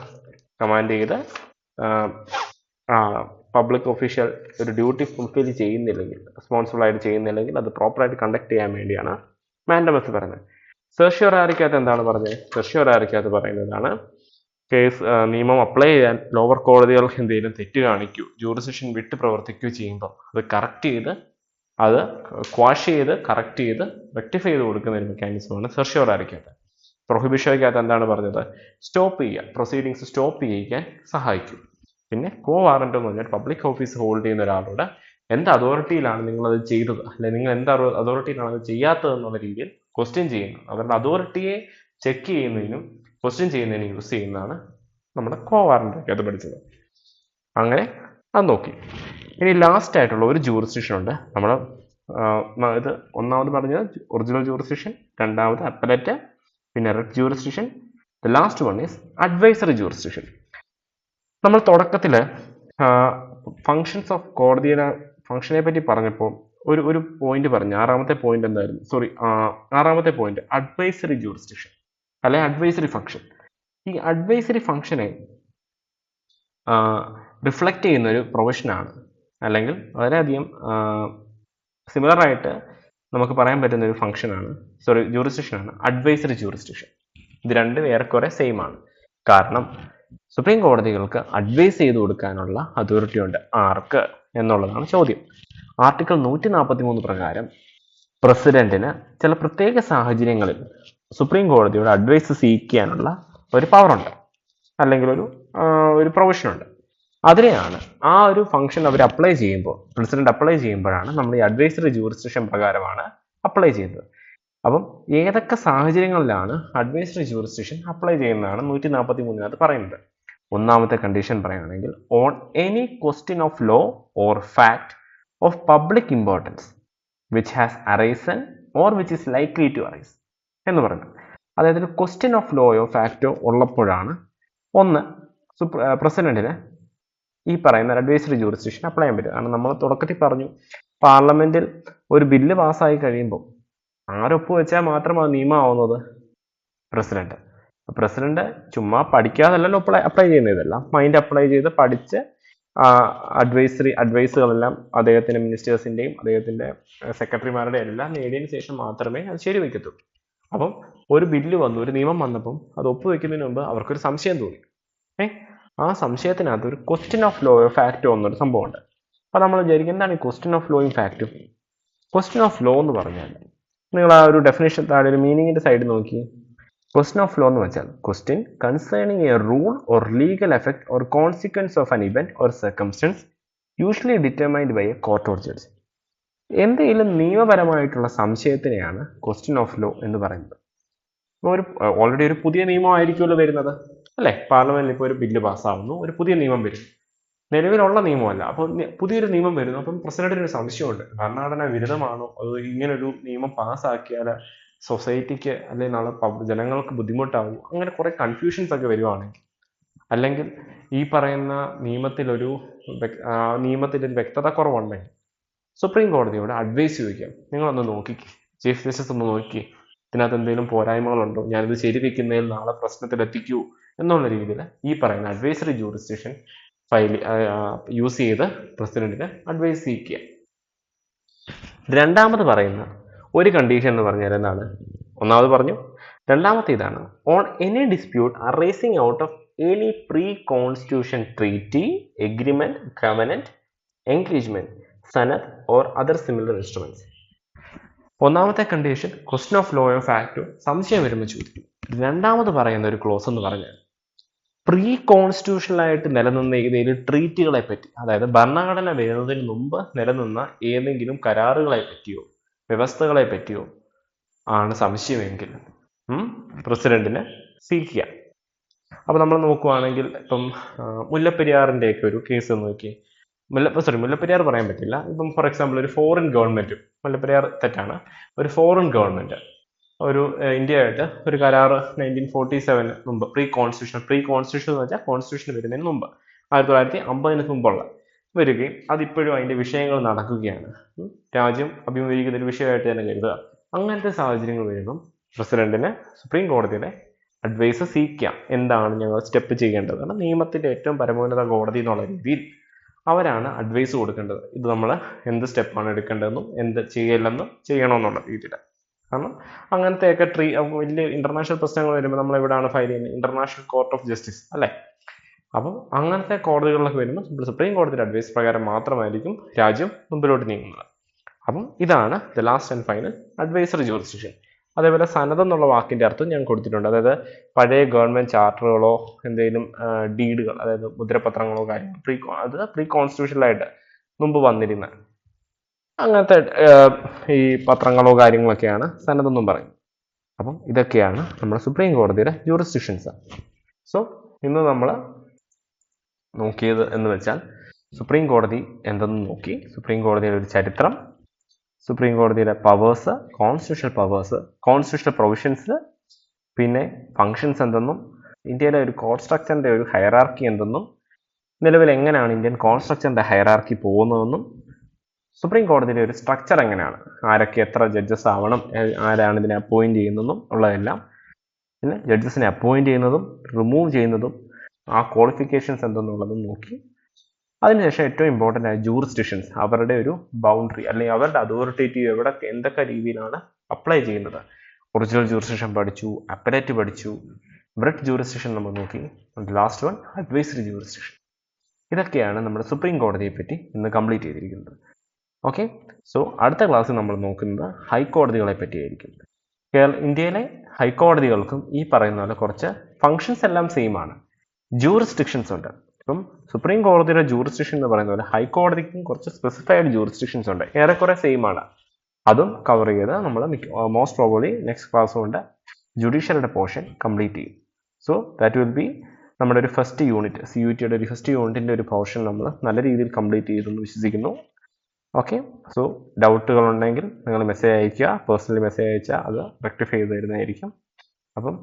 കമാൻഡ് ചെയ്ത് പബ്ലിക് ഒഫീഷ്യൽ ഒരു ഡ്യൂട്ടി ഫുൾഫിൽ ചെയ്യുന്നില്ലെങ്കിൽ, റെസ്പോൺസിബിൾ ആയിട്ട് ചെയ്യുന്നില്ലെങ്കിൽ അത് പ്രോപ്പറായിട്ട് കണ്ടക്ട് ചെയ്യാൻ വേണ്ടിയാണ് മാൻഡമസ് പറയുന്നത്. സെർഷ്യോറാരിക്കകത്ത് എന്താണ് പറഞ്ഞത്? സെർഷ്യോറാരിക്കകത്ത് പറയുന്നതാണ് കേസ് നിയമം അപ്ലൈ ചെയ്യാൻ ലോവർ കോടതികൾ എന്തെങ്കിലും തെറ്റ് കാണിക്കൂ, ജൂറിസ്ഡിക്ഷൻ വിട്ട് പ്രവർത്തിക്കുകയോ ചെയ്യുമ്പോൾ അത് കറക്റ്റ് ചെയ്ത്, അത് ക്വാഷ് ചെയ്ത് കറക്റ്റ് ചെയ്ത് റെക്ടിഫൈ ചെയ്ത് കൊടുക്കുന്ന ഒരു മെക്കാനിസമാണ് സെർഷ്യോറാരിക്കകത്ത്. പ്രൊഹിബിഷോയ്ക്കകത്ത് എന്താണ് പറഞ്ഞത്? സ്റ്റോപ്പ് ചെയ്യുക, പ്രൊസീഡിങ്സ് സ്റ്റോപ്പ് ചെയ്യിക്കാൻ സഹായിക്കും. പിന്നെ കോ വാറന്റോ എന്ന് പറഞ്ഞാൽ പബ്ലിക് ഓഫീസ് ഹോൾഡ് ചെയ്യുന്ന ഒരാളോട് എന്ത് അതോറിറ്റിയിലാണ് നിങ്ങളത് ചെയ്തത്, അല്ലെങ്കിൽ നിങ്ങൾ എന്ത് അതോറിറ്റിയിലാണ് അത് ചെയ്യാത്തത് എന്നുള്ള രീതിയിൽ ക്വസ്റ്റ്യൻ ചെയ്യുന്നു. അവരുടെ അതോറിറ്റിയെ ചെക്ക് ചെയ്യുന്നതിനും ക്വസ്റ്റ്യൻ ചെയ്യുന്നതിനും യൂസ് ചെയ്യുന്നതാണ് നമ്മുടെ കോ വാറന്റോയ്ക്കകത്ത് പഠിച്ചത്. അങ്ങനെ അത് നോക്കി. ഇനി ലാസ്റ്റ് ആയിട്ടുള്ള ഒരു ജൂറിസ്ഡിക്ഷൻ ഉണ്ട്. നമ്മൾ ഇത് ഒന്നാമത് പറഞ്ഞത് ഒറിജിനൽ ജൂറിസ്ഡിക്ഷൻ, രണ്ടാമത് അപ്പലറ്റ്, പിന്നെ red jurisdiction, the last one is advisory jurisdiction. നമ്മൾ തുടക്കത്തിൽ ഫങ്ഷൻസ് ഓഫ് കോടതിയുടെ ഫങ്ഷനെ പറ്റി പറഞ്ഞപ്പോൾ ഒരു പോയിന്റ് പറഞ്ഞു. ആറാമത്തെ പോയിന്റ് എന്തായിരുന്നു? ആറാമത്തെ പോയിന്റ് അഡ്വൈസറി ജൂറിസ്ഡിക്ഷൻ അല്ലെ അഡ്വൈസറി ഫങ്ഷൻ. ഈ അഡ്വൈസറി ഫങ്ഷനെ റിഫ്ലക്റ്റ് ചെയ്യുന്ന ഒരു പ്രൊവിഷനാണ്, അല്ലെങ്കിൽ വളരെയധികം സിമിലർ ആയിട്ട് നമുക്ക് പറയാൻ പറ്റുന്ന ഒരു ഫംഗ്ഷനാണ്, ജൂറിസ്ഡിക്ഷനാണ് അഡ്വൈസറി ജൂറിസ്ഡിക്ഷൻ. ഇത് രണ്ടും ഏറെക്കുറെ സെയിം ആണ്. കാരണം സുപ്രീം കോടതികൾക്ക് അഡ്വൈസ് ചെയ്ത് കൊടുക്കാനുള്ള അതോറിറ്റി ഉണ്ട്. ആർക്ക് എന്നുള്ളതാണ് ചോദ്യം. ആർട്ടിക്കിൾ 143 പ്രകാരം പ്രസിഡന്റിന് ചില പ്രത്യേക സാഹചര്യങ്ങളിൽ സുപ്രീം കോടതിയുടെ അഡ്വൈസ് സ്വീകരിക്കാനുള്ള ഒരു പവറുണ്ട്, അല്ലെങ്കിൽ ഒരു പ്രൊവിഷനുണ്ട്. അതിനെയാണ് ആ ഒരു ഫംഗ്ഷൻ അവർ അപ്ലൈ ചെയ്യുമ്പോൾ, പ്രസിഡന്റ് അപ്ലൈ ചെയ്യുമ്പോഴാണ് നമ്മൾ ഈ അഡ്വൈസറി ജൂറിസ്ഡിക്ഷൻ പ്രകാരമാണ് അപ്ലൈ ചെയ്യുന്നത്. അപ്പം ഏതൊക്കെ സാഹചര്യങ്ങളിലാണ് അഡ്വൈസറി ജൂറിസ്ഡിക്ഷൻ അപ്ലൈ ചെയ്യുന്നതാണ് 143 പറയുന്നത്. ഒന്നാമത്തെ കണ്ടീഷൻ പറയുകയാണെങ്കിൽ on any question of law or fact of public importance which has arisen or which is likely to arise എന്ന് പറയുന്നത്. അതായത് ഒരു ക്വസ്റ്റ്യൻ ഓഫ് ലോയോ ഫാക്റ്റോ ഉള്ളപ്പോഴാണ് ഒന്ന് പ്രസിഡന്റിന് ഈ പറയുന്ന അഡ്വൈസറി ജൂറിസ്ഡിക്ഷൻ അപ്ലൈ ചെയ്യാൻ പറ്റും. കാരണം നമ്മൾ തുടക്കത്തിൽ പറഞ്ഞു, പാർലമെന്റിൽ ഒരു ബില്ല് പാസ്സായി കഴിയുമ്പോൾ ആരൊപ്പ് വെച്ചാൽ മാത്രം അത് നിയമമാവുന്നത്? പ്രസിഡന്റ്. പ്രസിഡന്റ് ചുമ്മാ പഠിക്കാതല്ലല്ലോ അപ്ലൈ ചെയ്യുന്നത്, ഇതെല്ലാം മൈൻഡ് അപ്ലൈ ചെയ്ത് പഠിച്ച് അഡ്വൈസുകളെല്ലാം അദ്ദേഹത്തിന്റെ മിനിസ്റ്റേഴ്സിന്റെയും അദ്ദേഹത്തിന്റെ സെക്രട്ടറിമാരുടെ എല്ലാം നേടിയതിനു ശേഷം മാത്രമേ അത് ശരിവെക്കത്തുള്ളൂ. അപ്പം ഒരു ബില്ല് വന്നു, ഒരു നിയമം വന്നപ്പം അത് ഒപ്പുവെക്കുന്നതിന് മുമ്പ് അവർക്കൊരു സംശയം തോന്നി. ആ സംശയത്തിനകത്ത് ഒരു ക്വസ്റ്റ്യൻ ഓഫ് ലോയോ ഫാക്റ്റോ എന്നൊരു സംഭവമുണ്ട്. അപ്പം നമ്മൾ വിചാരിക്കും എന്താണ് ഈ ക്വസ്റ്റ്യൻ ഓഫ് ലോയും ഫാക്റ്റും? ക്വസ്റ്റ്യൻ ഓഫ് ലോ എന്ന് പറഞ്ഞാൽ നിങ്ങൾ ആ ഒരു ഡെഫിനേഷൻ താഴെ ഒരു മീനിങ്ങിന്റെ സൈഡ് നോക്കി. ക്വസ്റ്റ്യൻ ഓഫ് ലോ എന്ന് വെച്ചാൽ question concerning a rule or legal effect or consequence of an event or circumstance usually determined by a court or judge. എന്തെങ്കിലും നിയമപരമായിട്ടുള്ള സംശയത്തിനെയാണ് ക്വസ്റ്റ്യൻ ഓഫ് ലോ എന്ന് പറയുന്നത്. ഓൾറെഡി ഒരു പുതിയ നിയമമായിരിക്കുമല്ലോ വരുന്നത്, അല്ലേ? പാർലമെന്റിൽ ഇപ്പോൾ ഒരു ബില്ല് പാസ്സാവുന്നു, ഒരു പുതിയ നിയമം വരുന്നു, നിലവിലുള്ള നിയമമല്ല. അപ്പോൾ പുതിയൊരു നിയമം വരുന്നു. അപ്പം പ്രസിഡന്റിന് ഒരു സംശയമുണ്ട്, ഭരണഘടന വിരുദ്ധമാണോ, അത് ഇങ്ങനൊരു നിയമം പാസ്സാക്കിയാൽ സൊസൈറ്റിക്ക് അല്ലെങ്കിൽ നാളെ ജനങ്ങൾക്ക് ബുദ്ധിമുട്ടാവും, അങ്ങനെ കുറെ കൺഫ്യൂഷൻസ് ഒക്കെ വരുവാണെങ്കിൽ, അല്ലെങ്കിൽ ഈ പറയുന്ന നിയമത്തിലൊരു വ്യക്തത കുറവുണ്ടെങ്കിൽ സുപ്രീം കോടതിയോട് അഡ്വൈസ് ചോദിക്കാം. നിങ്ങളൊന്ന് നോക്കിക്കേ, ചീഫ് ജസ്റ്റിസ് ഒന്ന് നോക്കി, ഇതിനകത്ത് എന്തെങ്കിലും പോരായ്മകളുണ്ടോ, ഞാനിത് ശരിവെക്കുന്നതിൽ നാളെ പ്രശ്നത്തിലെത്തിക്കൂ എന്നുള്ള രീതിയിൽ ഈ പറയുന്ന അഡ്വൈസറി ജൂറിസ്ഡിക്ഷൻ യൂസ് ചെയ്ത് പ്രസിഡന്റിന് അഡ്വൈസ് സ്വീകരിക്കുക. രണ്ടാമത് പറയുന്ന ഒരു കണ്ടീഷൻ എന്ന് പറഞ്ഞാൽ എന്താണ്? ഒന്നാമത് പറഞ്ഞു, രണ്ടാമത്തെ ഇതാണ് on any dispute arising out of any pre-constitution treaty, agreement, covenant, engagement, സനദ് or other similar instruments. ഒന്നാമത്തെ condition question of law of act സംശയം വരുമ്പോൾ ചോദിക്കും. രണ്ടാമത് പറയുന്ന ഒരു ക്ലോസ് എന്ന് പറഞ്ഞാൽ പ്രീ കോൺസ്റ്റിറ്റ്യൂഷണലായിട്ട് നിലനിന്ന ഏതെങ്കിലും ട്രീറ്റുകളെ പറ്റി, അതായത് ഭരണഘടന വരുന്നതിന് മുമ്പ് നിലനിന്ന ഏതെങ്കിലും കരാറുകളെ പറ്റിയോ വ്യവസ്ഥകളെ പറ്റിയോ ആണ് സംശയമെങ്കിൽ പ്രസിഡന്റിന് സീക്ക് ചെയ്യാം. അപ്പൊ നമ്മൾ നോക്കുവാണെങ്കിൽ ഇപ്പം മുല്ലപ്പെരിയാറിന്റെ ഒക്കെ ഒരു കേസ് നോക്കി, മുല്ലപ്പെരിയാർ പറയാൻ പറ്റില്ല. ഇപ്പം ഫോർ എക്സാമ്പിൾ ഒരു ഫോറിൻ ഗവൺമെന്റ്, മുല്ലപ്പെരിയാർ തെറ്റാണ്, ഒരു ഫോറിൻ ഗവൺമെന്റ് ഒരു ഇന്ത്യയായിട്ട് ഒരു കരാറ് 1947 മുമ്പ് പ്രീ കോൺസ്റ്റിറ്റ്യൂഷൻ എന്ന് വെച്ചാൽ കോൺസ്റ്റിറ്റ്യൂഷൻ വരുന്നതിന് മുമ്പ് 1950 മുമ്പുള്ള വരികയും അതിപ്പോഴും അതിന്റെ വിഷയങ്ങൾ നടക്കുകയാണ്, രാജ്യം അഭിമുഖീകരിക്കുന്ന ഒരു വിഷയമായിട്ട് തന്നെ കരുതുക. അങ്ങനത്തെ സാഹചര്യങ്ങൾ വരുമ്പം പ്രസിഡന്റിന് സുപ്രീം കോടതിയുടെ അഡ്വൈസ് സീക്ക് ചെയ്യാം. എന്താണ് ഞങ്ങൾ സ്റ്റെപ്പ് ചെയ്യേണ്ടത്? കാരണം നിയമത്തിന്റെ ഏറ്റവും പരമോന്നത കോടതി എന്നുള്ള രീതിയിൽ അവരാണ് അഡ്വൈസ് കൊടുക്കേണ്ടത്. ഇത് നമ്മൾ എന്ത് സ്റ്റെപ്പാണ് എടുക്കേണ്ടതെന്നും എന്ത് ചെയ്യലെന്നും ചെയ്യണമെന്നുള്ള രീതിയിൽ. കാരണം അങ്ങനത്തെയൊക്കെ വലിയ ഇന്റർനാഷണൽ പ്രശ്നങ്ങൾ വരുമ്പോൾ നമ്മൾ എവിടെയാണ് ഫയൽ ചെയ്യുന്നത്? ഇന്റർനാഷണൽ കോർട്ട് ഓഫ് ജസ്റ്റിസ് അല്ലേ? അപ്പം അങ്ങനത്തെ കോടതികളിലൊക്കെ വരുമ്പോൾ സുപ്രീം കോടതിയുടെ അഡ്വൈസ് പ്രകാരം മാത്രമായിരിക്കും രാജ്യം മുമ്പിലോട്ട് നീങ്ങുന്നത്. അപ്പം ഇതാണ് the last and final advisory jurisdiction. അതേപോലെ സനദ് എന്നുള്ള വാക്കിന്റെ അർത്ഥം ഞാൻ കൊടുത്തിട്ടുണ്ട്. അതായത് പഴയ ഗവൺമെന്റ് ചാർട്ടറുകളോ എന്തെങ്കിലും ഡീഡുകൾ, അതായത് മുദ്രപത്രങ്ങളോ കാര്യങ്ങൾ പ്രീ കോൺസ്റ്റിറ്റ്യൂഷനിലായിട്ട് മുമ്പ് വന്നിരുന്ന അങ്ങനത്തെ ഈ പത്രങ്ങളോ കാര്യങ്ങളൊക്കെയാണ് സനദെന്നും പറയും. അപ്പം ഇതൊക്കെയാണ് നമ്മുടെ സുപ്രീം കോടതിയുടെ ജൂറിസ്ഡിക്ഷൻസ്. സോ ഇന്ന് നമ്മൾ നോക്കിയത് എന്ന് വെച്ചാൽ സുപ്രീം കോടതി എന്തെന്ന് നോക്കി, സുപ്രീം കോടതിയുടെ ഒരു ചരിത്രം, സുപ്രീം കോടതിയുടെ പവേഴ്സ്, കോൺസ്റ്റിറ്റ്യൂഷണൽ പ്രൊവിഷൻസ്, പിന്നെ ഫങ്ഷൻസ് എന്തെന്നും, ഇന്ത്യയിലെ ഒരു കോർട്ട് സ്ട്രക്ചറിന്റെ ഒരു ഹയറാർക്കി എന്തെന്നും, നിലവിൽ എങ്ങനെയാണ് ഇന്ത്യൻ കോർട്ട് സ്ട്രക്ചറിന്റെ ഹയറാർക്കി പോകുന്നതെന്നും, സുപ്രീം കോടതിയുടെ ഒരു സ്ട്രക്ചർ എങ്ങനെയാണ്, ആരൊക്കെ എത്ര ജഡ്ജസ് ആവണം, ആരാണ് ഇതിനെ അപ്പോയിന്റ് ചെയ്യുന്നതും ഉള്ളതെല്ലാം, പിന്നെ ജഡ്ജസിനെ അപ്പോയിന്റ് ചെയ്യുന്നതും റിമൂവ് ചെയ്യുന്നതും ആ ക്വാളിഫിക്കേഷൻസ് എന്തെന്നുള്ളതും നോക്കി. അതിനുശേഷം ഏറ്റവും ഇമ്പോർട്ടൻ്റ് ആയ ജൂറിസ്ഡിക്ഷൻസ്, അവരുടെ ഒരു ബൗണ്ടറി അല്ലെങ്കിൽ അവരുടെ അതോറിറ്റേറ്റീവ് എവിടെ എന്തൊക്കെ രീതിയിലാണ് അപ്ലൈ ചെയ്യുന്നത്. ഒറിജിനൽ ജൂറിസ്ഡിക്ഷൻ പഠിച്ചു, അപ്പലേറ്റ് പഠിച്ചു, ബ്രെഡ് ജൂറിസ്ഡിക്ഷൻ നമ്മൾ നോക്കി, ലാസ്റ്റ് വൺ അഡ്വൈസറി ജൂറിസ്ഡിക്ഷൻ. ഇതൊക്കെയാണ് നമ്മുടെ സുപ്രീം കോടതിയെ പറ്റി ഇന്ന് കംപ്ലീറ്റ് ചെയ്തിരിക്കുന്നത്. ഓക്കെ, സോ അടുത്ത ക്ലാസ്സിൽ നമ്മൾ നോക്കുന്നത് ഹൈക്കോടതികളെ പറ്റിയായിരിക്കും. ഇന്ത്യയിലെ ഹൈക്കോടതികൾക്കും ഈ പറയുന്ന പോലെ കുറച്ച് ഫങ്ഷൻസ് എല്ലാം സെയിം ആണ്, ജൂറിസ്ഡിക്ഷൻസ് ഉണ്ട്. ഇപ്പം സുപ്രീം കോടതിയുടെ ജൂറിസ്ഡിക്ഷൻ എന്ന് പറയുന്ന പോലെ ഹൈക്കോടതിക്കും കുറച്ച് സ്പെസിഫൈഡ് ജൂറിസ്ഡിക്ഷൻസ് ഉണ്ട്, ഏറെക്കുറെ സെയിം ആണ്. അതും കവർ ചെയ്ത് നമ്മൾ മോസ്റ്റ് പ്രോബബ്ലി നെക്സ്റ്റ് ക്ലാസ് കൊണ്ട് ജുഡീഷ്യറിയുടെ പോർഷൻ കംപ്ലീറ്റ് ചെയ്യും. സോ ദാറ്റ് വിൽ ബി നമ്മുടെ ഒരു ഫസ്റ്റ് യൂണിറ്റ്, CUT-യുടെ ഒരു ഫസ്റ്റ് യൂണിറ്റിന്റെ ഒരു പോർഷൻ നമ്മൾ നല്ല രീതിയിൽ കംപ്ലീറ്റ് ചെയ്തെന്ന് വിശ്വസിക്കുന്നു. ഓക്കെ, സോ ഡൗട്ടുകൾ ഉണ്ടെങ്കിൽ നിങ്ങൾ മെസ്സേജ് അയയ്ക്കുക, പേഴ്സണലി മെസ്സേജ് അയച്ചാൽ അത് റെക്ടിഫൈ ചെയ്ത് തരുന്നതായിരിക്കും. അപ്പം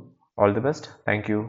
all the best, thank you.